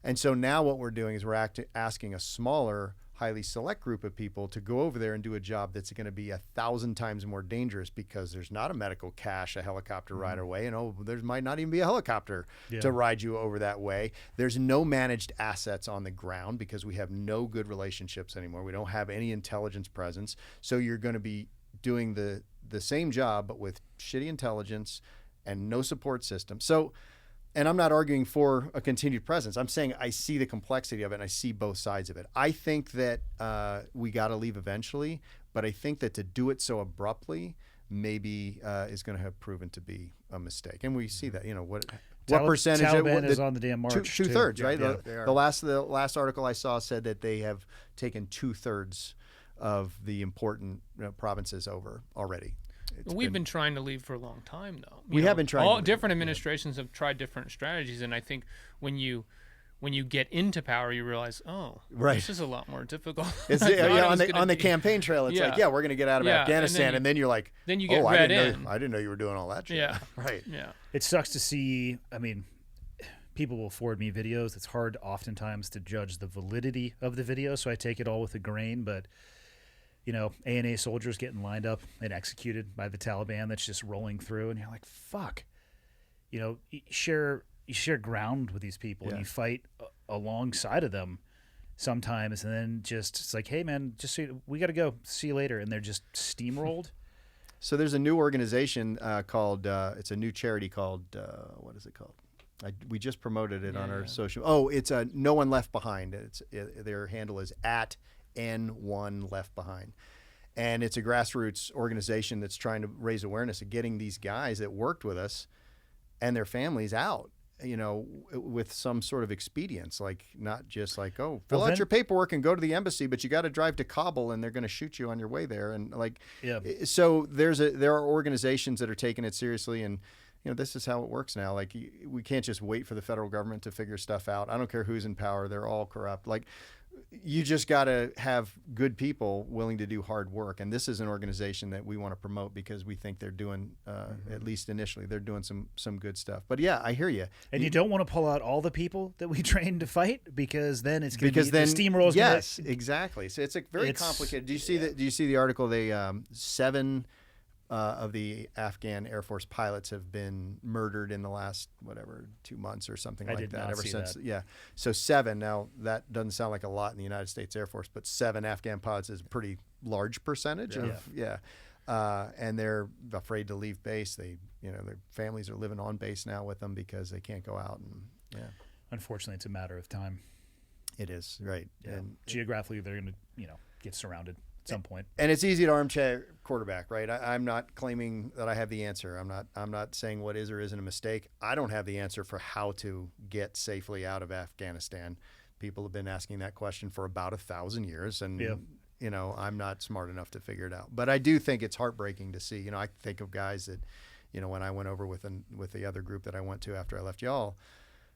And so now what we're doing is we're asking a smaller, highly select group of people to go over there and do a job that's going to be 1,000 times more dangerous because there's not a medical cache, a helicopter ride away, and there might not even be a helicopter to ride you over that way. There's no managed assets on the ground because we have no good relationships anymore. We don't have any intelligence presence. So you're going to be doing the same job but with shitty intelligence and no support system. So, and I'm not arguing for a continued presence. I'm saying I see the complexity of it and I see both sides of it. I think that we got to leave eventually, but I think that to do it so abruptly maybe is going to have proven to be a mistake. And we see that, what percentage Taliban is on the damn march. Two-thirds, right? Yeah, the last article I saw said that they have taken 2/3 of the important provinces over already. We've been trying to leave for a long time, though. We have been trying. All different administrations have tried different strategies, and I think when you get into power, you realize, this is a lot more difficult. It's, on the campaign trail, it's like, we're going to get out of Afghanistan, and then you're like, then you get read in. I didn't know you were doing all that shit. Yeah, right. Yeah, it sucks to see. I mean, people will forward me videos. It's hard oftentimes to judge the validity of the video, so I take it all with a grain, but. ANA soldiers getting lined up and executed by the Taliban that's just rolling through, and you're like, fuck. You share ground with these people, and you fight alongside of them sometimes, and then it's like, hey, man, we got to go. See you later. And they're just steamrolled. So there's a new organization called, it's a new charity called, what is it called? We just promoted it on our social. Oh, it's No One Left Behind. Their handle is @N1 Left Behind. And it's a grassroots organization that's trying to raise awareness of getting these guys that worked with us and their families out, with some sort of expedience, like not just like, fill out your paperwork and go to the embassy, but you got to drive to Kabul and they're going to shoot you on your way there. And so there are organizations that are taking it seriously, and this is how it works now. Like, we can't just wait for the federal government to figure stuff out. I don't care who's in power. They're all corrupt. Like, you just got to have good people willing to do hard work. And this is an organization that we want to promote because we think they're doing, at least initially, they're doing some good stuff. But yeah, I hear you. And you don't want to pull out all the people that we trained to fight because then it's going to be the steamroll's. Yes, exactly. So it's very complicated. Do you see the article? They 7 of the Afghan Air Force pilots have been murdered in the last 2 months or something like that. Ever since, so 7. Now that doesn't sound like a lot in the United States Air Force, but 7 Afghan pilots is a pretty large percentage and they're afraid to leave base. They, their families are living on base now with them because they can't go out. And unfortunately, it's a matter of time. It is, right. Yeah. And geographically, they're going to, get surrounded at some point. And it's easy to armchair quarterback, right? I'm not claiming that I have the answer. I'm not saying what is or isn't a mistake. I don't have the answer for how to get safely out of Afghanistan. People have been asking that question for about 1,000 years, and I'm not smart enough to figure it out. But I do think it's heartbreaking to see. I think of guys that, when I went over with the other group that I went to after I left y'all,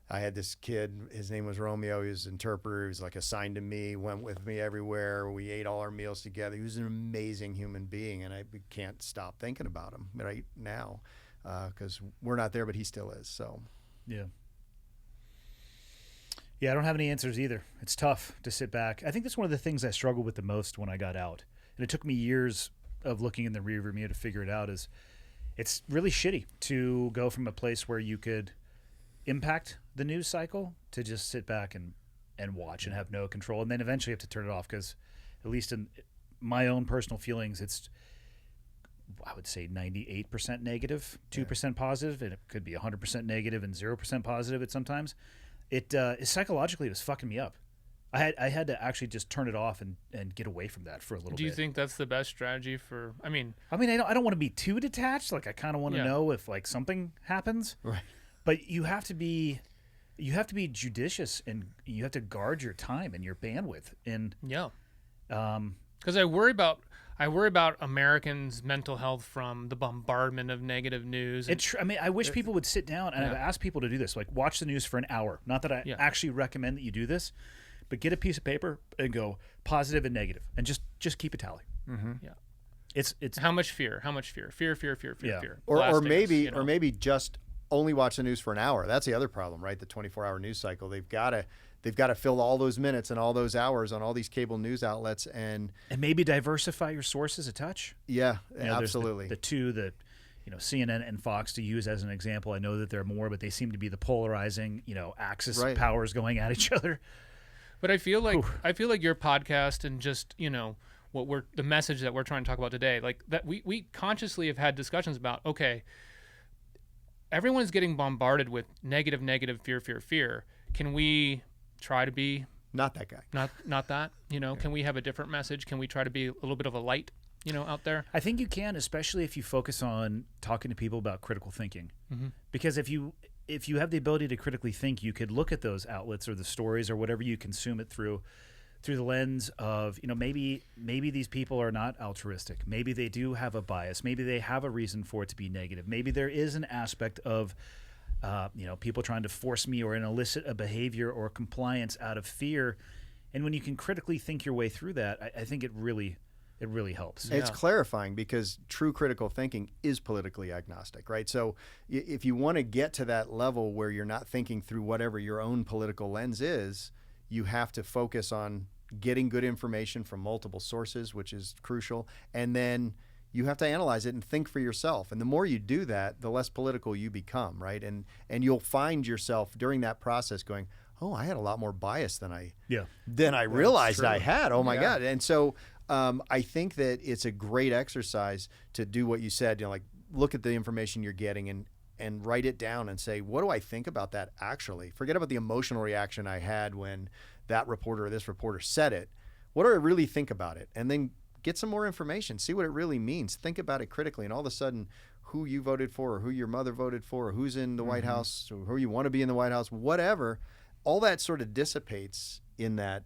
I had this kid, his name was Romeo. He was an interpreter. He was like assigned to me, went with me everywhere. We ate all our meals together. He was an amazing human being, and I can't stop thinking about him right now because we're not there, but he still is. So, yeah. Yeah, I don't have any answers either. It's tough to sit back. I think that's one of the things I struggled with the most when I got out. And it took me years of looking in the rearview mirror to figure it out. Is it's really shitty to go from a place where you could impact the news cycle to just sit back and watch and have no control, and then eventually have to turn it off because, at least in my own personal feelings, it's, I would say, 98% negative, 2% positive, and it could be 100% negative and 0% positive at sometimes. It psychologically, it was fucking me up. I had to actually just turn it off and get away from that for a little bit. Do you think that's the best strategy for? I don't want to be too detached. Like, I kind of want to know if like something happens. Right. But you have to be judicious, and you have to guard your time and your bandwidth. And because I worry about Americans' mental health from the bombardment of negative news. I wish people would sit down, and I've asked people to do this, like watch the news for an hour. Not that I actually recommend that you do this, but get a piece of paper and go positive and negative, and just keep a tally. Mm-hmm. Yeah. It's how much fear, fear. Or maybe just only watch the news for an hour. That's the other problem, right? The 24-hour news cycle. They've got to fill all those minutes and all those hours on all these cable news outlets, and maybe diversify your sources a touch. Yeah, absolutely. The two that, CNN and Fox, to use as an example. I know that there are more, but they seem to be the polarizing, axis powers going at each other. But I feel like your podcast and just, the message that we're trying to talk about today, like that we consciously have had discussions about, okay, everyone's getting bombarded with negative, fear. Can we try to be not that guy? Not that. Can we have a different message? Can we try to be a little bit of a light, out there? I think you can, especially if you focus on talking to people about critical thinking. Mm-hmm. Because if you have the ability to critically think, you could look at those outlets or the stories or whatever you consume it through the lens of, maybe these people are not altruistic. Maybe they do have a bias. Maybe they have a reason for it to be negative. Maybe there is an aspect of, people trying to force me or elicit a behavior or compliance out of fear. And when you can critically think your way through that, I think it really helps. It's clarifying, because true critical thinking is politically agnostic, right? So if you want to get to that level where you're not thinking through whatever your own political lens is, you have to focus on getting good information from multiple sources, which is crucial. And then you have to analyze it and think for yourself. And the more you do that, the less political you become, right? And you'll find yourself during that process going, oh, I had a lot more bias than I realized I had. Oh my God. And so I think that it's a great exercise to do what you said, like look at the information you're getting and write it down and say, what do I think about that actually? Forget about the emotional reaction I had when that reporter or this reporter said it. What do I really think about it? And then get some more information, see what it really means. Think about it critically, and all of a sudden, who you voted for, or who your mother voted for, or who's in the White House, or who you want to be in the White House, whatever, all that sort of dissipates in that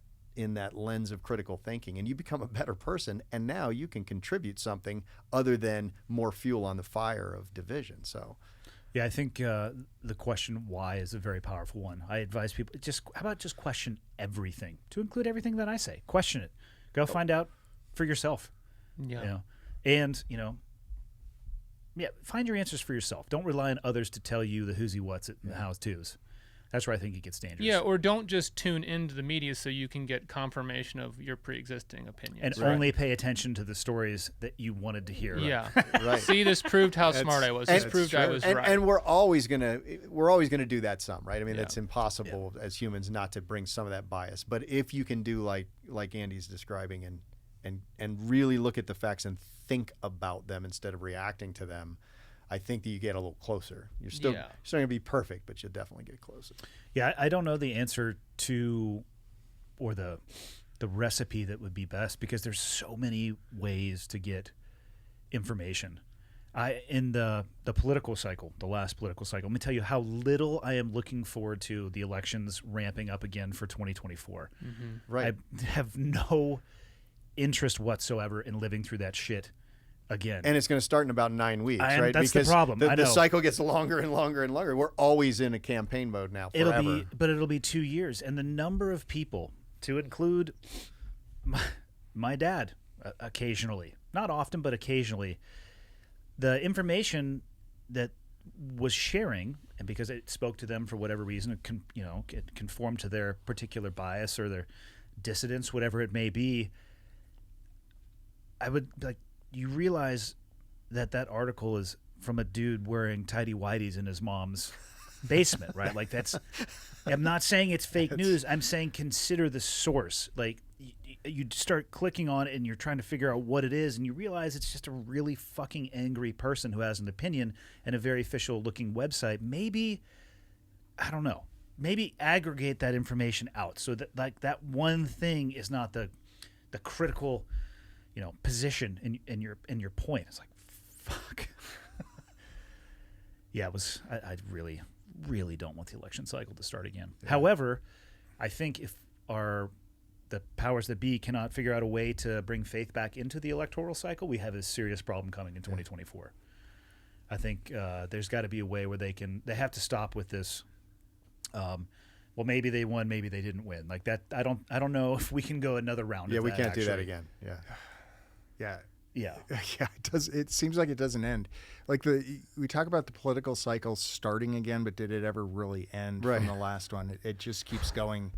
lens of critical thinking, and you become a better person, and now you can contribute something other than more fuel on the fire of division. So yeah, I think the question why is a very powerful one. I advise people, how about just question everything, to include everything that I say. Question it. Go find out for yourself. Yeah. And, find your answers for yourself. Don't rely on others to tell you the who's, what's, and the how's, to's. That's where I think it gets dangerous. Yeah, or don't just tune into the media so you can get confirmation of your pre-existing opinions. And only pay attention to the stories that you wanted to hear. Yeah, right. See, this proved how smart I was. This proved I was right. And we're always gonna do that some, right? I mean, it's impossible as humans not to bring some of that bias. But if you can do like Andy's describing and and really look at the facts and think about them instead of reacting to them, I think that you get a little closer. You're still going to be perfect, but you'll definitely get closer. Yeah, I don't know the answer to, or the recipe that would be best, because there's so many ways to get information. In the political cycle, the last political cycle, let me tell you how little I am looking forward to the elections ramping up again for 2024. Right. I have no interest whatsoever in living through that shit again. And it's going to start in about 9 weeks, right? That's because the problem. The cycle gets longer and longer and longer. We're always in a campaign mode now, forever. It'll be 2 years. And the number of people, to include my dad occasionally, not often, but occasionally, the information that was sharing, and because it spoke to them for whatever reason, it conformed to their particular bias or their dissidence, whatever it may be, I would like, you realize that article is from a dude wearing tidy whities in his mom's basement, right? Like I'm not saying it's fake news. I'm saying consider the source. Like you start clicking on it and you're trying to figure out what it is, and you realize it's just a really fucking angry person who has an opinion and a very official looking website. Maybe, I don't know, maybe aggregate that information out so that like that one thing is not the critical, position in your point. It's like, fuck. Yeah, I really, really don't want the election cycle to start again. Yeah. However, I think if the powers that be cannot figure out a way to bring faith back into the electoral cycle, we have a serious problem coming in 2024. I think there's got to be a way where they have to stop with this. Well, maybe they won, maybe they didn't win. Like that, I don't know if we can go another round. Yeah, of we that, can't actually. do that again. Yeah. Yeah. Yeah. Yeah, it does. It seems like it doesn't end. Like we talk about the political cycle starting again, but did it ever really end from the last one? It just keeps going.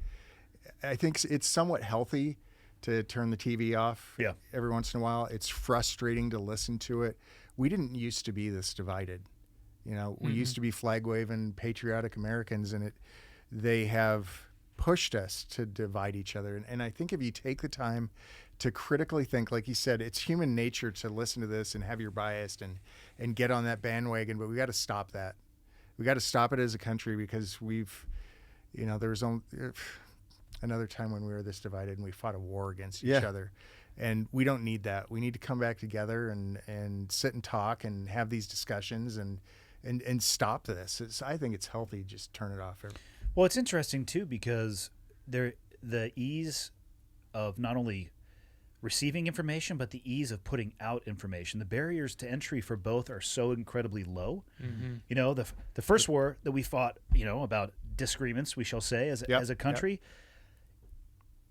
I think it's somewhat healthy to turn the TV off every once in a while. It's frustrating to listen to it. We didn't used to be this divided. We used to be flag waving patriotic Americans, and they have pushed us to divide each other. And I think if you take the time to critically think, like you said, it's human nature to listen to this and have your bias and get on that bandwagon, but we got to stop that. We got to stop it as a country, because there was another time when we were this divided and we fought a war against each other. And we don't need that. We need to come back together and sit and talk and have these discussions and stop this. I think it's healthy. Just turn it off. Well, it's interesting too, because the ease of not only receiving information, but the ease of putting out information. The barriers to entry for both are so incredibly low. The first war that we fought, about disagreements, we shall say, as a country.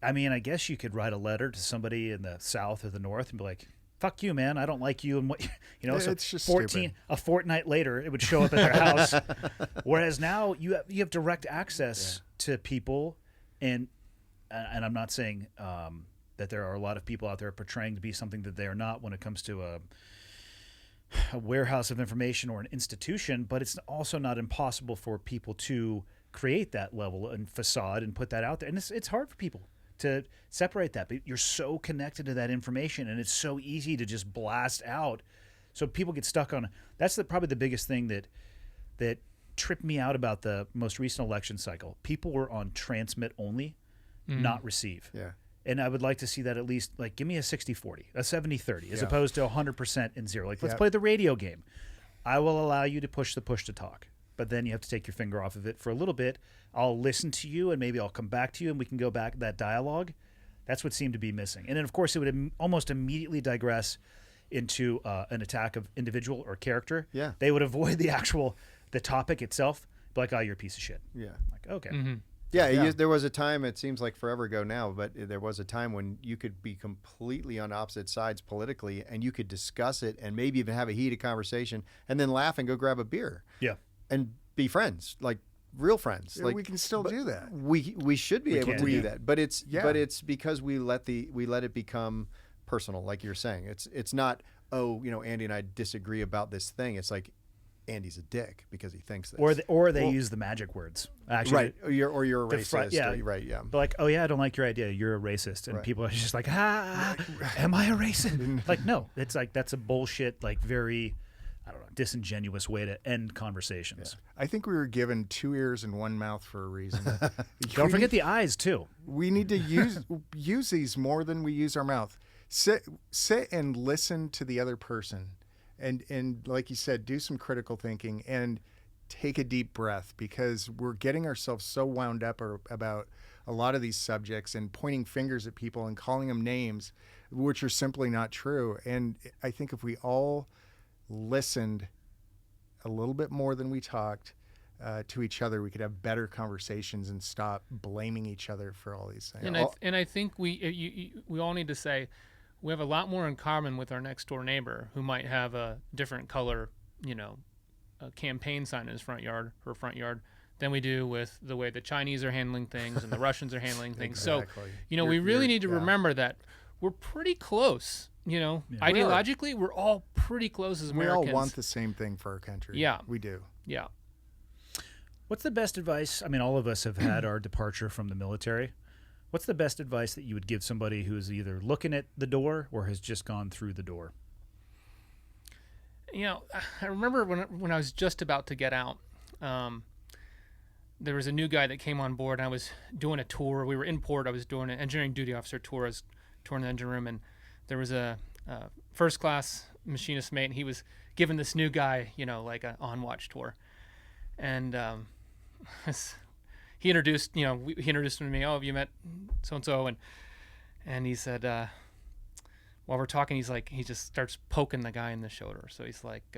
I mean, I guess you could write a letter to somebody in the South or the North and be like, "Fuck you, man! I don't like you." And what so it's just a fortnight later, it would show up at their house. Whereas now you have direct access to people, and I'm not saying that there are a lot of people out there portraying to be something that they are not when it comes to a warehouse of information or an institution, but it's also not impossible for people to create that level and facade and put that out there. And it's hard for people to separate that, but you're so connected to that information, and it's so easy to just blast out. So people get stuck on. That's probably the biggest thing that tripped me out about the most recent election cycle. People were on transmit only, not receive. Yeah. And I would like to see that at least, like, give me a 60-40, a 70-30, as opposed to 100% and zero. Like, let's play the radio game. I will allow you to push the push to talk, but then you have to take your finger off of it for a little bit. I'll listen to you, and maybe I'll come back to you, and we can go back that dialogue. That's what seemed to be missing. And then, of course, it would almost immediately digress into an attack of individual or character. Yeah. They would avoid the topic itself, be like, "Oh, you're a piece of shit." Yeah. Like, okay. Yeah, there was a time, it seems like forever ago now, but there was a time when you could be completely on opposite sides politically, and you could discuss it and maybe even have a heated conversation and then laugh and go grab a beer. Yeah. And be friends, like real friends. Yeah, like we can still do that. We should be able to do that. But it's because we let it become personal, like you're saying. It's not, Andy and I disagree about this thing. It's like, Andy's a dick because he thinks this. Or they use the magic words. Actually, right. Or you're a racist. Yeah. Right. Yeah. They're like, oh yeah, I don't like your idea. You're a racist, and people are just like, am I a racist? Like, no, it's like that's a bullshit, like very, I don't know, disingenuous way to end conversations. I think we were given 2 ears and 1 mouth for a reason. Don't forget the eyes too. We need to use these more than we use our mouth. Sit and listen to the other person. And like you said, do some critical thinking and take a deep breath, because we're getting ourselves so wound up about a lot of these subjects and pointing fingers at people and calling them names, which are simply not true. And I think if we all listened a little bit more than we talked to each other, we could have better conversations and stop blaming each other for all these things. And I think we all need to say, we have a lot more in common with our next door neighbor who might have a different color, a campaign sign in his front yard than we do with the way the Chinese are handling things and the Russians are handling things. Exactly. So, we really need to remember that we're pretty close. Ideologically, we're all pretty close as Americans. We all want the same thing for our country. Yeah. We do. Yeah. What's the best advice? I mean, all of us have had our departure from the military. What's the best advice that you would give somebody who's either looking at the door or has just gone through the door? I remember when I was just about to get out, there was a new guy that came on board, and I was doing a tour. We were in port. I was doing an engineering duty officer tour. I was touring the engine room, and there was a first-class machinist mate, and he was giving this new guy, like an on-watch tour. And he introduced him to me. Oh, have you met so-and-so? And he said, while we're talking, he just starts poking the guy in the shoulder. So he's like,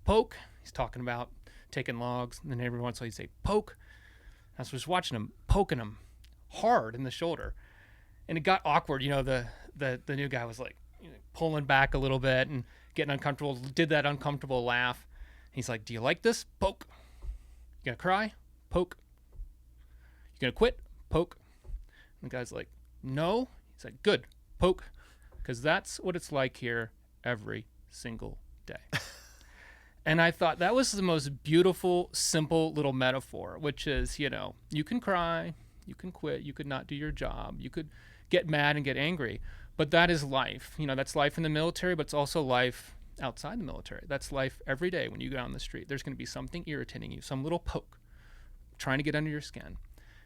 poke. He's talking about taking logs. And then every once in a while he'd say, poke. I was just watching him, poking him hard in the shoulder. And it got awkward. The new guy was like pulling back a little bit and getting uncomfortable, did that uncomfortable laugh. He's like, do you like this? Poke. You gonna cry? Poke. You gonna quit? Poke. And the guy's like, no. He's like, good. Poke. Because that's what it's like here every single day. And I thought that was the most beautiful, simple little metaphor, which is, you can cry, you can quit, you could not do your job, you could get mad and get angry, but that is life. That's life in the military, but it's also life outside the military. That's life every day when you go down the street. There's going to be something irritating you, some little poke trying to get under your skin.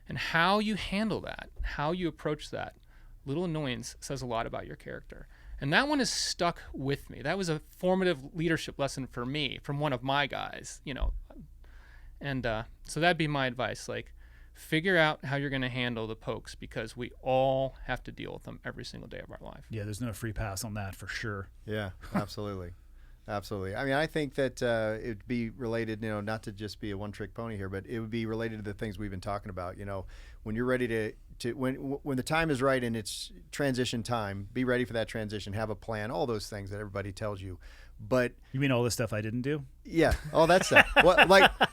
And how you handle that, how you approach that little annoyance says a lot about your character. And that one has stuck with me. That was a formative leadership lesson for me from one of my guys, And so that'd be my advice. Figure out how you're going to handle the pokes, because we all have to deal with them every single day of our life. Yeah, there's no free pass on that for sure. Yeah, absolutely. Absolutely. I mean, I think that it'd be related, not to just be a one-trick pony here, but it would be related to the things we've been talking about. When you're ready to when the time is right and it's transition time, be ready for that transition, have a plan, all those things that everybody tells you. But you mean all the stuff I didn't do? Yeah, all that stuff.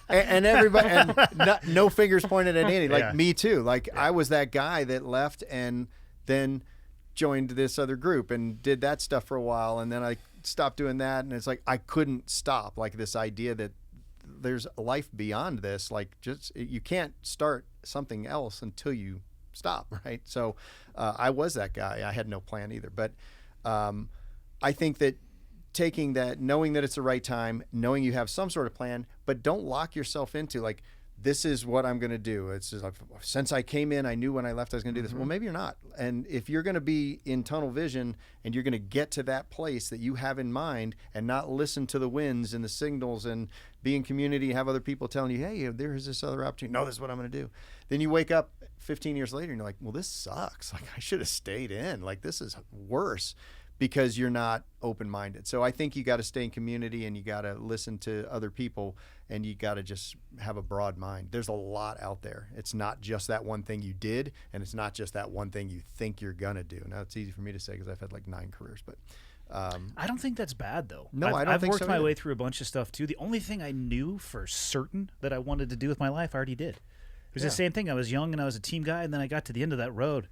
And everybody, and no fingers pointed at Andy. Me too. I was that guy that left and then joined this other group and did that stuff for a while, and then I stopped doing that, and it's I couldn't stop. This idea that there's life beyond this. You can't start something else until you stop, right? So I was that guy. I had no plan either, but I think that taking that, knowing that it's the right time, knowing you have some sort of plan, but don't lock yourself into this is what I'm going to do. It's just since I came in, I knew when I left I was going to do this. Well, maybe you're not. And if you're going to be in tunnel vision and you're going to get to that place that you have in mind and not listen to the winds and the signals and be in community, have other people telling you, hey, there's this other opportunity. No, this is what I'm going to do. Then you wake up 15 years later and you're like, well, this sucks. I should have stayed in. This is worse. Because you're not open-minded. So I think you got to stay in community and you got to listen to other people and you got to just have a broad mind. There's a lot out there. It's not just that one thing you did, and it's not just that one thing you think you're going to do. Now, it's easy for me to say because I've had 9 careers, but I don't think that's bad, though. No, I don't think so. I've worked my way through a bunch of stuff, too. The only thing I knew for certain that I wanted to do with my life, I already did. It was the same thing. I was young and I was a team guy, and then I got to the end of that road.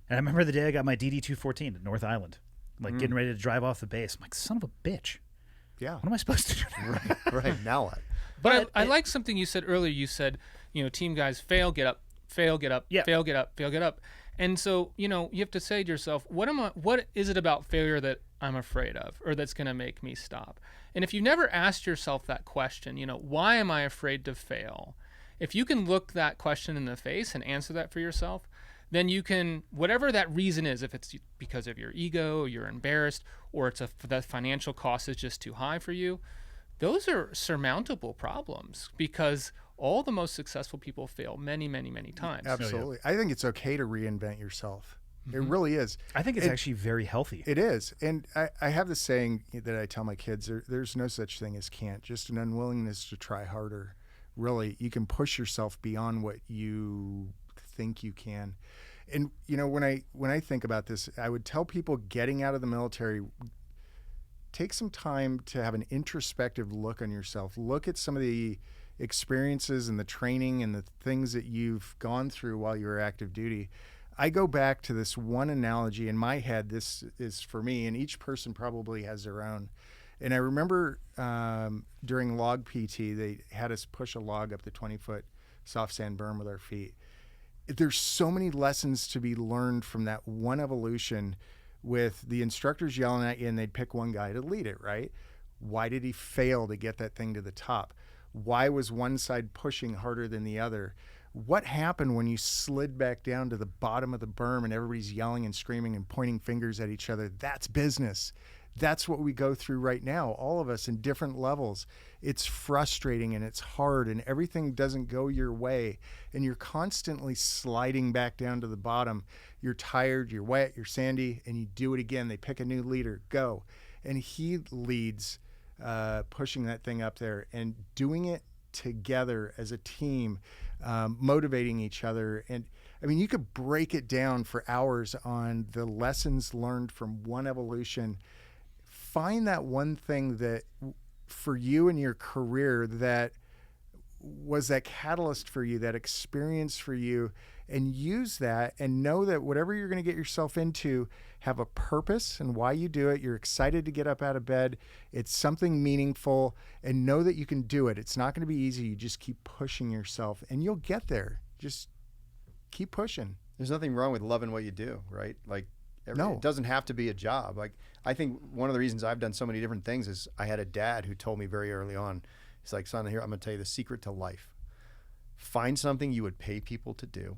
And I remember the day I got my DD-214 at North Island, getting ready to drive off the base. I'm like, son of a bitch. Yeah. What am I supposed to do? Right. Now what? But I like something you said earlier. You said, team guys fail, get up, fail, get up, Yeah. fail, get up, fail, get up. And so, you have to say to yourself, what is it about failure that I'm afraid of or that's going to make me stop? And if you never asked yourself that question, why am I afraid to fail? If you can look that question in the face and answer that for yourself, then you can, whatever that reason is, if it's because of your ego, or you're embarrassed, or it's the financial cost is just too high for you, those are surmountable problems because all the most successful people fail many, many, many times. Absolutely. I think it's okay to reinvent yourself. It really is. I think it's actually very healthy. It is. And I have this saying that I tell my kids, there's no such thing as can't, just an unwillingness to try harder. Really, you can push yourself beyond what you think you can. And when I think about this, I would tell people getting out of the military, take some time to have an introspective look on yourself. Look at some of the experiences and the training and the things that you've gone through while you were active duty. I go back to this one analogy in my head. This is for me, and each person probably has their own. And I remember during log PT, they had us push a log up the 20-foot soft sand berm with our feet. There's so many lessons to be learned from that one evolution, with the instructors yelling at you and they'd pick one guy to lead it, right? Why did he fail to get that thing to the top? Why was one side pushing harder than the other? What happened when you slid back down to the bottom of the berm and everybody's yelling and screaming and pointing fingers at each other? That's business. That's what we go through right now, all of us in different levels. It's frustrating and it's hard and everything doesn't go your way. And you're constantly sliding back down to the bottom. You're tired, you're wet, you're sandy, and you do it again. They pick a new leader, go. And he leads, pushing that thing up there and doing it together as a team, motivating each other. And I mean, you could break it down for hours on the lessons learned from one evolution. Find that one thing that for you in your career that was that catalyst for you, that experience for you, and use that and know that whatever you're going to get yourself into, have a purpose and why you do it. You're excited to get up out of bed. It's something meaningful, and know that you can do it. It's not going to be easy. You just keep pushing yourself and you'll get there. Just keep pushing. There's nothing wrong with loving what you do, right? Like, No. It doesn't have to be a job. Like, I think one of the reasons I've done so many different things is I had a dad who told me very early on, he's like, son, here, I'm going to tell you the secret to life. Find something you would pay people to do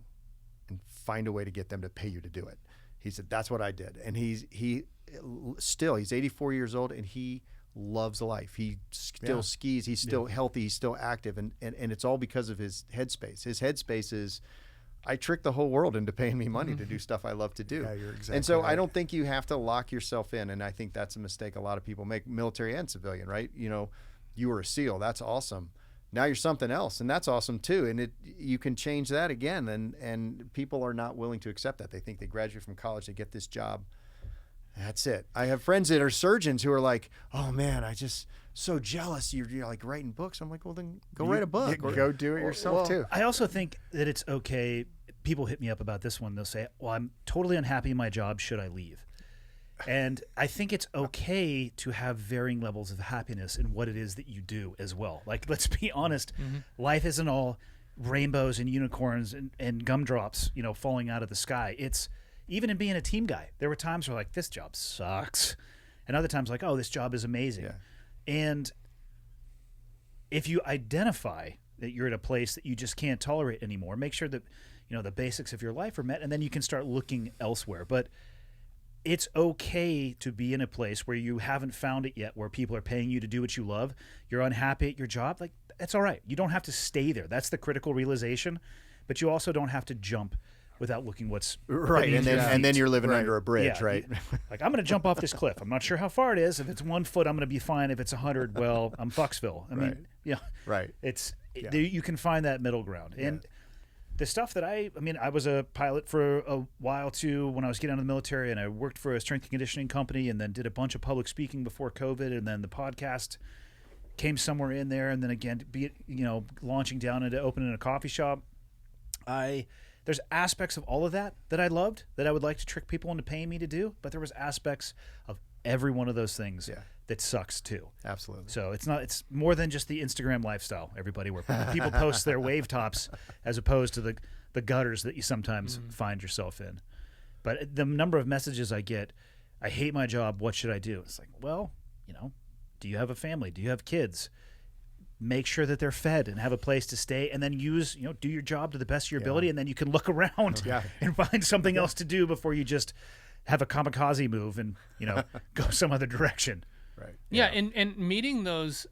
and find a way to get them to pay you to do it. He said, that's what I did. And he's 84 years old and he loves life. He still skis. He's still healthy. He's still active. And it's all because of his headspace. His headspace is, I trick the whole world into paying me money to do stuff I love to do. Yeah, you're exactly and so right. I don't think you have to lock yourself in. And I think that's a mistake a lot of people make, military and civilian, right? You were a SEAL. That's awesome. Now you're something else, and that's awesome too. And you can change that again. And people are not willing to accept that. They think they graduate from college, they get this job. That's it. I have friends that are surgeons who are like, oh man, I just so jealous. You're like writing books. I'm like, well then go write a book. Go do it yourself too. I also think that it's okay. People hit me up about this one. They'll say, well, I'm totally unhappy in my job. Should I leave? And I think it's okay to have varying levels of happiness in what it is that you do as well. Like, let's be honest, life isn't all rainbows and unicorns and gumdrops, falling out of the sky. It's even in being a team guy. There were times where like, this job sucks. And other times like, oh, this job is amazing. Yeah. And if you identify that you're at a place that you just can't tolerate anymore, make sure that, the basics of your life are met, and then you can start looking elsewhere. But it's okay to be in a place where you haven't found it yet, where people are paying you to do what you love. You're unhappy at your job. Like, that's all right. You don't have to stay there. That's the critical realization. But you also don't have to jump without looking what's right. And then you're living under a bridge, yeah, right? Like, I'm going to jump off this cliff. I'm not sure how far it is. If it's 1 foot, I'm going to be fine. If it's 100, well, I'm Bucksville. I mean, right. You can find that middle ground. And the stuff that I was a pilot for a while too when I was getting out of the military, and I worked for a strength and conditioning company, and then did a bunch of public speaking before COVID, and then the podcast came somewhere in there, and then again, launching down into opening a coffee shop. There's aspects of all of that I loved, that I would like to trick people into paying me to do, but there was aspects of every one of those things Yeah. that sucks too. Absolutely. So it's more than just the Instagram lifestyle, everybody, where people post their wave tops as opposed to the gutters that you sometimes find yourself in. But the number of messages I get, I hate my job, what should I do? It's like, well, do you have a family? Do you have kids? Make sure that they're fed and have a place to stay, and then do your job to the best of your ability, and then you can look around and find something else to do before you just have a kamikaze move and, go some other direction. Right. Yeah, and meeting those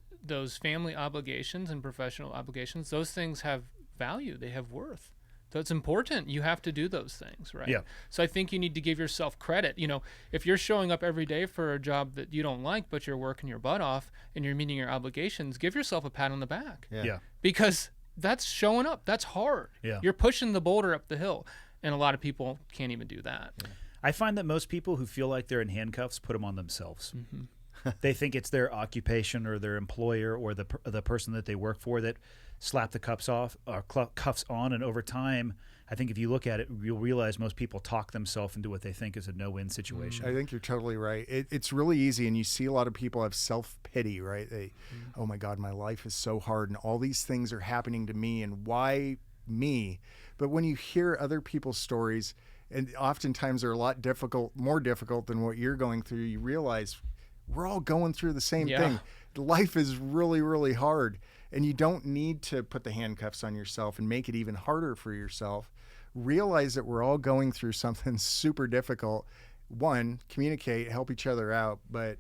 family obligations and professional obligations, those things have value. They have worth. So it's important. You have to do those things, right? Yeah. So I think you need to give yourself credit. If you're showing up every day for a job that you don't like, but you're working your butt off and you're meeting your obligations, give yourself a pat on the back. Yeah. Because that's showing up. That's hard. Yeah. You're pushing the boulder up the hill. And a lot of people can't even do that. Yeah. I find that most people who feel like they're in handcuffs put them on themselves. They think it's their occupation or their employer or the person that they work for that slap the cuffs on, and over time, I think if you look at it, you'll realize most people talk themselves into what they think is a no-win situation. I think you're totally right. It's really easy, and you see a lot of people have self-pity, right? Oh my God, my life is so hard, and all these things are happening to me, and why me? But when you hear other people's stories, and oftentimes they're a lot more difficult than what you're going through, you realize we're all going through the same thing. Life is really, really hard, and you don't need to put the handcuffs on yourself and make it even harder for yourself. Realize that we're all going through something super difficult. One, communicate, help each other out, but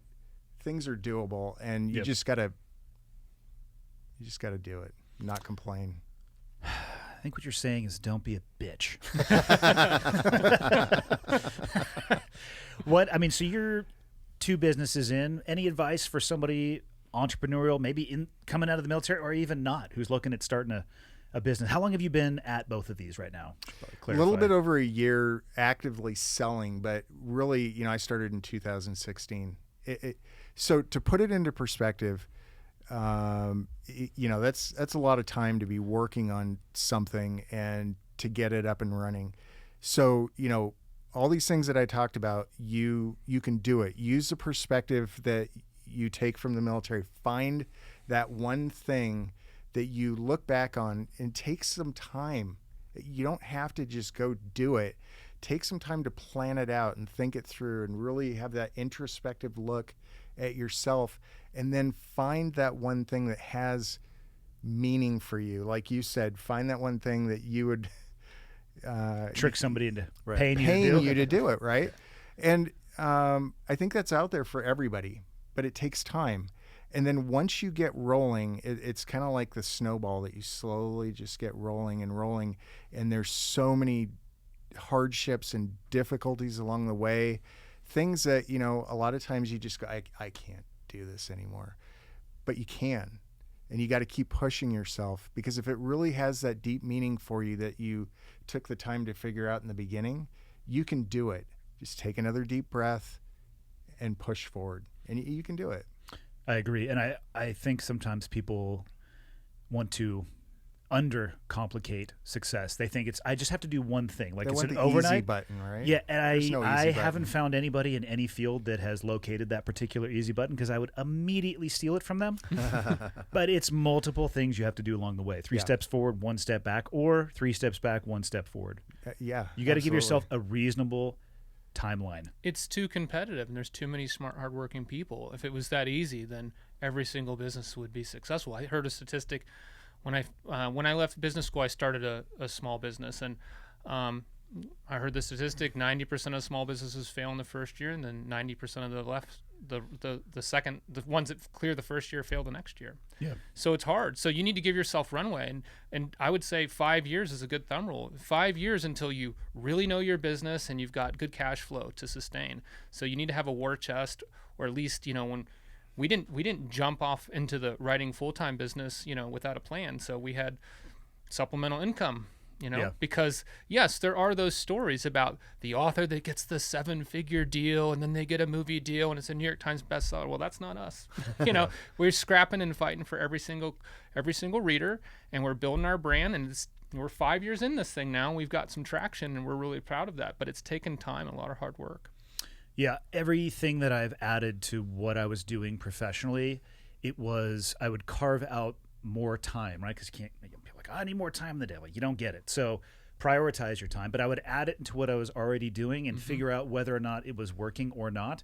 things are doable, and you just gotta do it, not complain. I think what you're saying is don't be a bitch. So you're 2 businesses in. Any advice for somebody entrepreneurial, maybe coming out of the military or even not, who's looking at starting a business? How long have you been at both of these right now? A little bit over a year actively selling, but really, I started in 2016. So to put it into perspective, that's a lot of time to be working on something and to get it up and running. So, all these things that I talked about, you can do it. Use the perspective that you take from the military. Find that one thing that you look back on and take some time. You don't have to just go do it. Take some time to plan it out and think it through and really have that introspective look at yourself, and then find that one thing that has meaning for you. Like you said, find that one thing that you would trick somebody into paying you to do it, right? And I think that's out there for everybody, but it takes time. And then once you get rolling, it's kind of like the snowball that you slowly just get rolling and rolling. And there's so many hardships and difficulties along the way, things that, a lot of times you just go, I can't do this anymore. But you can. And you got to keep pushing yourself, because if it really has that deep meaning for you that you took the time to figure out in the beginning, you can do it. Just take another deep breath and push forward, and you can do it. I agree. And I think sometimes people want to undercomplicate success. They think I just have to do one thing. Like it's an overnight easy button, right? Yeah, and no I easy haven't button. found anybody in any field that has located that particular easy button, because I would immediately steal it from them. But it's multiple things you have to do along the way. 3 steps forward, 1 step back, or 3 steps back, 1 step forward. Yeah. You got to give yourself a reasonable timeline. It's too competitive, and there's too many smart, hardworking people. If it was that easy, then every single business would be successful. I heard a statistic when I left business school. I started a small business, and I heard the statistic: 90% of small businesses fail in the first year, and then 90% of the ones that clear the first year fail the next year. Yeah. So it's hard. So you need to give yourself runway, and I would say 5 years is a good thumb rule. 5 years until you really know your business and you've got good cash flow to sustain. So you need to have a war chest, or at least when we didn't jump off into the writing full-time business without a plan. So we had supplemental income. Because yes, there are those stories about the author that gets the 7-figure deal and then they get a movie deal and it's a New York Times bestseller. Well, that's not us. We're scrapping and fighting for every single reader, and we're building our brand, and we're 5 years in this thing now. We've got some traction, and we're really proud of that, but it's taken time and a lot of hard work. Yeah, everything that I've added to what I was doing professionally, I would carve out more time, right? Because you can't be like, I need more time in the day. Like, you don't get it. So prioritize your time. But I would add it into what I was already doing and figure out whether or not it was working or not.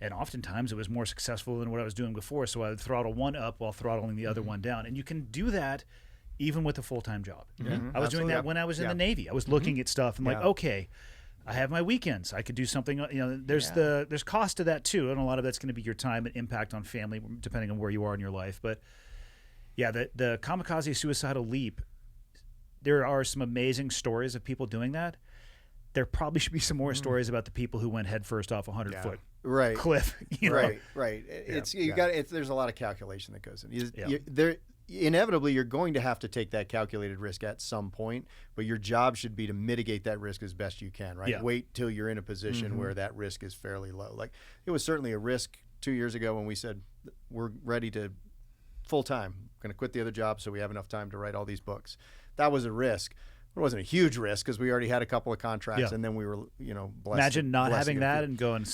And oftentimes it was more successful than what I was doing before. So I would throttle one up while throttling the other one down. And you can do that even with a full-time job. I was doing that when I was in the Navy. I was looking at stuff and like, okay, I have my weekends. I could do something. There's cost to that too, and a lot of that's going to be your time and impact on family, depending on where you are in your life. But yeah, the kamikaze suicidal leap. There are some amazing stories of people doing that. There probably should be some more stories about the people who went headfirst off a 100-foot cliff. Right. There's a lot of calculation that goes in. Inevitably, you're going to have to take that calculated risk at some point, but your job should be to mitigate that risk as best you can, right? Yeah. Wait till you're in a position where that risk is fairly low. Like, it was certainly a risk 2 years ago when we said, we're ready to full-time, going to quit the other job so we have enough time to write all these books. That was a risk. It wasn't a huge risk because we already had a couple of contracts and then we were, blessed. Imagine not having that and going,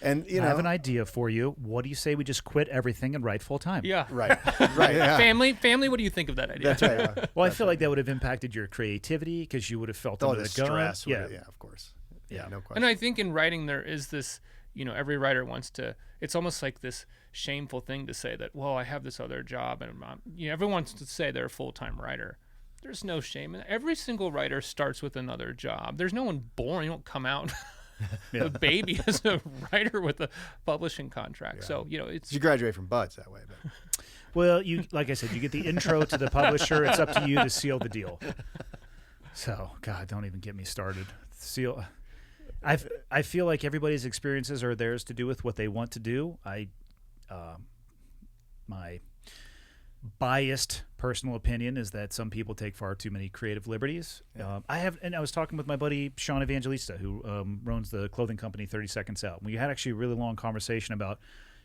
I have an idea for you. What do you say we just quit everything and write full time? Yeah. Right. Yeah. Family, what do you think of that idea? That's right. Well, I feel like that would have impacted your creativity because you would have felt under the stress. gun. Yeah, of course. Yeah, no question. And I think in writing there is this, every writer wants to, it's almost like this shameful thing to say that, well, I have this other job and everyone wants to say they're a full-time writer. There's no shame in it. Every single writer starts with another job. There's no one born. You don't come out a baby as a writer with a publishing contract. So, it's... You graduate from Buds that way. But. Well, like I said, you get the intro to the publisher. It's up to you to seal the deal. So, God, don't even get me started. I feel like everybody's experiences are theirs to do with what they want to do. My biased personal opinion is that some people take far too many creative liberties. I was talking with my buddy Sean Evangelista, who runs the clothing company 30 Seconds Out. We had actually a really long conversation about,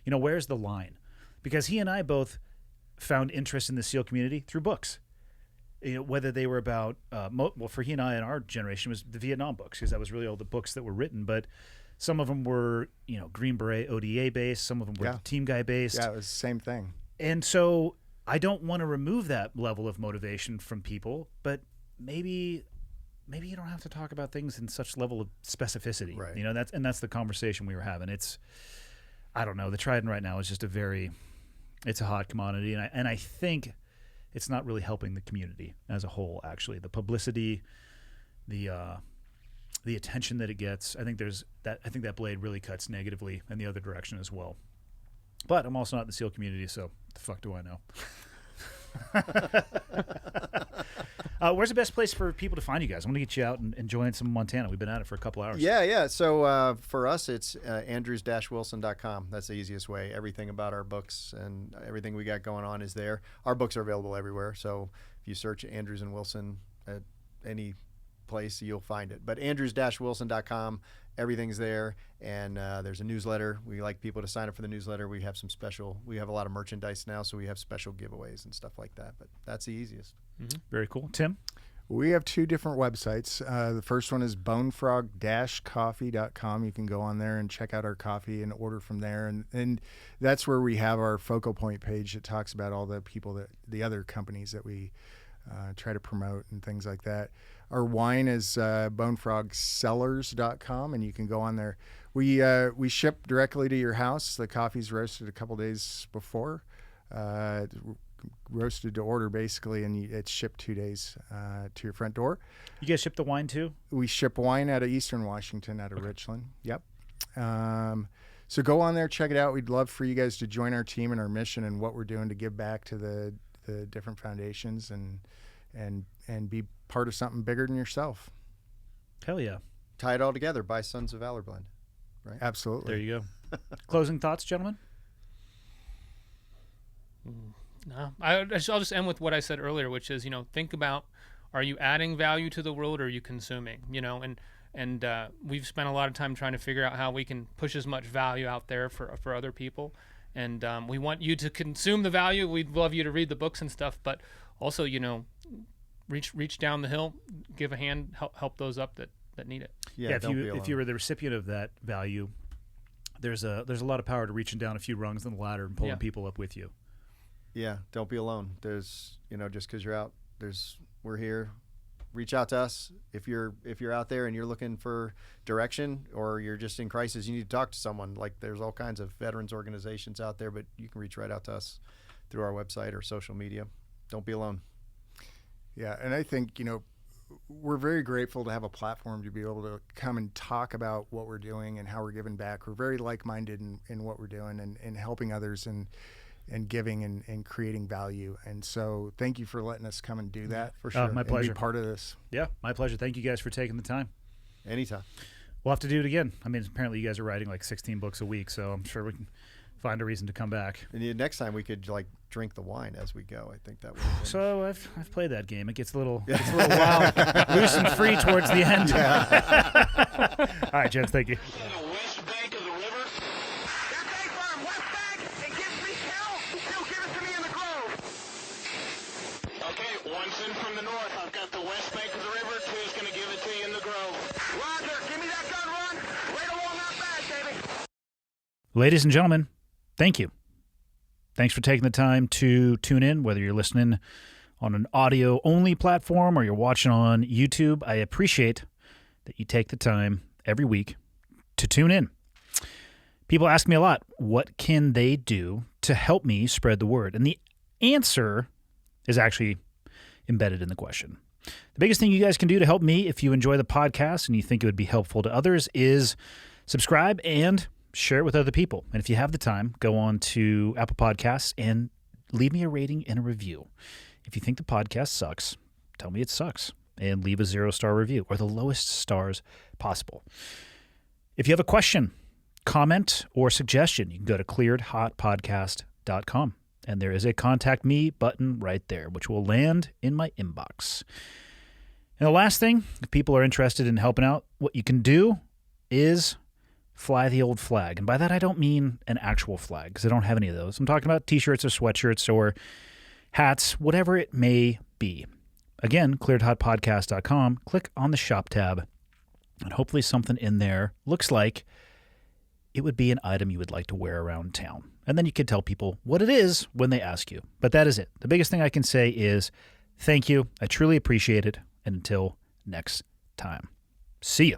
where's the line? Because he and I both found interest in the SEAL community through books. Whether they were about, for he and I in our generation was the Vietnam books, because that was really all the books that were written. But some of them were, Green Beret ODA based. Some of them were Team Guy based. Yeah, it was the same thing. And so I don't want to remove that level of motivation from people, but maybe you don't have to talk about things in such level of specificity. Right. That's the conversation we were having. I don't know. The Trident right now is just it's a hot commodity, and I think it's not really helping the community as a whole. Actually, the publicity, the attention that it gets, I think that blade really cuts negatively in the other direction as well. But I'm also not in the SEAL community, so the fuck do I know? Where's the best place for people to find you guys? I want to get you out and enjoying some Montana. We've been at it for a couple hours. Yeah. So for us, it's andrews-wilson.com. That's the easiest way. Everything about our books and everything we got going on is there. Our books are available everywhere. So if you search Andrews and Wilson at any place, you'll find it. But andrews-wilson.com, everything's there. And there's a newsletter. We like people to sign up for the newsletter. We have a lot of merchandise now, so we have special giveaways and stuff like that. But that's the easiest. Mm-hmm. Very cool. Tim? We have two different websites. The first one is bonefrog-coffee.com. You can go on there and check out our coffee and order from there. And that's where we have our focal point page that talks about all the people the other companies that we try to promote and things like that. Our wine is bonefrogsellers.com, and you can go on there. We ship directly to your house. The coffee's roasted a couple days before, roasted to order basically, and it's shipped 2 days to your front door. You guys ship the wine too? We ship wine out of Eastern Washington, out of Richland. Yep. So go on there, check it out. We'd love for you guys to join our team and our mission and what we're doing to give back to the different foundations and be part of something bigger than yourself. Hell yeah. Tie it all together. Buy Sons of Valor blend. Right? Absolutely. There you go. Closing thoughts, gentlemen? No, I'll just end with what I said earlier, which is, think about, are you adding value to the world or are you consuming? And we've spent a lot of time trying to figure out how we can push as much value out there for other people. And we want you to consume the value. We'd love you to read the books and stuff, but also, reach down the hill, give a hand, help those up that that need it. Yeah, if you were the recipient of that value, there's a lot of power to reaching down a few rungs on the ladder and pulling people up with you. Yeah, don't be alone. There's, just because you're out, we're here. Reach out to us if you're out there and you're looking for direction, or you're just in crisis. You need to talk to someone. Like, there's all kinds of veterans organizations out there, but you can reach right out to us through our website or social media. Don't be alone. Yeah, and I think we're very grateful to have a platform to be able to come and talk about what we're doing and how we're giving back. We're very like-minded in what we're doing and helping others and giving and creating value. And so thank you for letting us come and do that. For sure. My pleasure. And be part of this. Yeah, my pleasure. Thank you guys for taking the time. Anytime. We'll have to do it again. I mean, apparently you guys are writing like 16 books a week, so I'm sure we can find a reason to come back. And next time we could drink the wine as we go. I think that would. So I've played that game. It gets a little wild, loose and free towards the end. Yeah. All right, gents. Thank you. The west bank of the river. That's A-firm, west bank. It gives me Hill. Hill, give it to me in the grove. Okay, one's in from the north. I've got the west bank of the river. Two's going to give it to you in the grove. Roger, give me that gun run. Right along that bag, baby. Ladies and gentlemen, thank you. Thanks for taking the time to tune in, whether you're listening on an audio-only platform or you're watching on YouTube. I appreciate that you take the time every week to tune in. People ask me a lot, what can they do to help me spread the word? And the answer is actually embedded in the question. The biggest thing you guys can do to help me, if you enjoy the podcast and you think it would be helpful to others, is subscribe and share it with other people. And if you have the time, go on to Apple Podcasts and leave me a rating and a review. If you think the podcast sucks, tell me it sucks and leave a 0-star review, or the lowest stars possible. If you have a question, comment, or suggestion, you can go to clearedhotpodcast.com. And there is a contact me button right there, which will land in my inbox. And the last thing, if people are interested in helping out, what you can do is fly the old flag. And by that, I don't mean an actual flag, because I don't have any of those. I'm talking about t-shirts or sweatshirts or hats, whatever it may be. Again, clearedhotpodcast.com. Click on the shop tab, and hopefully something in there looks like it would be an item you would like to wear around town. And then you can tell people what it is when they ask you. But that is it. The biggest thing I can say is thank you. I truly appreciate it. And until next time, see you.